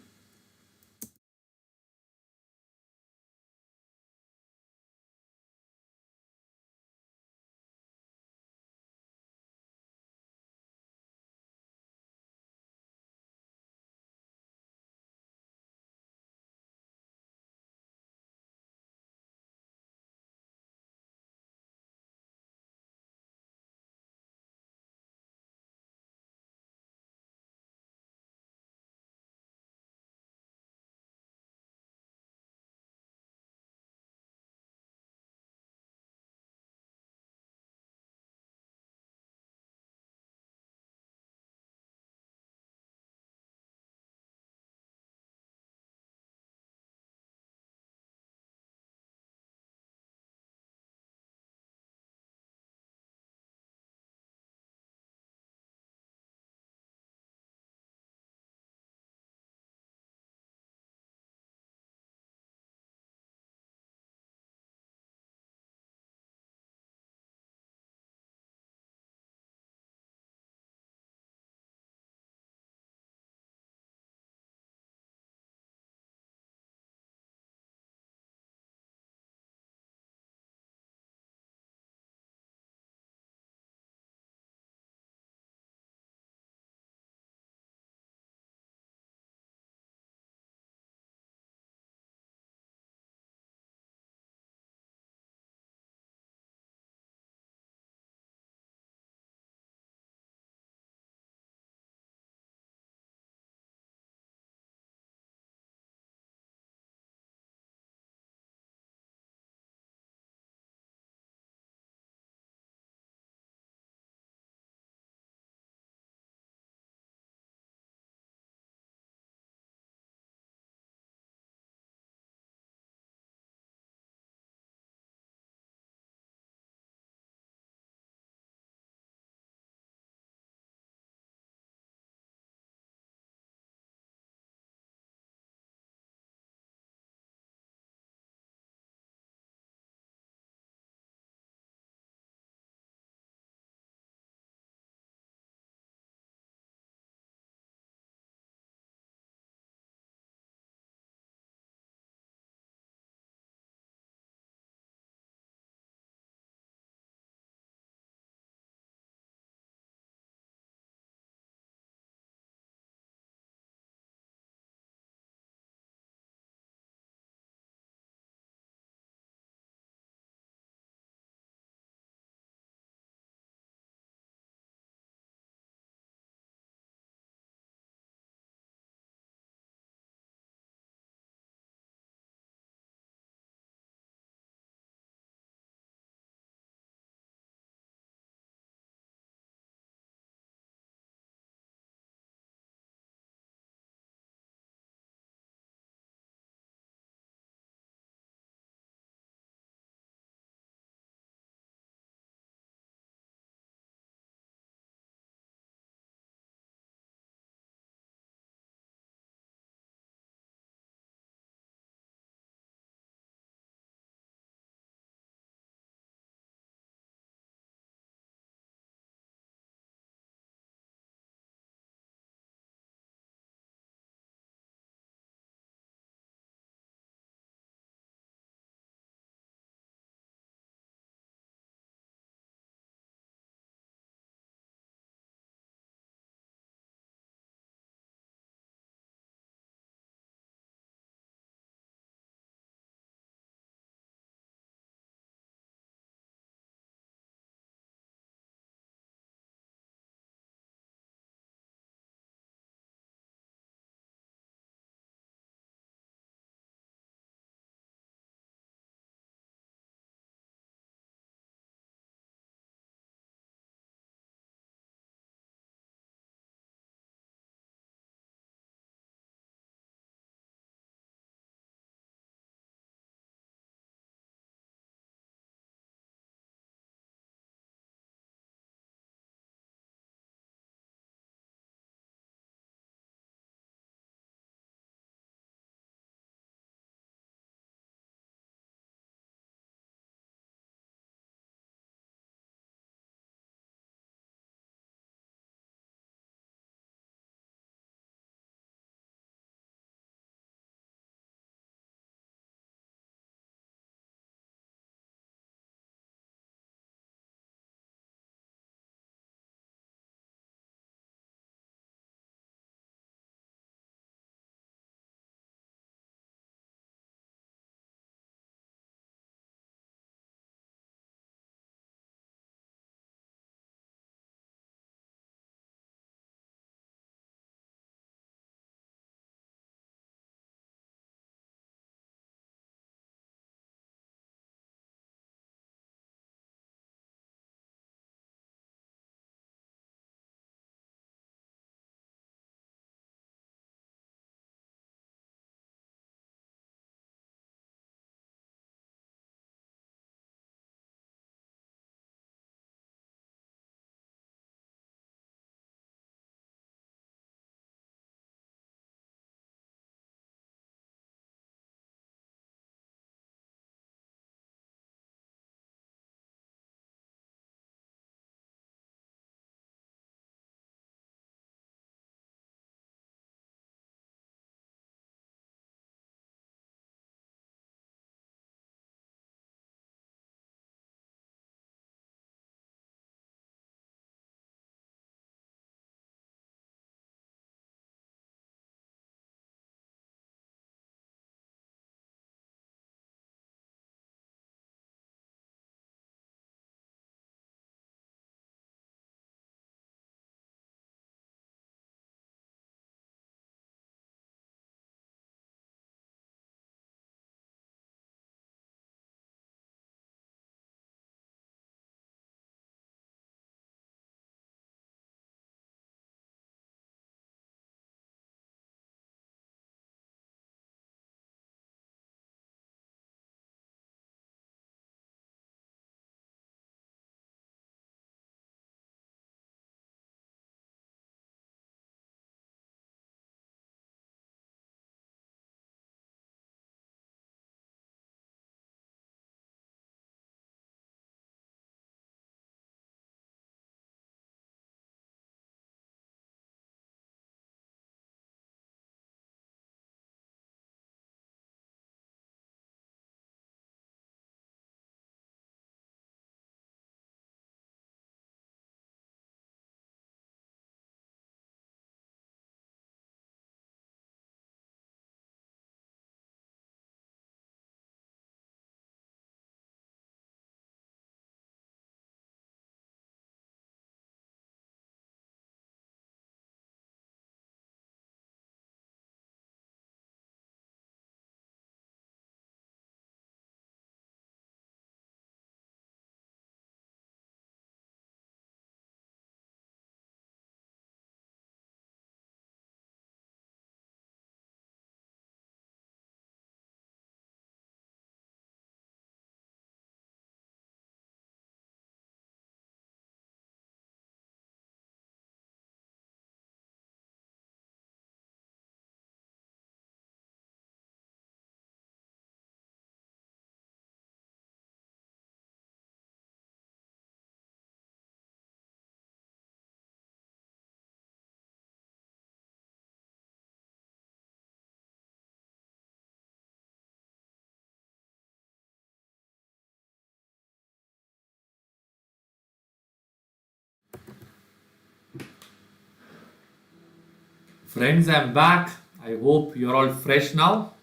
Friends, I'm back. I hope you're all fresh now.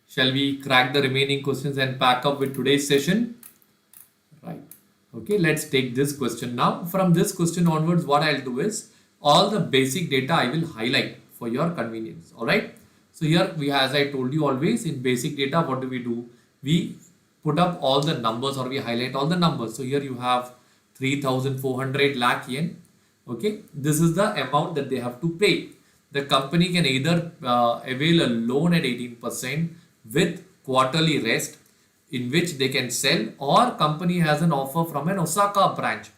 Shall we crack the remaining questions and pack up with today's session? Right. Okay, let's take this question now. From this question onwards, what I'll do is all the basic data I will highlight for your convenience. All right. So here we, as I told you always, in basic data, what do? We put up all the numbers or we highlight all the numbers. So here you have 3,400 lakh yen. Okay, this is the amount that they have to pay. The company can either avail a loan at 18% with quarterly rest in which they can sell, or company has an offer from an Osaka branch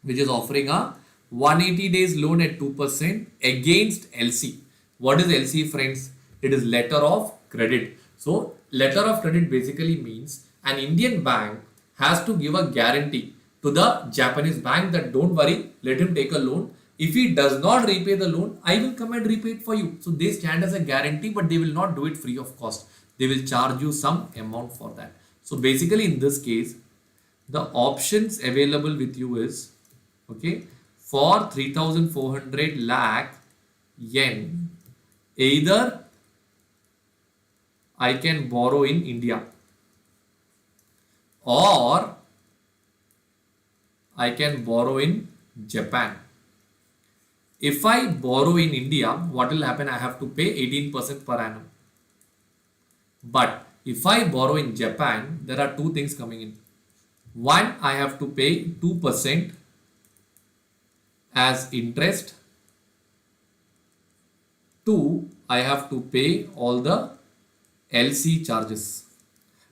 which is offering a 180 days loan at 2% against LC. What is LC, friends? It is letter of credit. So letter of credit basically means an Indian bank has to give a guarantee to the Japanese bank that don't worry, let him take a loan. If he does not repay the loan, I will come and repay it for you. So they stand as a guarantee, but they will not do it free of cost. They will charge you some amount for that. So basically in this case, the options available with you is, okay, for 3,400 lakh yen, either I can borrow in India or I can borrow in Japan. If I borrow in India, what will happen? I have to pay 18% per annum. But if I borrow in Japan, there are two things coming in. One, I have to pay 2% as interest. Two, I have to pay all the LC charges.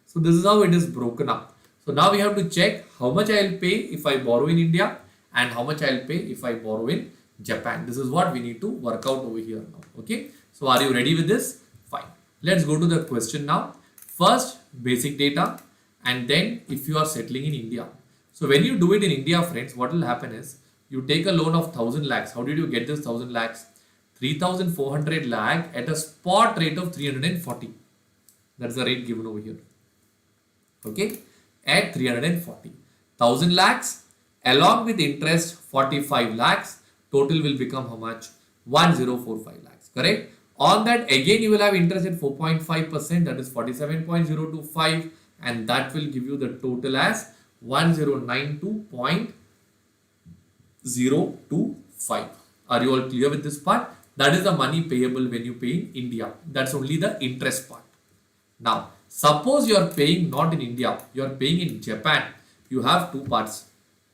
So this is how it is broken up. So now we have to check how much I will pay if I borrow in India and how much I will pay if I borrow in Japan. This is what we need to work out over here now. Okay. So are you ready with this? Fine. Let's go to the question now. First, basic data, and then if you are settling in India. So when you do it in India, friends, what will happen is you take a loan of 1,000 lakhs. How did you get this 1,000 lakhs? 3,400 lakh at a spot rate of 340. That's the rate given over here. Okay, at 340. 1,000 lakhs along with interest 45 lakhs. Total will become how much? 1,045 lakhs. Correct? On that again you will have interest at 4.5%, that is 47.025, and that will give you the total as 1092.025. Are you all clear with this part? That is the money payable when you pay in India. That's only the interest part. Now, suppose you are paying not in India, you are paying in Japan. You have two parts.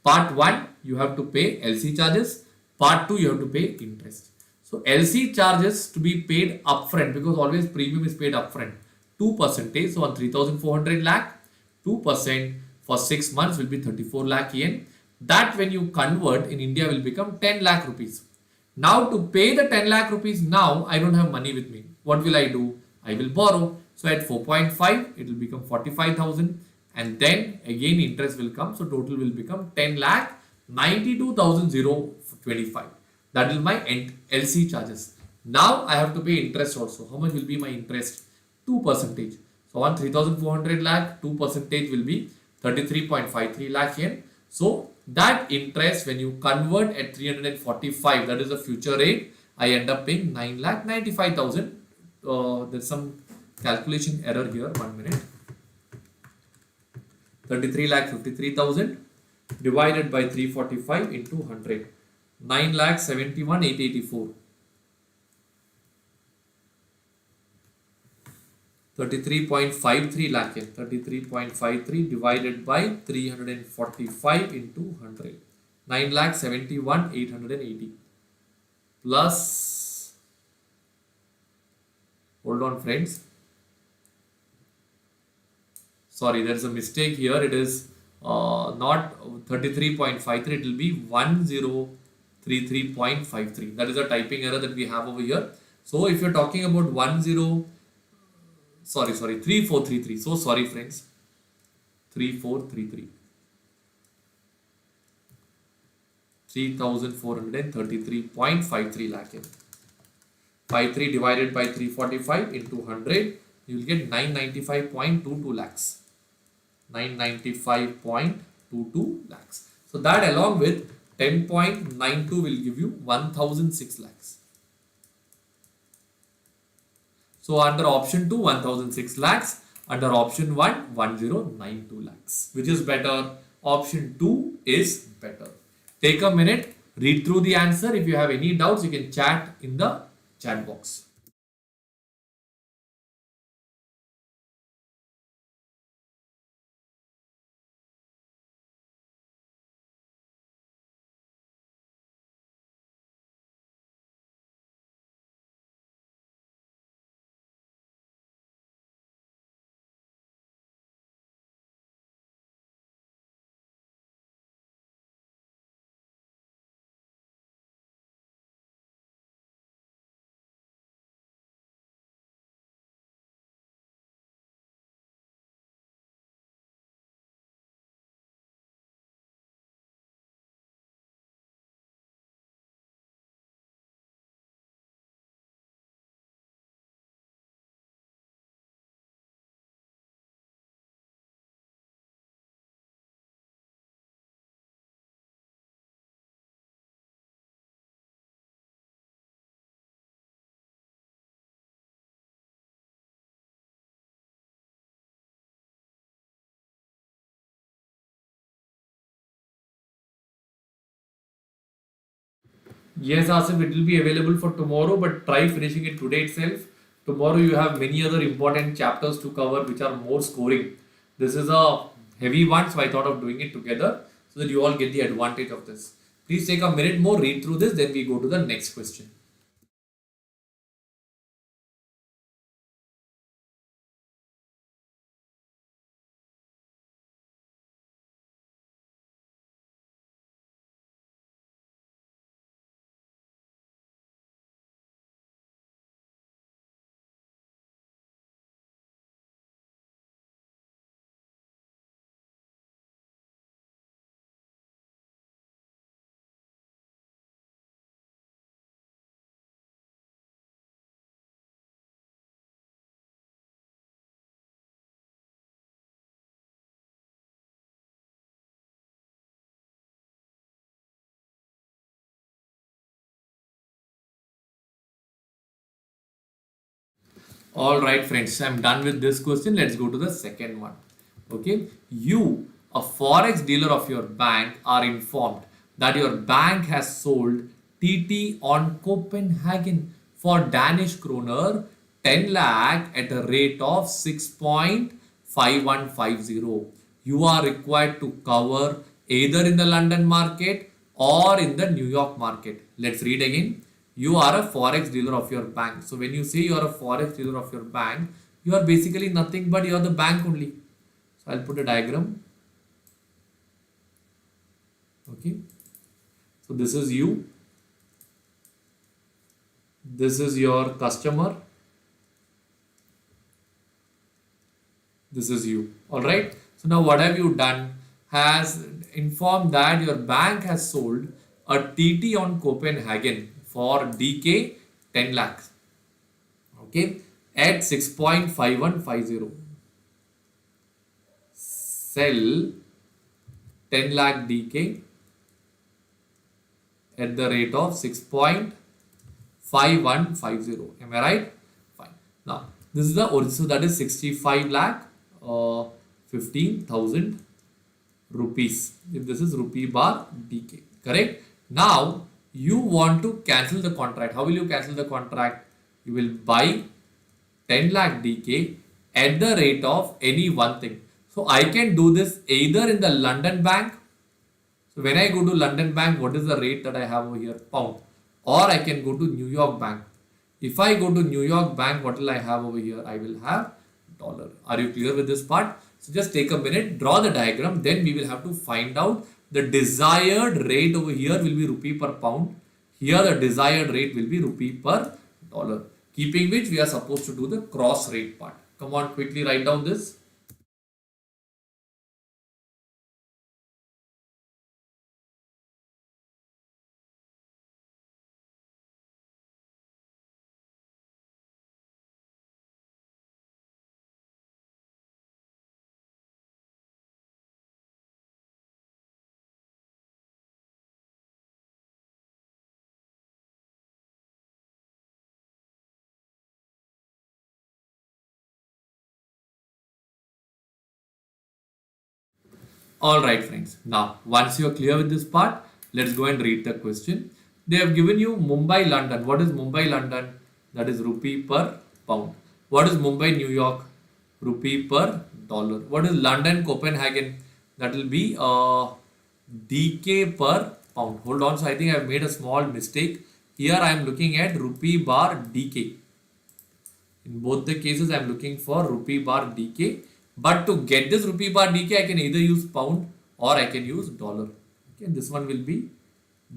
Part 1, you have to pay LC charges. Part 2, you have to pay interest. So LC charges to be paid upfront, because always premium is paid upfront. 2%. So on 3,400 lakh, 2% for 6 months will be 34 lakh yen. That when you convert in India will become 10 lakh rupees. Now to pay the 10 lakh rupees now, I don't have money with me. What will I do? I will borrow. So at 4.5, it will become 45,000, and then again interest will come. So total will become 10 lakh 92,025. That is my LC charges. Now I have to pay interest also. How much will be my interest? 2%. So on 3,400 lakh, 2% will be 33.53 lakh yen. So that interest when you convert at 345, that is the future rate, I end up paying 9,95,000. There's some calculation error here. 1 minute. 33,53,000 divided by 345 into 100. 9,71,884. 33.53 lakh yen. 33.53 divided by 345 into 100. 9,71,880 plus, hold on friends, sorry, there is a mistake here. It is not 33.53, it will be 1033.53. That is a typing error that we have over here. So if you're talking about 3433. So sorry friends, 3433. 3,433.53 lakh yen. 53 divided by 345 into 100, you will get 995.22 lakhs. 995.22 lakhs. So that along with 10.92 will give you 1,006 lakhs. So under option 2, 1006 lakhs. Under option 1, 1092 lakhs. Which is better? Option 2 is better. Take a minute, read through the answer. If you have any doubts, you can chat in the chat box. Yes, Asif, it will be available for tomorrow, but try finishing it today itself. Tomorrow you have many other important chapters to cover which are more scoring. This is a heavy one, so I thought of doing it together so that you all get the advantage of this. Please take a minute more, read through this, then we go to the next question. All right, friends, I'm done with this question. Let's go to the second one. Okay, you, a forex dealer of your bank, are informed that your bank has sold TT on Copenhagen for Danish kroner 10 lakh at a rate of 6.5150. You are required to cover either in the London market or in the New York market. Let's read again. You are a forex dealer of your bank. So when you say you are a forex dealer of your bank, you are basically nothing but you are the bank only. So I'll put a diagram. Okay. So this is you. This is your customer. This is you. All right. So now what have you done? Has informed that your bank has sold a TT on Copenhagen for DK 10 lakhs. Okay. At 6.5150. Sell 10 lakh DK at the rate of 6.5150. Am I right? Fine. Now, this is the original, so that is 65 lakh 15,000 rupees. If this is rupee bar DK, correct? Now, you want to cancel the contract. How will you cancel the contract? You will buy 10 lakh DK at the rate of any one thing. So I can do this either in the London bank. So when I go to London bank, what is the rate that I have over here? Pound. Or I can go to New York bank. If I go to New York bank, what will I have over here? I will have dollar. Are you clear with this part? So just take a minute, draw the diagram. Then we will have to find out the desired rate over here will be rupee per pound. Here the desired rate will be rupee per dollar. Keeping which we are supposed to do the cross rate part. Come on, quickly write down this. All right, friends. Now, once you are clear with this part, let's go and read the question. They have given you Mumbai, London. What is Mumbai, London? That is rupee per pound. What is Mumbai, New York? Rupee per dollar. What is London, Copenhagen? That will be DK per pound. Hold on. So I think I have made a small mistake. Here I am looking at rupee bar DK. In both the cases, I am looking for rupee bar DK. But to get this rupee bar DK, I can either use pound or I can use dollar. Okay, this one will be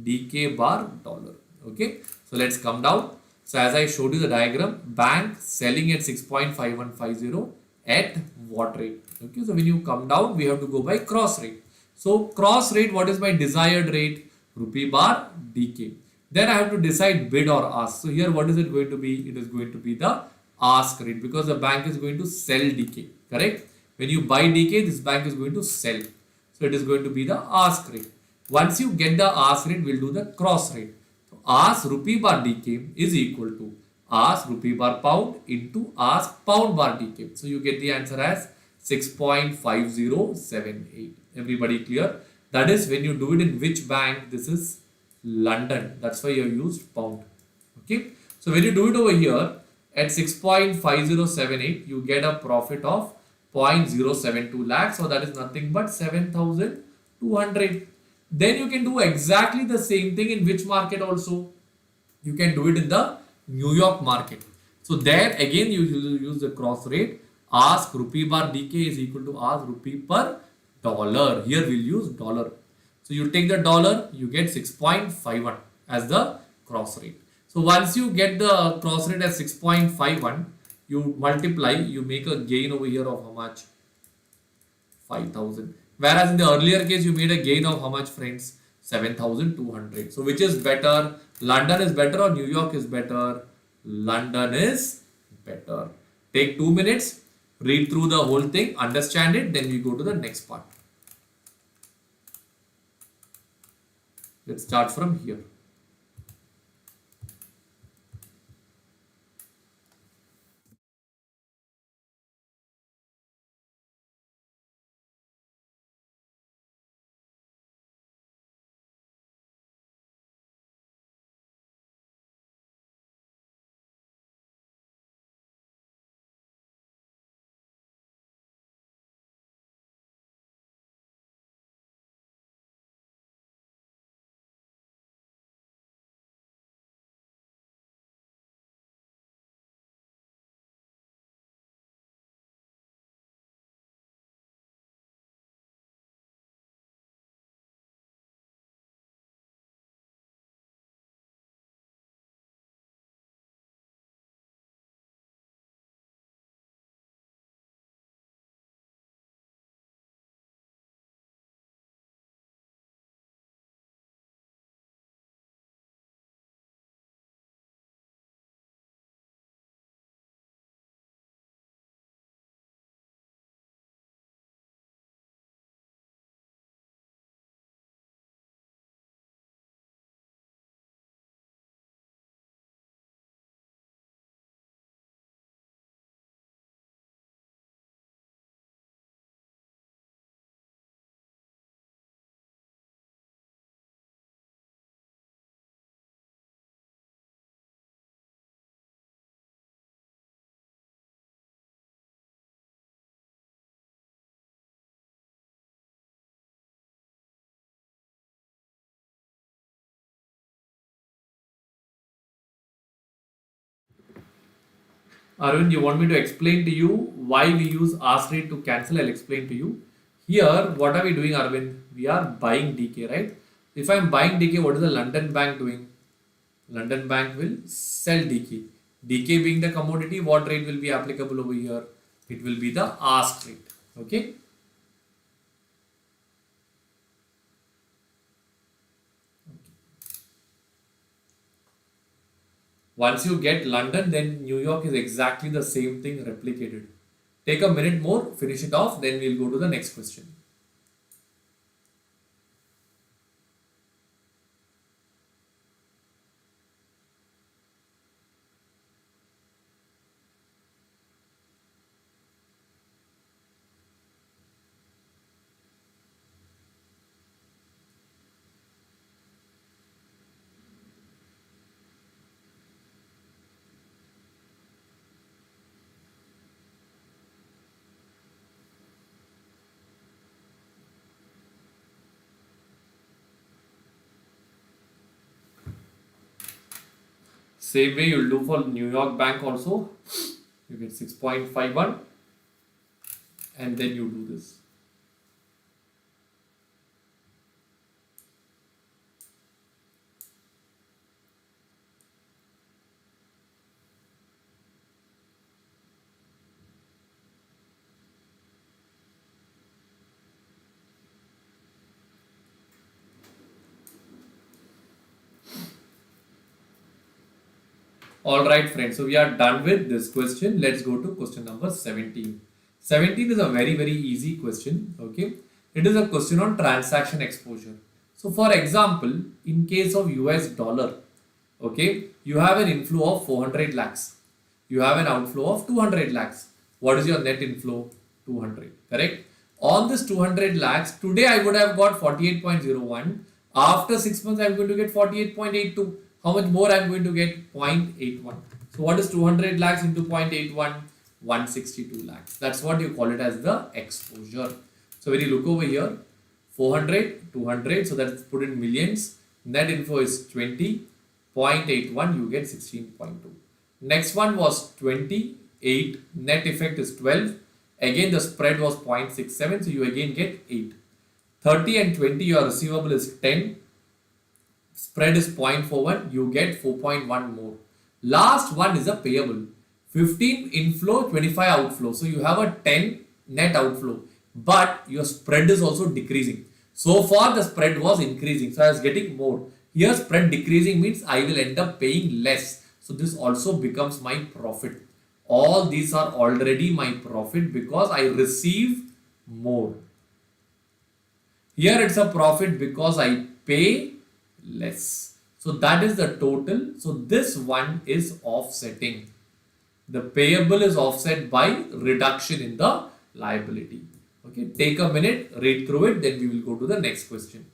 DK bar dollar. Okay, so let's come down. So as I showed you the diagram, bank selling at 6.5150 at what rate? Okay, so when you come down, we have to go by cross rate. So cross rate, what is my desired rate? Rupee bar DK. Then I have to decide bid or ask. So here, what is it going to be? It is going to be the ask rate because the bank is going to sell DK. Correct? When you buy DK, this bank is going to sell. So it is going to be the ask rate. Once you get the ask rate, we'll do the cross rate. So ask rupee bar DK is equal to ask rupee bar pound into ask pound bar DK. So you get the answer as 6.5078. Everybody clear? That is when you do it in which bank? This is London. That's why you have used pound. Okay. So when you do it over here at 6.5078, you get a profit of 0.072 lakhs. So that is nothing but 7,200. Then you can do exactly the same thing in which market also? You can do it in the New York market. So there again you use the cross rate. Ask rupee bar DK is equal to ask rupee per dollar. Here we'll use dollar. So you take the dollar, you get 6.51 as the cross rate. So once you get the cross rate as 6.51, you multiply, you make a gain over here of how much? 5,000. Whereas in the earlier case, you made a gain of how much, friends? 7,200. So which is better? London is better or New York is better? London is better. Take 2 minutes, read through the whole thing, understand it, then we go to the next part. Let's start from here. Arvind, you want me to explain to you why we use ask rate to cancel? I'll explain to you. Here, what are we doing, Arvind? We are buying DK, right? If I'm buying DK, what is the London bank doing? London bank will sell DK. DK being the commodity, what rate will be applicable over here? It will be the ask rate. Okay. Once you get London, then New York is exactly the same thing replicated. Take a minute more, finish it off, then we'll go to the next question. Same way you'll do for New York Bank also. You get 6.51 and then you do this. Alright friends, so we are done with this question. Let's go to question number 17. 17 is a very easy question. Okay, it is a question on transaction exposure. So for example, in case of US dollar, okay, you have an inflow of 400 lakhs. You have an outflow of 200 lakhs. What is your net inflow? 200, correct? On this 200 lakhs, today I would have got 48.01. After 6 months, I am going to get 48.82. How much more I am going to get? 0.81. So what is 200 lakhs into 0.81? 162 lakhs. That's what you call it as the exposure. So when you look over here, 400, 200, so that's put in millions. Net inflow is 20, 0.81, you get 16.2. Next one was 28, net effect is 12. Again, the spread was 0.67, so you again get 8. 30 and 20, your receivable is 10. Spread is 0.41, you get 4.1 more. Last one is a payable. 15 inflow, 25 outflow. So you have a 10 net outflow, but your spread is also decreasing. So far the spread was increasing, so I was getting more. Here spread decreasing means I will end up paying less. So this also becomes my profit. All these are already my profit because I receive more. Here it's a profit because I pay less. So that is the total. So this one is offsetting. The payable is offset by reduction in the liability. Okay, take a minute, read through it, then we will go to the next question.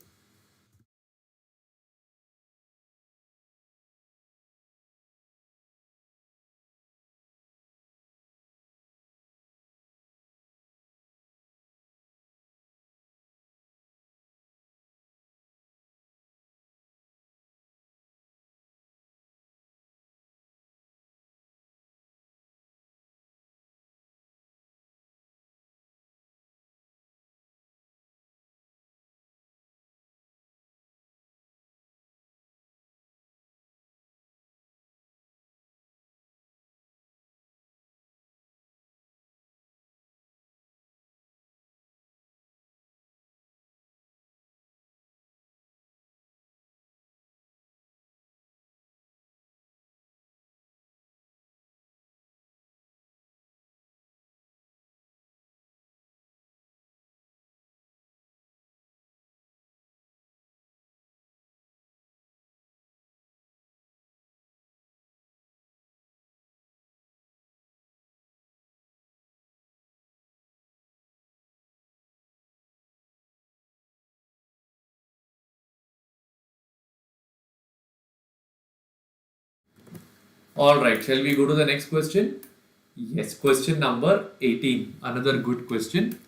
Alright, shall we go to the next question? Yes, question number 18. Another good question.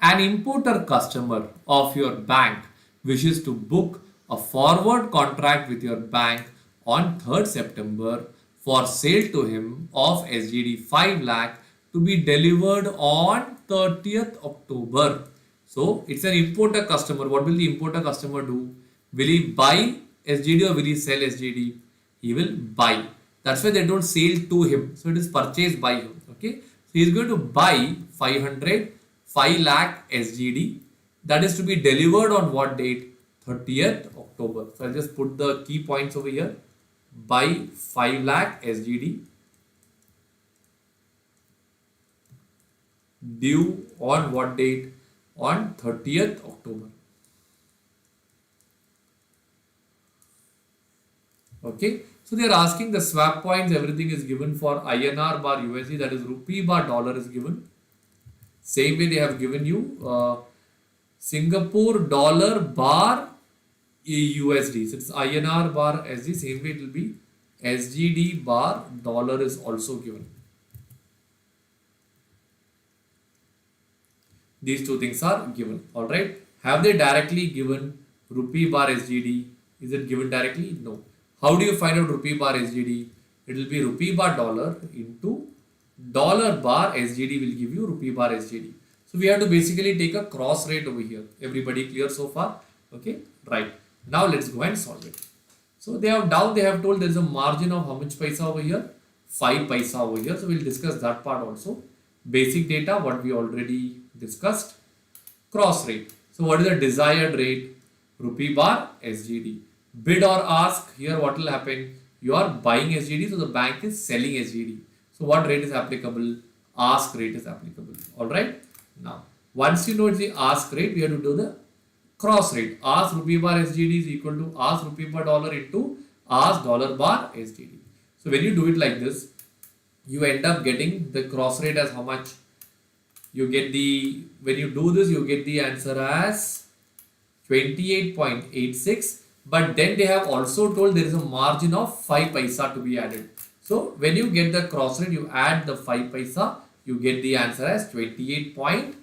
An importer customer of your bank wishes to book a forward contract with your bank on 3rd September for sale to him of SGD 5 lakh to be delivered on 30th October. So it's an importer customer. What will the importer customer do? Will he buy SGD or will he sell SGD? He will buy. That's why they don't sell to him. So it is purchased by him. Okay. So he is going to buy 5 lakh SGD. That is to be delivered on what date? 30th October. So I'll just put the key points over here. Buy 5 lakh SGD. Due on what date? On 30th October. Okay. So they are asking the swap points, everything is given for INR bar USD, that is rupee bar dollar is given. Same way they have given you Singapore dollar bar USD. So it's INR bar SG, same way it will be SGD bar dollar is also given. These two things are given. Alright. Have they directly given rupee bar SGD? Is it given directly? No. How do you find out rupee bar SGD? it will be rupee bar dollar into dollar bar SGD will give you rupee bar SGD. So we have to basically take a cross rate over here. Everybody clear so far? Okay, right. Now let's go and solve it. So they have told there is a margin of how much paisa over here? 5 paisa over here. So we'll discuss that part also. Basic data, what we already discussed. Cross rate. So what is the desired rate? Rupee bar SGD. Bid or ask, here what will happen? You are buying SGD, so the bank is selling SGD. So what rate is applicable? Ask rate is applicable. Alright. Now, once you know the ask rate, we have to do the cross rate. Ask rupee bar SGD is equal to ask rupee bar dollar into ask dollar bar SGD. So when you do it like this, you end up getting the cross rate as how much? You get the, when you do this, you get the answer as 28.86. But then they have also told there is a margin of 5 paisa to be added. So when you get the cross rate, you add the 5 paisa, you get the answer as 28.91.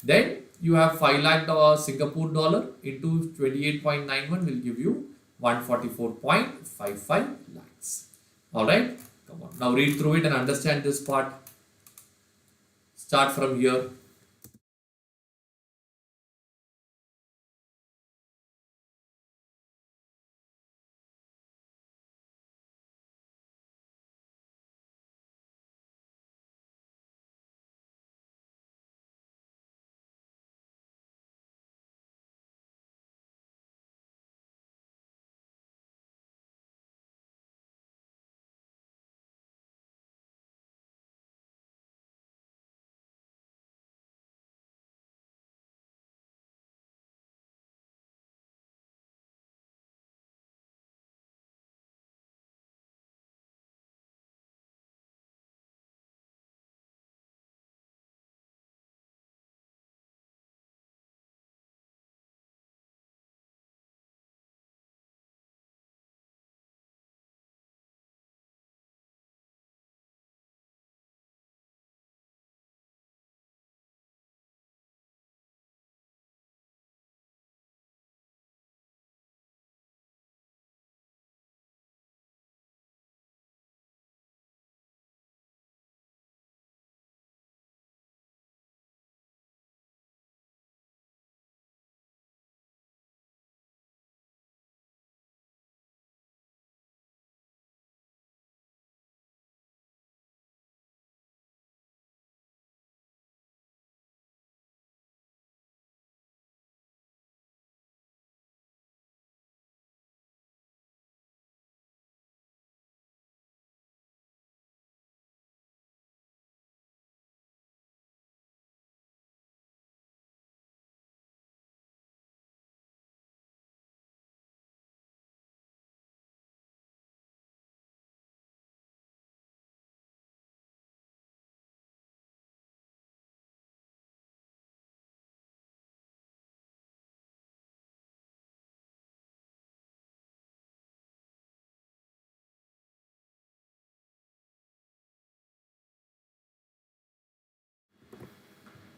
Then you have 5 lakh Singapore dollar into 28.91 will give you 144.55 lakhs. Alright, come on. Now read through it and understand this part. Start from here.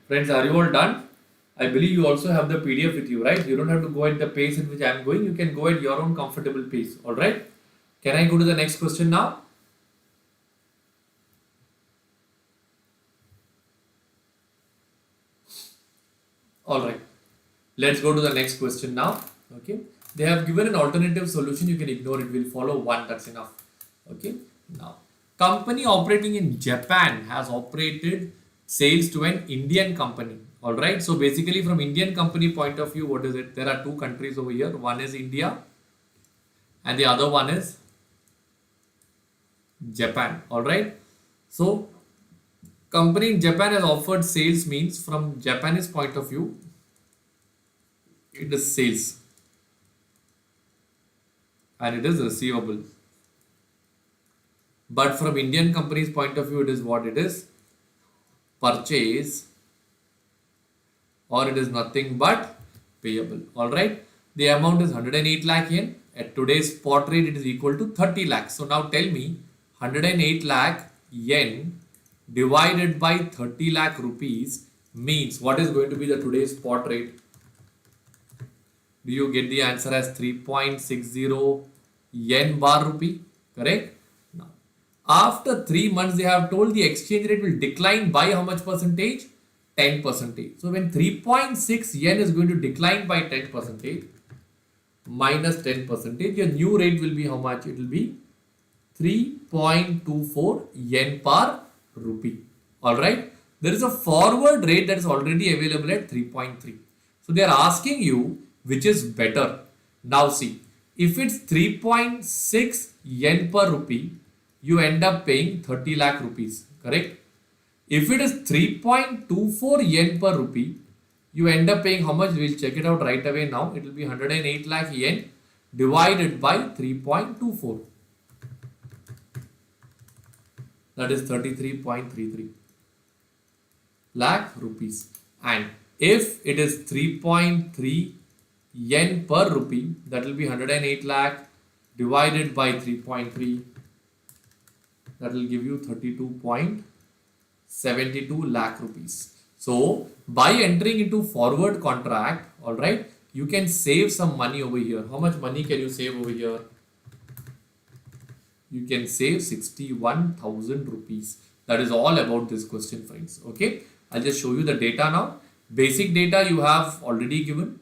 Friends, are you all done? I believe you also have the PDF with you, right? You don't have to go at the pace at which I am going. You can go at your own comfortable pace. Alright? Can I go to the next question now? Alright. Let's go to the next question now. Okay. They have given an alternative solution. You can ignore it. We'll follow one. That's enough. Okay. Now, company operating in Japan has operated sales to an Indian company. All right. So basically, from Indian company point of view, what is it? There are two countries over here. One is India, and the other one is Japan. All right. So, company in Japan has offered sales means from Japanese point of view, it is sales and it is receivable. But from Indian company's point of view, it is what it is, purchase, or it is nothing but payable. All right. The amount is 108 lakh yen. At today's spot rate, it is equal to 30 lakhs. So now tell me, 108 lakh yen divided by 30 lakh rupees means what is going to be the today's spot rate? Do you get the answer as 3.60 yen bar rupee? Correct? After 3 months, they have told the exchange rate will decline by how much percentage? 10 percentage. So when 3.6 yen is going to decline by 10 percentage minus 10 percentage, your new rate will be how much? It will be 3.24 yen per rupee. Alright. There is a forward rate that is already available at 3.3. So they are asking you which is better. Now see, if it's 3.6 yen per rupee, you end up paying 30 lakh rupees, correct? If it is 3.24 yen per rupee, you end up paying how much? We'll check it out right away now. It will be 108 lakh yen divided by 3.24. That is 33.33 lakh rupees. And if it is 3.3 yen per rupee, that will be 108 lakh divided by 3.3. That will give you 32.72 lakh rupees. So by entering into forward contract, all right, you can save some money over here. How much money can you save over here? You can save 61,000 rupees. That is all about this question, friends. Okay, I'll just show you the data now. Basic data you have already given.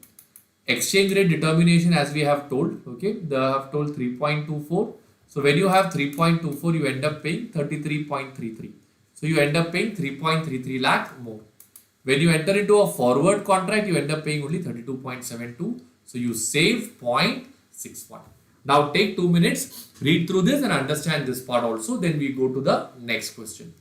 Exchange rate determination as we have told. Okay, they have told 3.24. So when you have 3.24, you end up paying 33.33. So you end up paying 3.33 lakh more. When you enter into a forward contract, you end up paying only 32.72. So you save 0.61. Now take 2 minutes, read through this and understand this part also. Then we go to the next question.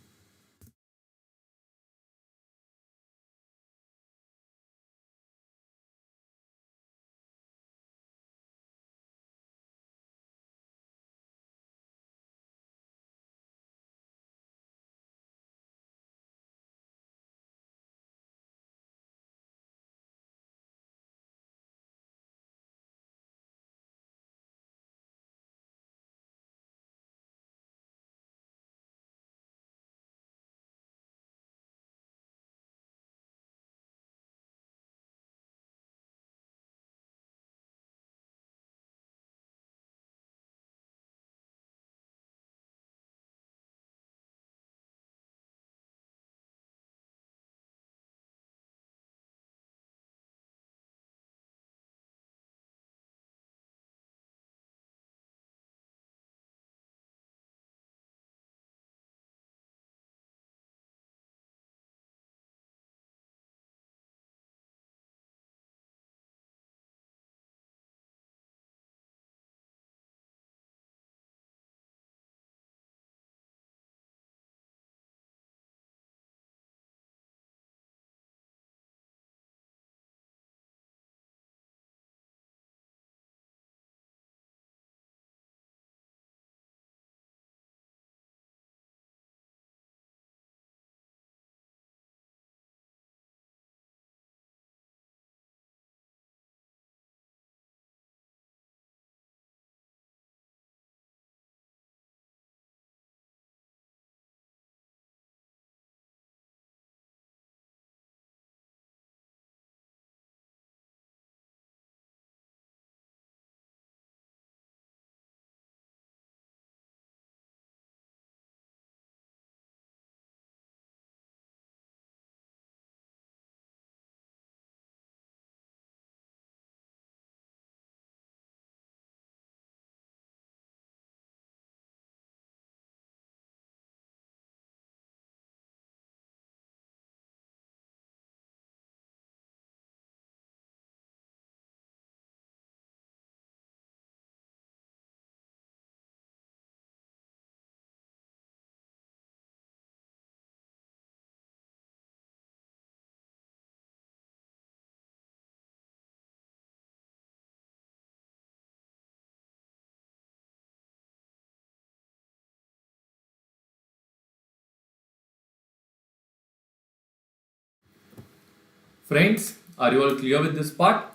Friends, are you all clear with this part?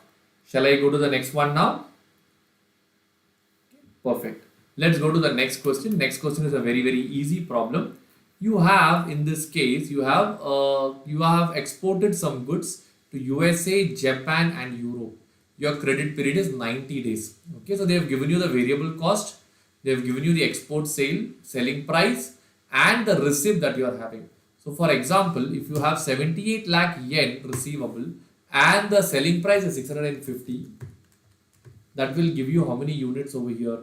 Shall I go to the next one now? Perfect. Let's go to the next question. Next question is a very easy problem. You have, in this case, you have exported some goods to USA, Japan and Europe. Your credit period is 90 days. Okay, so they have given you the variable cost. They've given you the export sale, selling price, and the receipt that you are having. So for example, if you have 78 lakh yen receivable and the selling price is 650, that will give you how many units over here?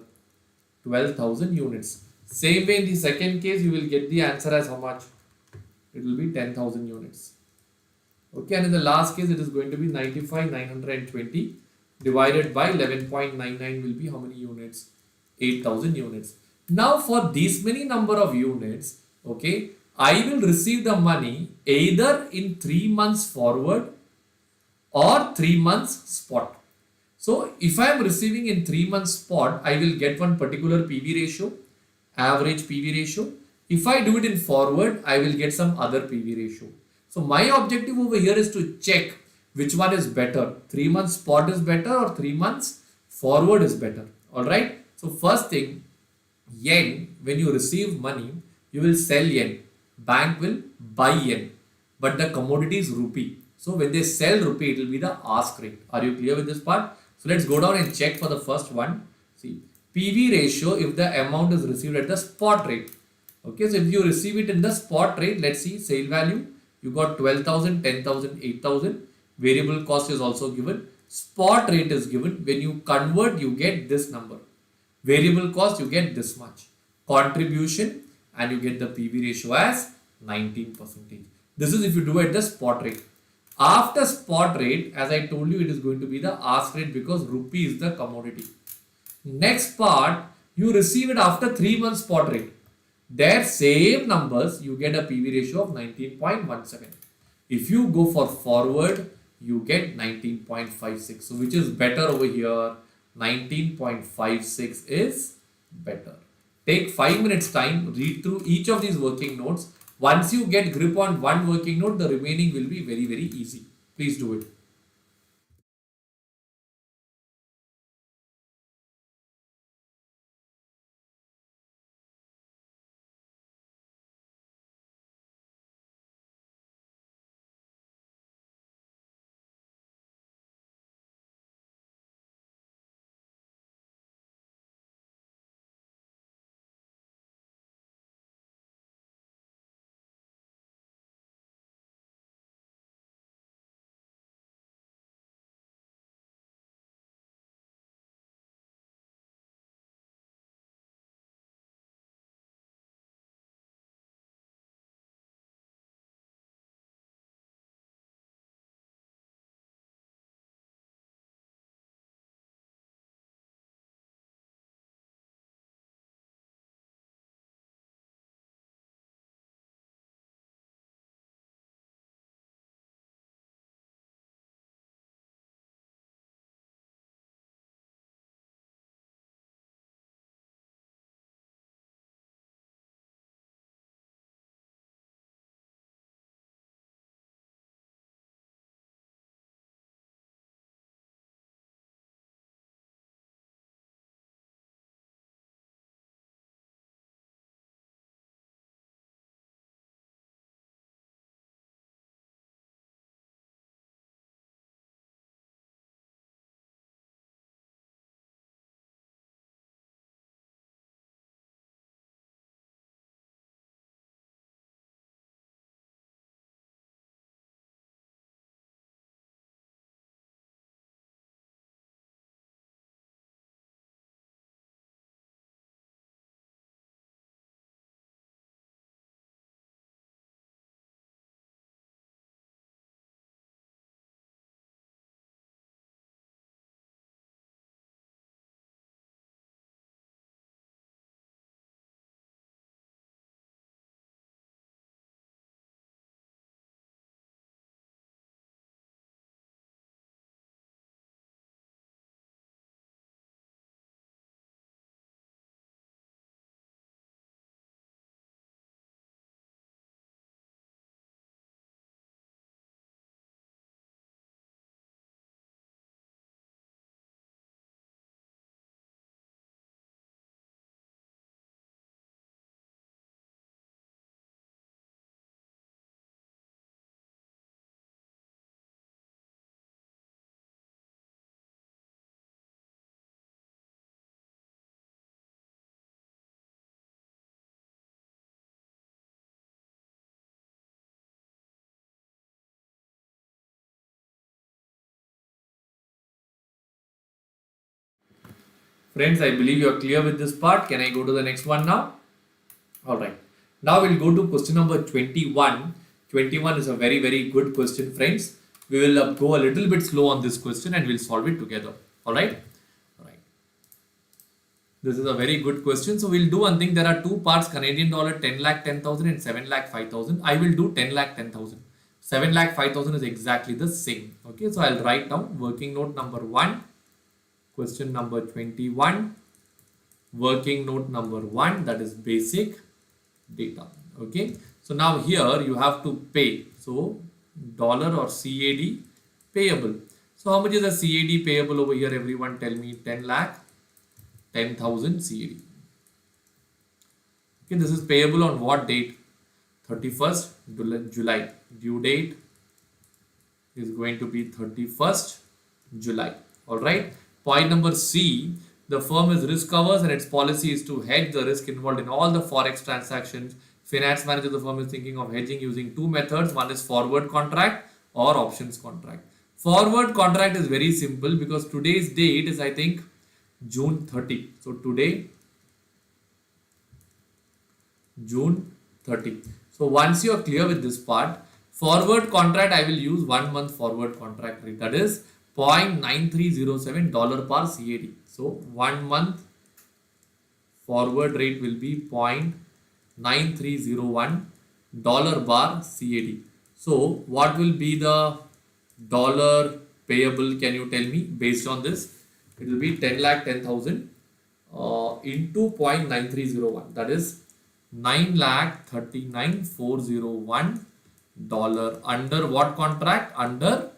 12,000 units. Same way in the second case, you will get the answer as how much? It will be 10,000 units. Okay, and in the last case, it is going to be 95,920 divided by 11.99 will be how many units? 8,000 units. Now, for this many number of units, okay, I will receive the money either in 3 months forward or 3 months spot. So if I am receiving in 3 months spot, I will get one particular PV ratio, average PV ratio. If I do it in forward, I will get some other PV ratio. So my objective over here is to check which one is better. 3 months spot is better or 3 months forward is better. Alright. So first thing, yen, when you receive money, you will sell yen. Bank will buy yen. But the commodity is rupee. So when they sell rupee, it will be the ask rate. Are you clear with this part? So let's go down and check for the first one. See, PV ratio if the amount is received at the spot rate. Okay, so if you receive it in the spot rate, let's see sale value. You got 12,000, 10,000, 8,000. Variable cost is also given. Spot rate is given. When you convert, you get this number. Variable cost, you get this much. Contribution, and you get the PV ratio as 19%. This is if you do at the spot rate. After spot rate, as I told you, it is going to be the ask rate because rupee is the commodity. Next part, you receive it after 3 months spot rate. Their same numbers, you get a PV ratio of 19.17. If you go for forward, you get 19.56. So which is better over here? 19.56 is better. Take 5 minutes time, read through each of these working notes. Once you get grip on one working note, the remaining will be very, very easy. Please do it. Friends, I believe you are clear with this part. Can I go to the next one now? Alright. Now we'll go to question number 21. 21 is a very, very good question, friends. We will go a little bit slow on this question and we'll solve it together. Alright. Alright. This is a very good question. So we'll do one thing. There are two parts, Canadian dollar 10 lakh 10,000 and 7 lakh 5,000. I will do 10 lakh 10,000. 7 lakh 5,000 is exactly the same. Okay. So I'll write down working note number 1. Question number 21. Working note number 1, that is basic data. Okay. So now here you have to pay. So dollar or CAD payable. So how much is the CAD payable over here? Everyone tell me. 10 lakh 10,000 CAD. Okay. This is payable on what date? 31st July. Due date is going to be 31st July. Alright. Point number C. The firm is risk averse and its policy is to hedge the risk involved in all the Forex transactions. Finance manager of the firm is thinking of hedging using two methods. One is forward contract or options contract. Forward contract is very simple because today's date is, I think, June 30. So today, June 30. So once you are clear with this part, forward contract, I will use 1 month forward contract rate. That is $0.9307 per CAD. So 1 month forward rate will be $0.9301 bar CAD. So what will be the dollar payable? Can you tell me based on this? It will be 10 lakh 10,000 into 0.9301. That is 9,39,401 dollar under what contract? Under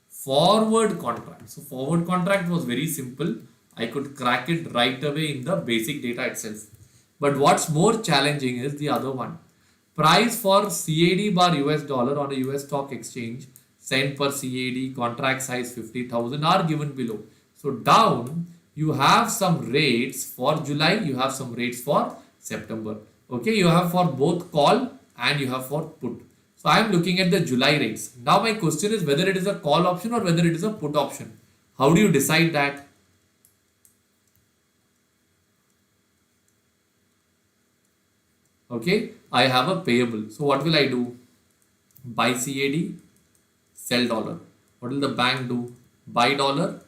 forward contract. So forward contract was very simple. I could crack it right away in the basic data itself. But what's more challenging is the other one. Price for CAD bar US dollar on a US stock exchange, cent per CAD, contract size 50,000 are given below. So down you have some rates for July, you have some rates for September. Okay, you have for both call and you have for put. So I am looking at the July rates. Now my question is whether it is a call option or whether it is a put option. How do you decide that? Okay, I have a payable. So what will I do? Buy CAD, sell dollar. What will the bank do? Buy dollar,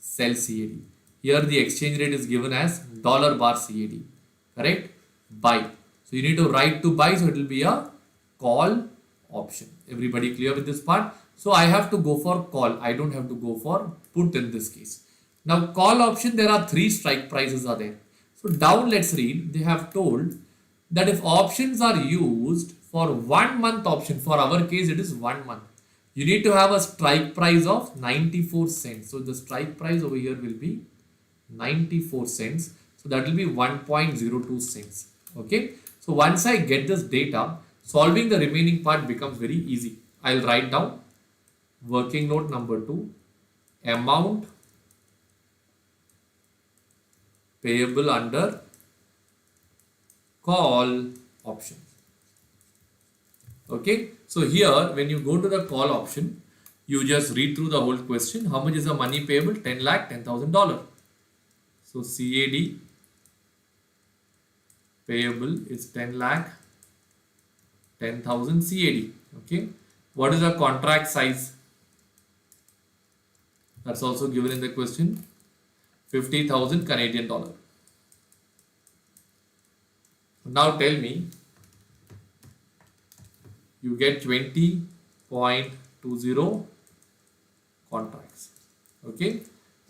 sell CAD. Here the exchange rate is given as dollar bar CAD. Correct? Buy. So you need to write to buy. So it will be a call option. Everybody clear with this part? So I have to go for call. I don't have to go for put in this case. Now call option, there are 3 strike prices are there. So down let's read. They have told that if options are used for 1 month option, for our case it is 1 month, you need to have a strike price of 94 cents. So the strike price over here will be 94 cents. So that will be 1.02 cents. Okay. So once I get this data, solving the remaining part becomes very easy. I'll write down working note number 2, amount payable under call option. Okay. So here when you go to the call option, you just read through the whole question. How much is the money payable? 10 lakh $10,000. So CAD payable is 10 lakh 10,000 CAD. Okay. What is the contract size? That's also given in the question. 50,000 Canadian dollar. Now tell me, you get 20.20 contracts. Okay.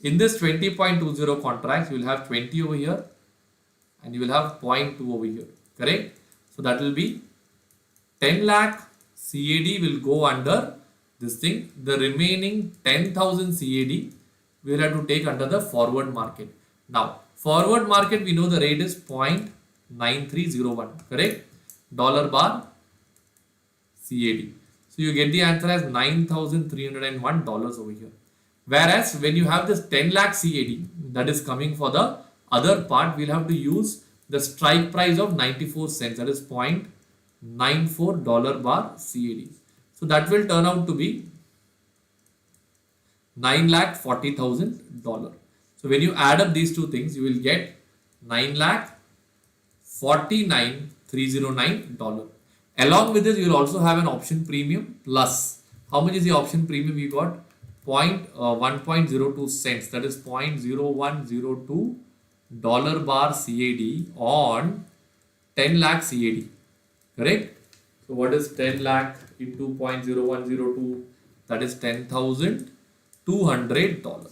In this 20.20 contracts, you will have 20 over here and you will have 0.2 over here. Correct? So that will be 10 lakh CAD will go under this thing. The remaining 10,000 CAD we will have to take under the forward market. Now, forward market, we know the rate is 0.9301. Correct? Dollar bar CAD. So you get the answer as $9,301 over here. Whereas when you have this 10 lakh CAD that is coming for the other part, we'll have to use the strike price of 94 cents, that is $0.94 bar CAD. So that will turn out to be $9,40,000. So when you add up these two things, you will get 9,49,309 dollar. Along with this, you will also have an option premium plus. How much is the option premium? We got 1.02 cents, that is 0.0102 dollar bar CAD on 10 lakh CAD. Correct? So what is 10 lakh into 0.0102? That is $10,200.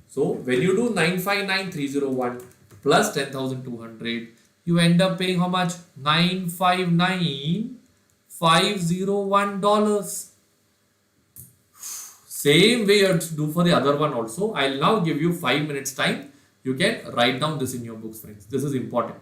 So when you do 959,301 plus 10,200, you end up paying how much? $959,501. Same way you have to do for the other one also. I'll now give you 5 minutes time. You can write down this in your books, friends. This is important.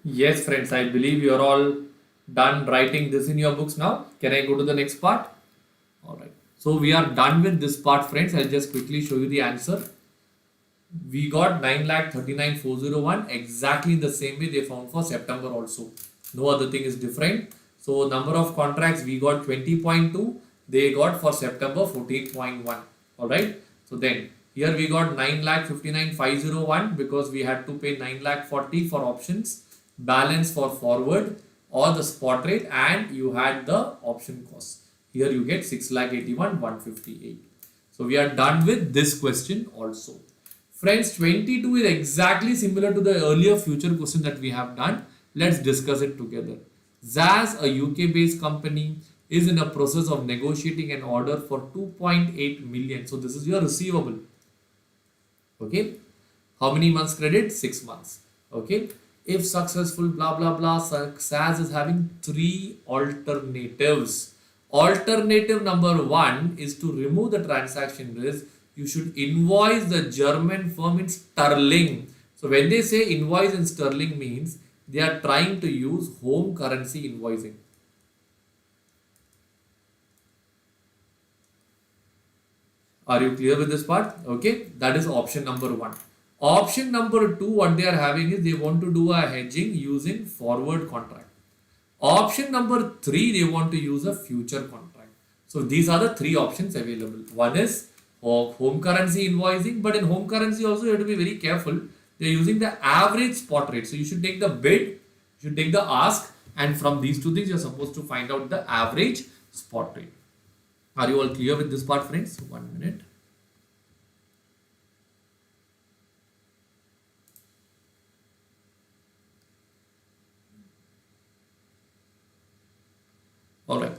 Yes, friends, I believe you're all done writing this in your books now. Can I go to the next part? All right. So we are done with this part, friends. I'll just quickly show you the answer. We got 9,39,401, exactly the same way they found for September also. No other thing is different. So number of contracts we got 20.2, they got for September 14.1. All right. So then here we got 9,59,501 because we had to pay 9,40,000 for options, balance for forward or the spot rate, and you had the option cost. Here you get 6,81,158. So we are done with this question also. Friends, 22 is exactly similar to the earlier future question that we have done. Let's discuss it together. Zaz, a UK based company, is in a process of negotiating an order for 2.8 million. So this is your receivable. Okay. How many months credit? 6 months. Okay. If successful, blah blah blah, SAS is having three alternatives. Alternative number one is to remove the transaction risk. You should invoice the German firm in sterling. So when they say invoice in sterling means they are trying to use home currency invoicing. Are you clear with this part? Okay, that is option number one. Option number two, what they are having is they want to do a hedging using forward contract. Option number three, they want to use a future contract. So these are the three options available. One is home currency invoicing, but in home currency also you have to be very careful. They are using the average spot rate. So you should take the bid, you should take the ask, and from these two things you are supposed to find out the average spot rate. Are you all clear with this part, friends? 1 minute. All right.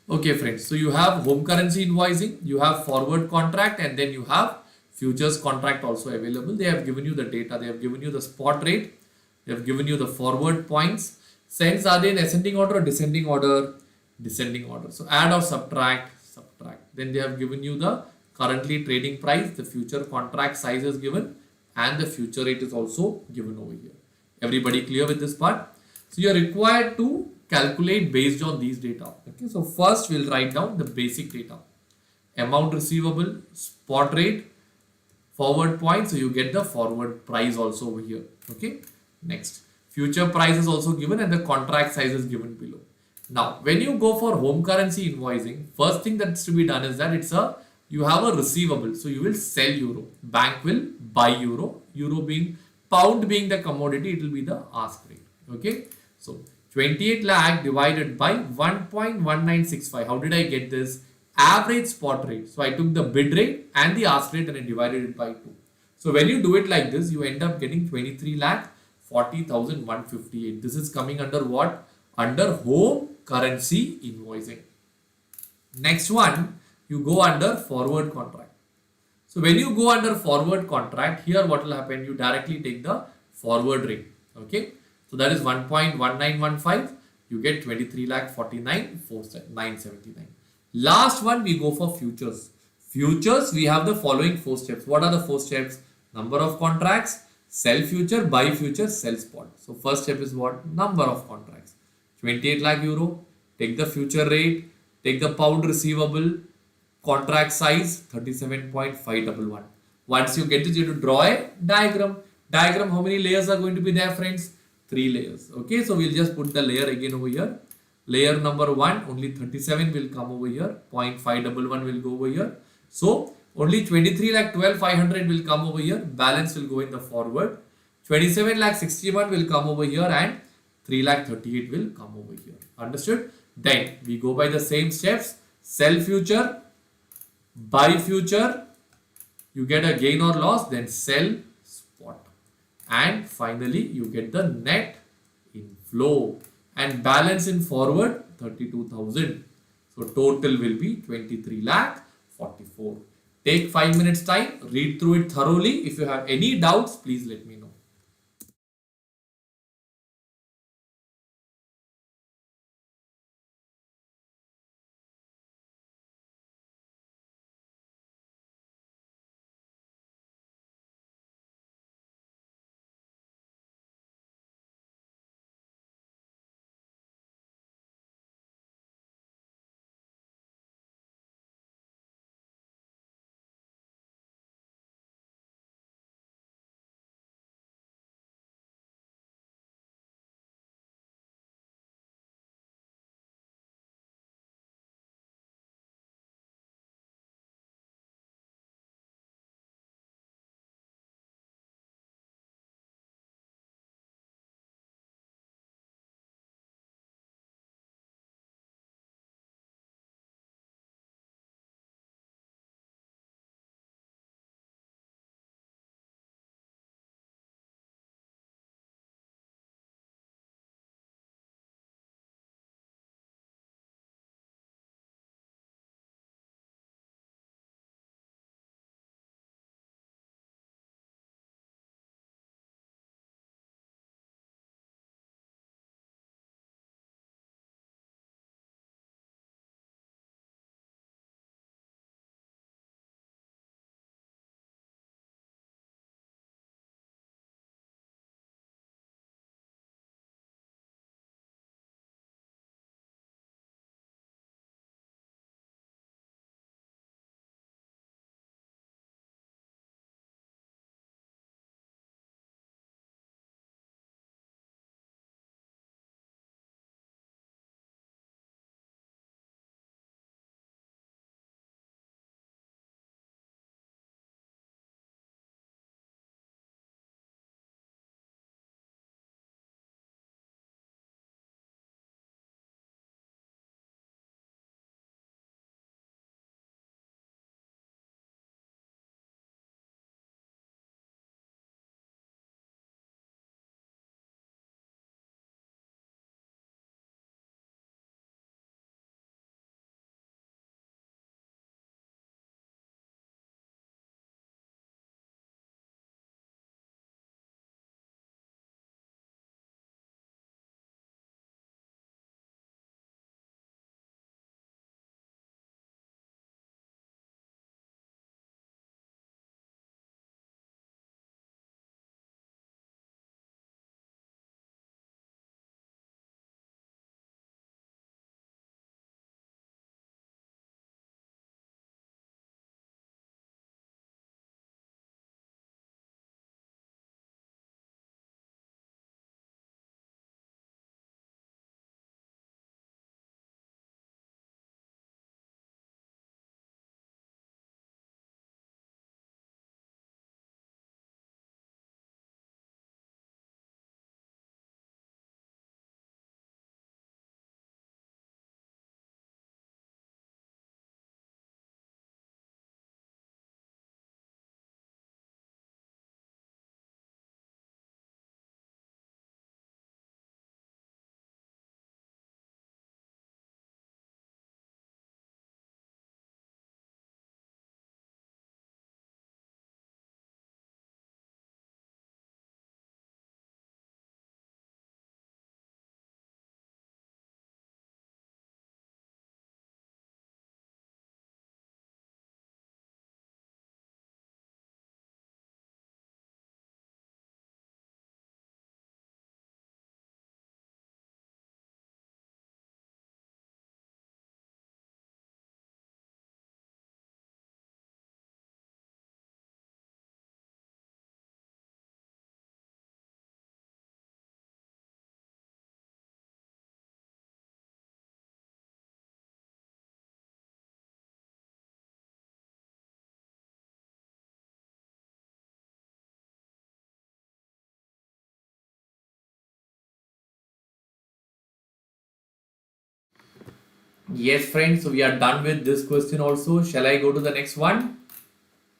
Okay, friends. So you have home currency invoicing, you have forward contract, and then you have futures contract also available. They have given you the data, they have given you the spot rate, they have given you the forward points. Cents, are they in ascending order or descending order? Descending order. So add or subtract, subtract. Then they have given you the currently trading price, the future contract size is given, and the future rate is also given over here. Everybody clear with this part? So you are required to calculate based on these data. Okay, so first we'll write down the basic data. Amount receivable, spot rate, forward point, so you get the forward price also over here. Okay, next, future price is also given and the contract size is given below. Now when you go for home currency invoicing, first thing that's to be done is that you have a receivable, so you will sell euro, bank will buy euro, euro being pound being the commodity, it will be the ask rate. Okay, so 28 lakh divided by 1.1965. How did I get this? Average spot rate. So I took the bid rate and the ask rate and I divided it by 2. So when you do it like this, you end up getting 23 lakh 40,158. This is coming under what? Under home currency invoicing. Next one, you go under forward contract. So when you go under forward contract, here what will happen? You directly take the forward rate. Okay. So that is 1.1915. You get 23 lakh 49,979. Last one, we go for futures. Futures, we have the following 4 steps. What are the 4 steps? Number of contracts, sell future, buy future, sell spot. So first step is what? Number of contracts. 28 lakh euro. Take the future rate. Take the pound receivable. Contract size 37.511. Once you get this, you have to draw a diagram. Diagram, how many layers are going to be there, friends? 3 layers. Okay, so we'll just put the layer again over here. Layer number 1, only 37 will come over here. 0.511 will go over here. So only 23 lakh 12,500 will come over here. Balance will go in the forward. 27 lakh 61 will come over here and 3 lakh 38 will come over here. Understood? Then we go by the same steps. Sell future, buy future, you get a gain or loss, then sell spot, and finally you get the net inflow, and balance in forward 32,000. So total will be 23 lakh 44. Take 5 minutes time, read through it thoroughly. If you have any doubts, please let me know. Yes, friends. So we are done with this question also. Shall I go to the next one?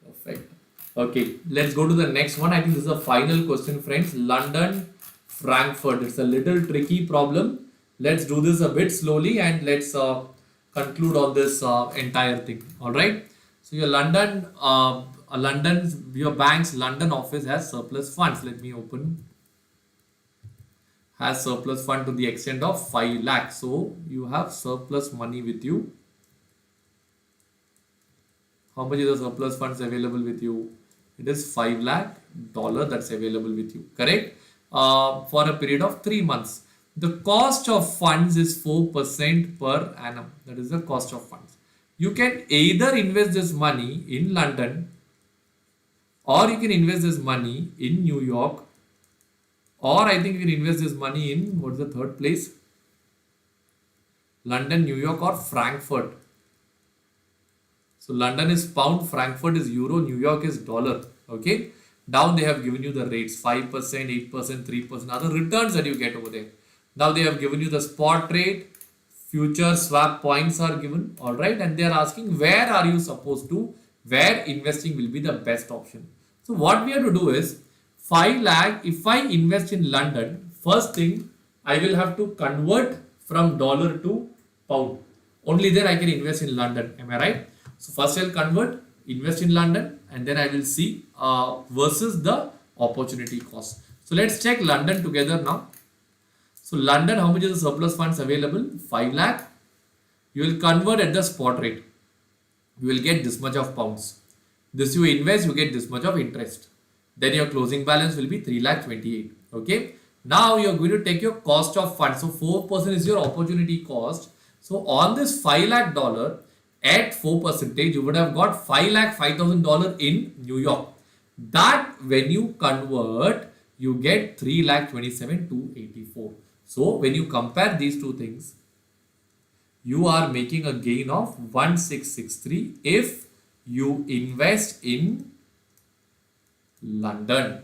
Perfect. Okay, let's go to the next one. I think this is a final question, friends. London, Frankfurt. It's a little tricky problem. Let's do this a bit slowly and let's conclude on this entire thing. All right. So your bank's London office has surplus funds. Let me open. Has surplus fund to the extent of 5 lakhs. So you have surplus money with you. How much is the surplus funds available with you? It is 5 lakh dollar that's available with you, correct? For a period of 3 months. The cost of funds is 4% per annum. That is the cost of funds. You can either invest this money in London or you can invest this money in New York, or I think you can invest this money in, what's the third place? London, New York or Frankfurt. So London is pound, Frankfurt is euro, New York is dollar. Okay. Down they have given you the rates 5%, 8%, 3%, other returns that you get over there. Now they have given you the spot rate, future swap points are given. Alright. And they are asking where are you supposed to, where investing will be the best option. So what we have to do is 5 lakh, if I invest in London, first thing I will have to convert from dollar to pound. Only then I can invest in London. Am I right? So first I'll convert, invest in London, and then I will see versus the opportunity cost. So let's check London together now. So London, how much is the surplus funds available? 5 lakh. You will convert at the spot rate. You will get this much of pounds. This you invest, you get this much of interest. Then your closing balance will be 3 lakh 28. Okay. Now you are going to take your cost of funds. So 4% is your opportunity cost. So on this 5 lakh dollar, at 4%, you would have got 5 lakh $5,000 in New York. That when you convert, you get 3 lakh 27,284. So when you compare these two things, you are making a gain of 1663 if you invest in London.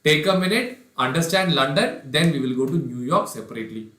Take a minute, understand London, then we will go to New York separately.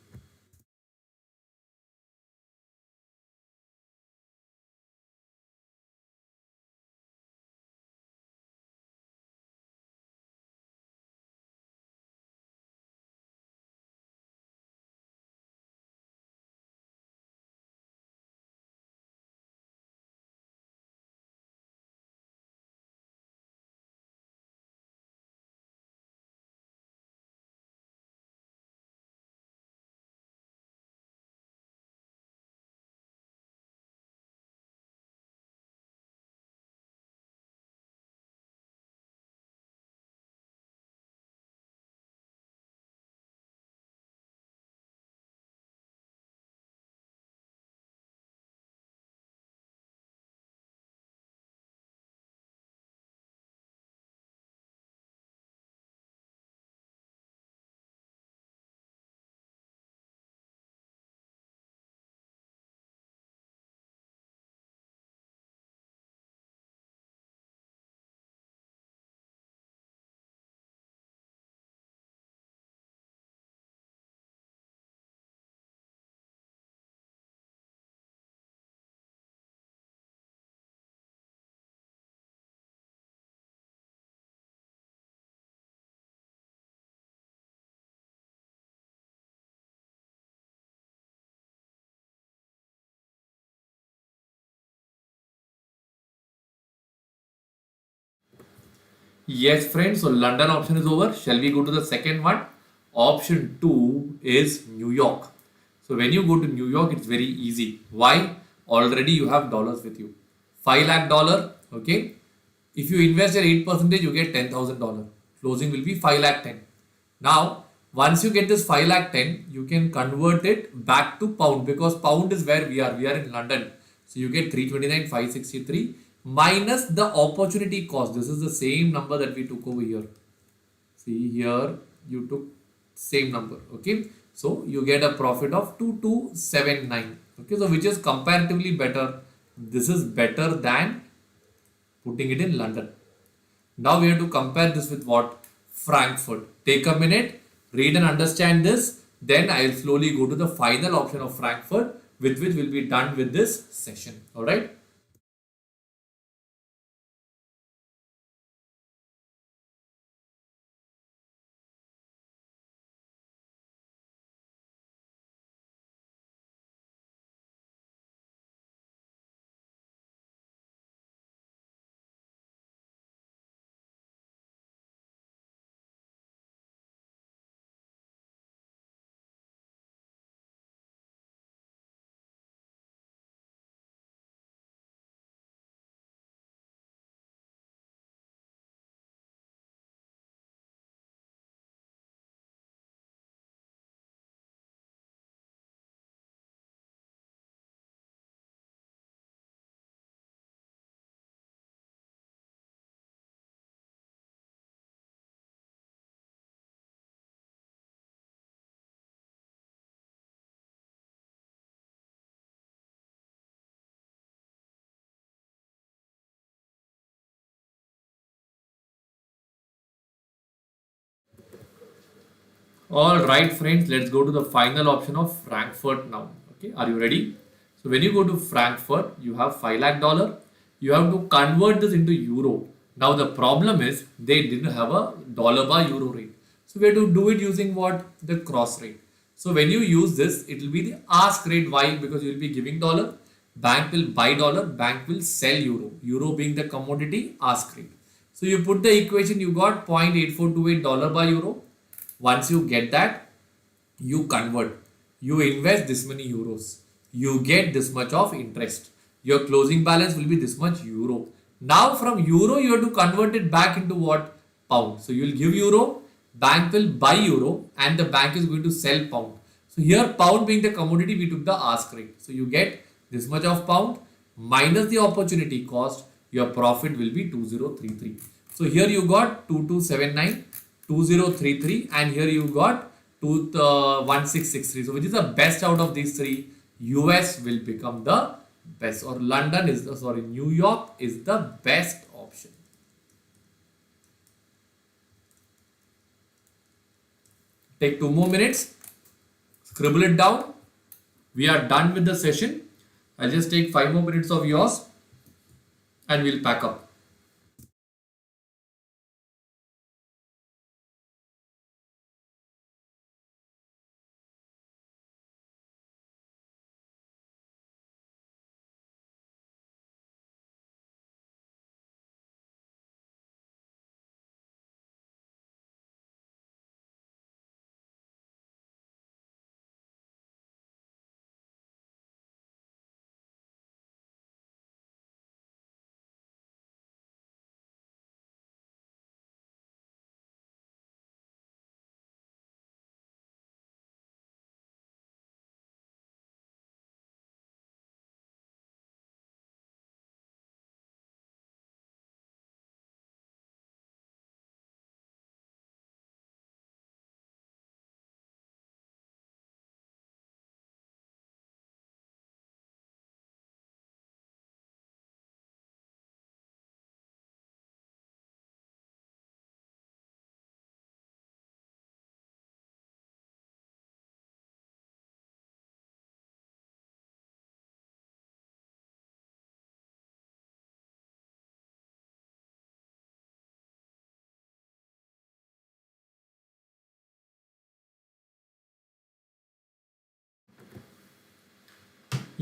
Yes, friends. So London option is over. Shall we go to the second one? Option 2 is New York. So when you go to New York, it's very easy. Why? Already you have dollars with you. 5 lakh dollar. Okay. If you invest at 8%, you get $10,000. Closing will be 5 lakh 10. Now, once you get this 5 lakh 10, you can convert it back to pound because pound is where we are. We are in London. So you get 329,563 minus the opportunity cost. This is the same number that we took over here. See here, you took same number. Okay. So you get a profit of 2279. Okay. So which is comparatively better. This is better than putting it in London. Now we have to compare this with what? Frankfurt. Take a minute, read and understand this. Then I will slowly go to the final option of Frankfurt. with which we'll be done with this session. All right. All right, friends, let's go to the final option of Frankfurt now. Okay, are you ready? So when you go to Frankfurt, you have $5 lakh. You have to convert this into euro. Now the problem is they didn't have a dollar by euro rate. So we have to do it using what? The cross rate. So when you use this, it will be the ask rate. Why? Because you will be giving dollar. Bank will buy dollar. Bank will sell euro. Euro being the commodity, ask rate. So you put the equation, you got $0.8428 by euro. Once you get that, you convert. You invest this many euros. You get this much of interest. Your closing balance will be this much euro. Now from euro, you have to convert it back into what? Pound. So you will give euro, bank will buy euro, and the bank is going to sell pound. So here pound being the commodity, we took the ask rate. So you get this much of pound minus the opportunity cost. Your profit will be 2033. So here you got 2279. 2033, and here you got 1663. So which is the best out of these three? US will become the best, or London is the, sorry, New York is the best option. Take 2 more minutes, scribble it down. We are done with the session. I'll just take 5 more minutes of yours and we'll pack up.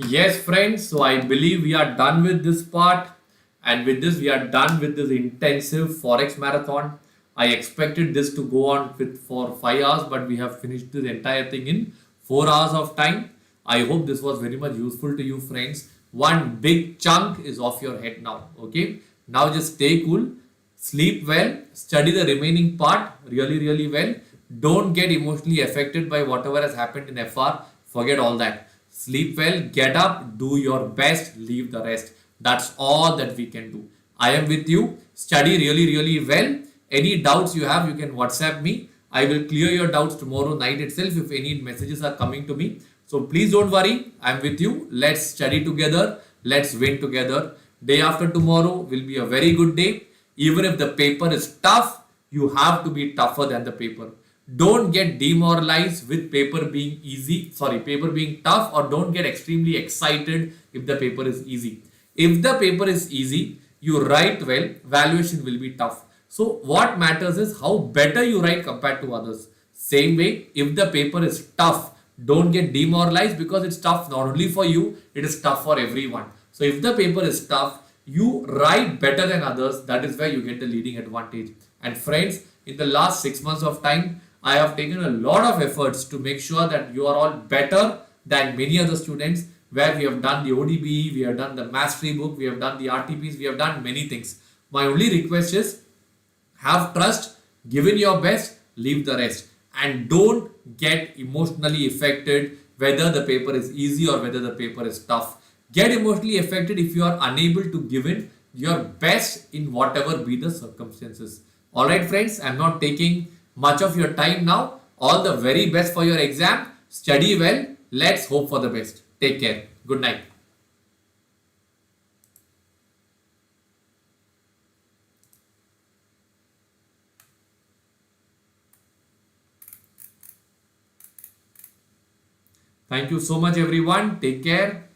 Yes, friends. So I believe we are done with this part. And with this, we are done with this intensive Forex marathon. I expected this to go on for 5 hours, but we have finished the entire thing in 4 hours of time. I hope this was very much useful to you, friends. One big chunk is off your head now. Okay. Now just stay cool, sleep well, study the remaining part really, really well. Don't get emotionally affected by whatever has happened in FR. Forget all that. Sleep well, get up, do your best, leave the rest. That's all that we can do. I am with you. Study really, really well. Any doubts you have, you can WhatsApp me. I will clear your doubts tomorrow night itself if any messages are coming to me. So please don't worry. I'm with you. Let's study together. Let's win together. Day after tomorrow will be a very good day. Even if the paper is tough, you have to be tougher than the paper. don't get demoralized with paper being paper being tough, or don't get extremely excited if the paper is easy. If the paper is easy, you write well, valuation will be tough. So what matters is how better you write compared to others. Same way, if the paper is tough, don't get demoralized, because it's tough not only for you, it is tough for everyone. So if the paper is tough, you write better than others. That is where you get the leading advantage. And friends, in the last 6 months of time, I have taken a lot of efforts to make sure that you are all better than many other students, where we have done the ODB, we have done the mastery book, we have done the RTPs, we have done many things. My only request is, have trust, give in your best, leave the rest. And don't get emotionally affected whether the paper is easy or whether the paper is tough. Get emotionally affected if you are unable to give in your best in whatever be the circumstances. Alright friends, I'm not taking much of your time now. All the very best for your exam. Study well. Let's hope for the best. Take care. Good night. Thank you so much everyone. Take care.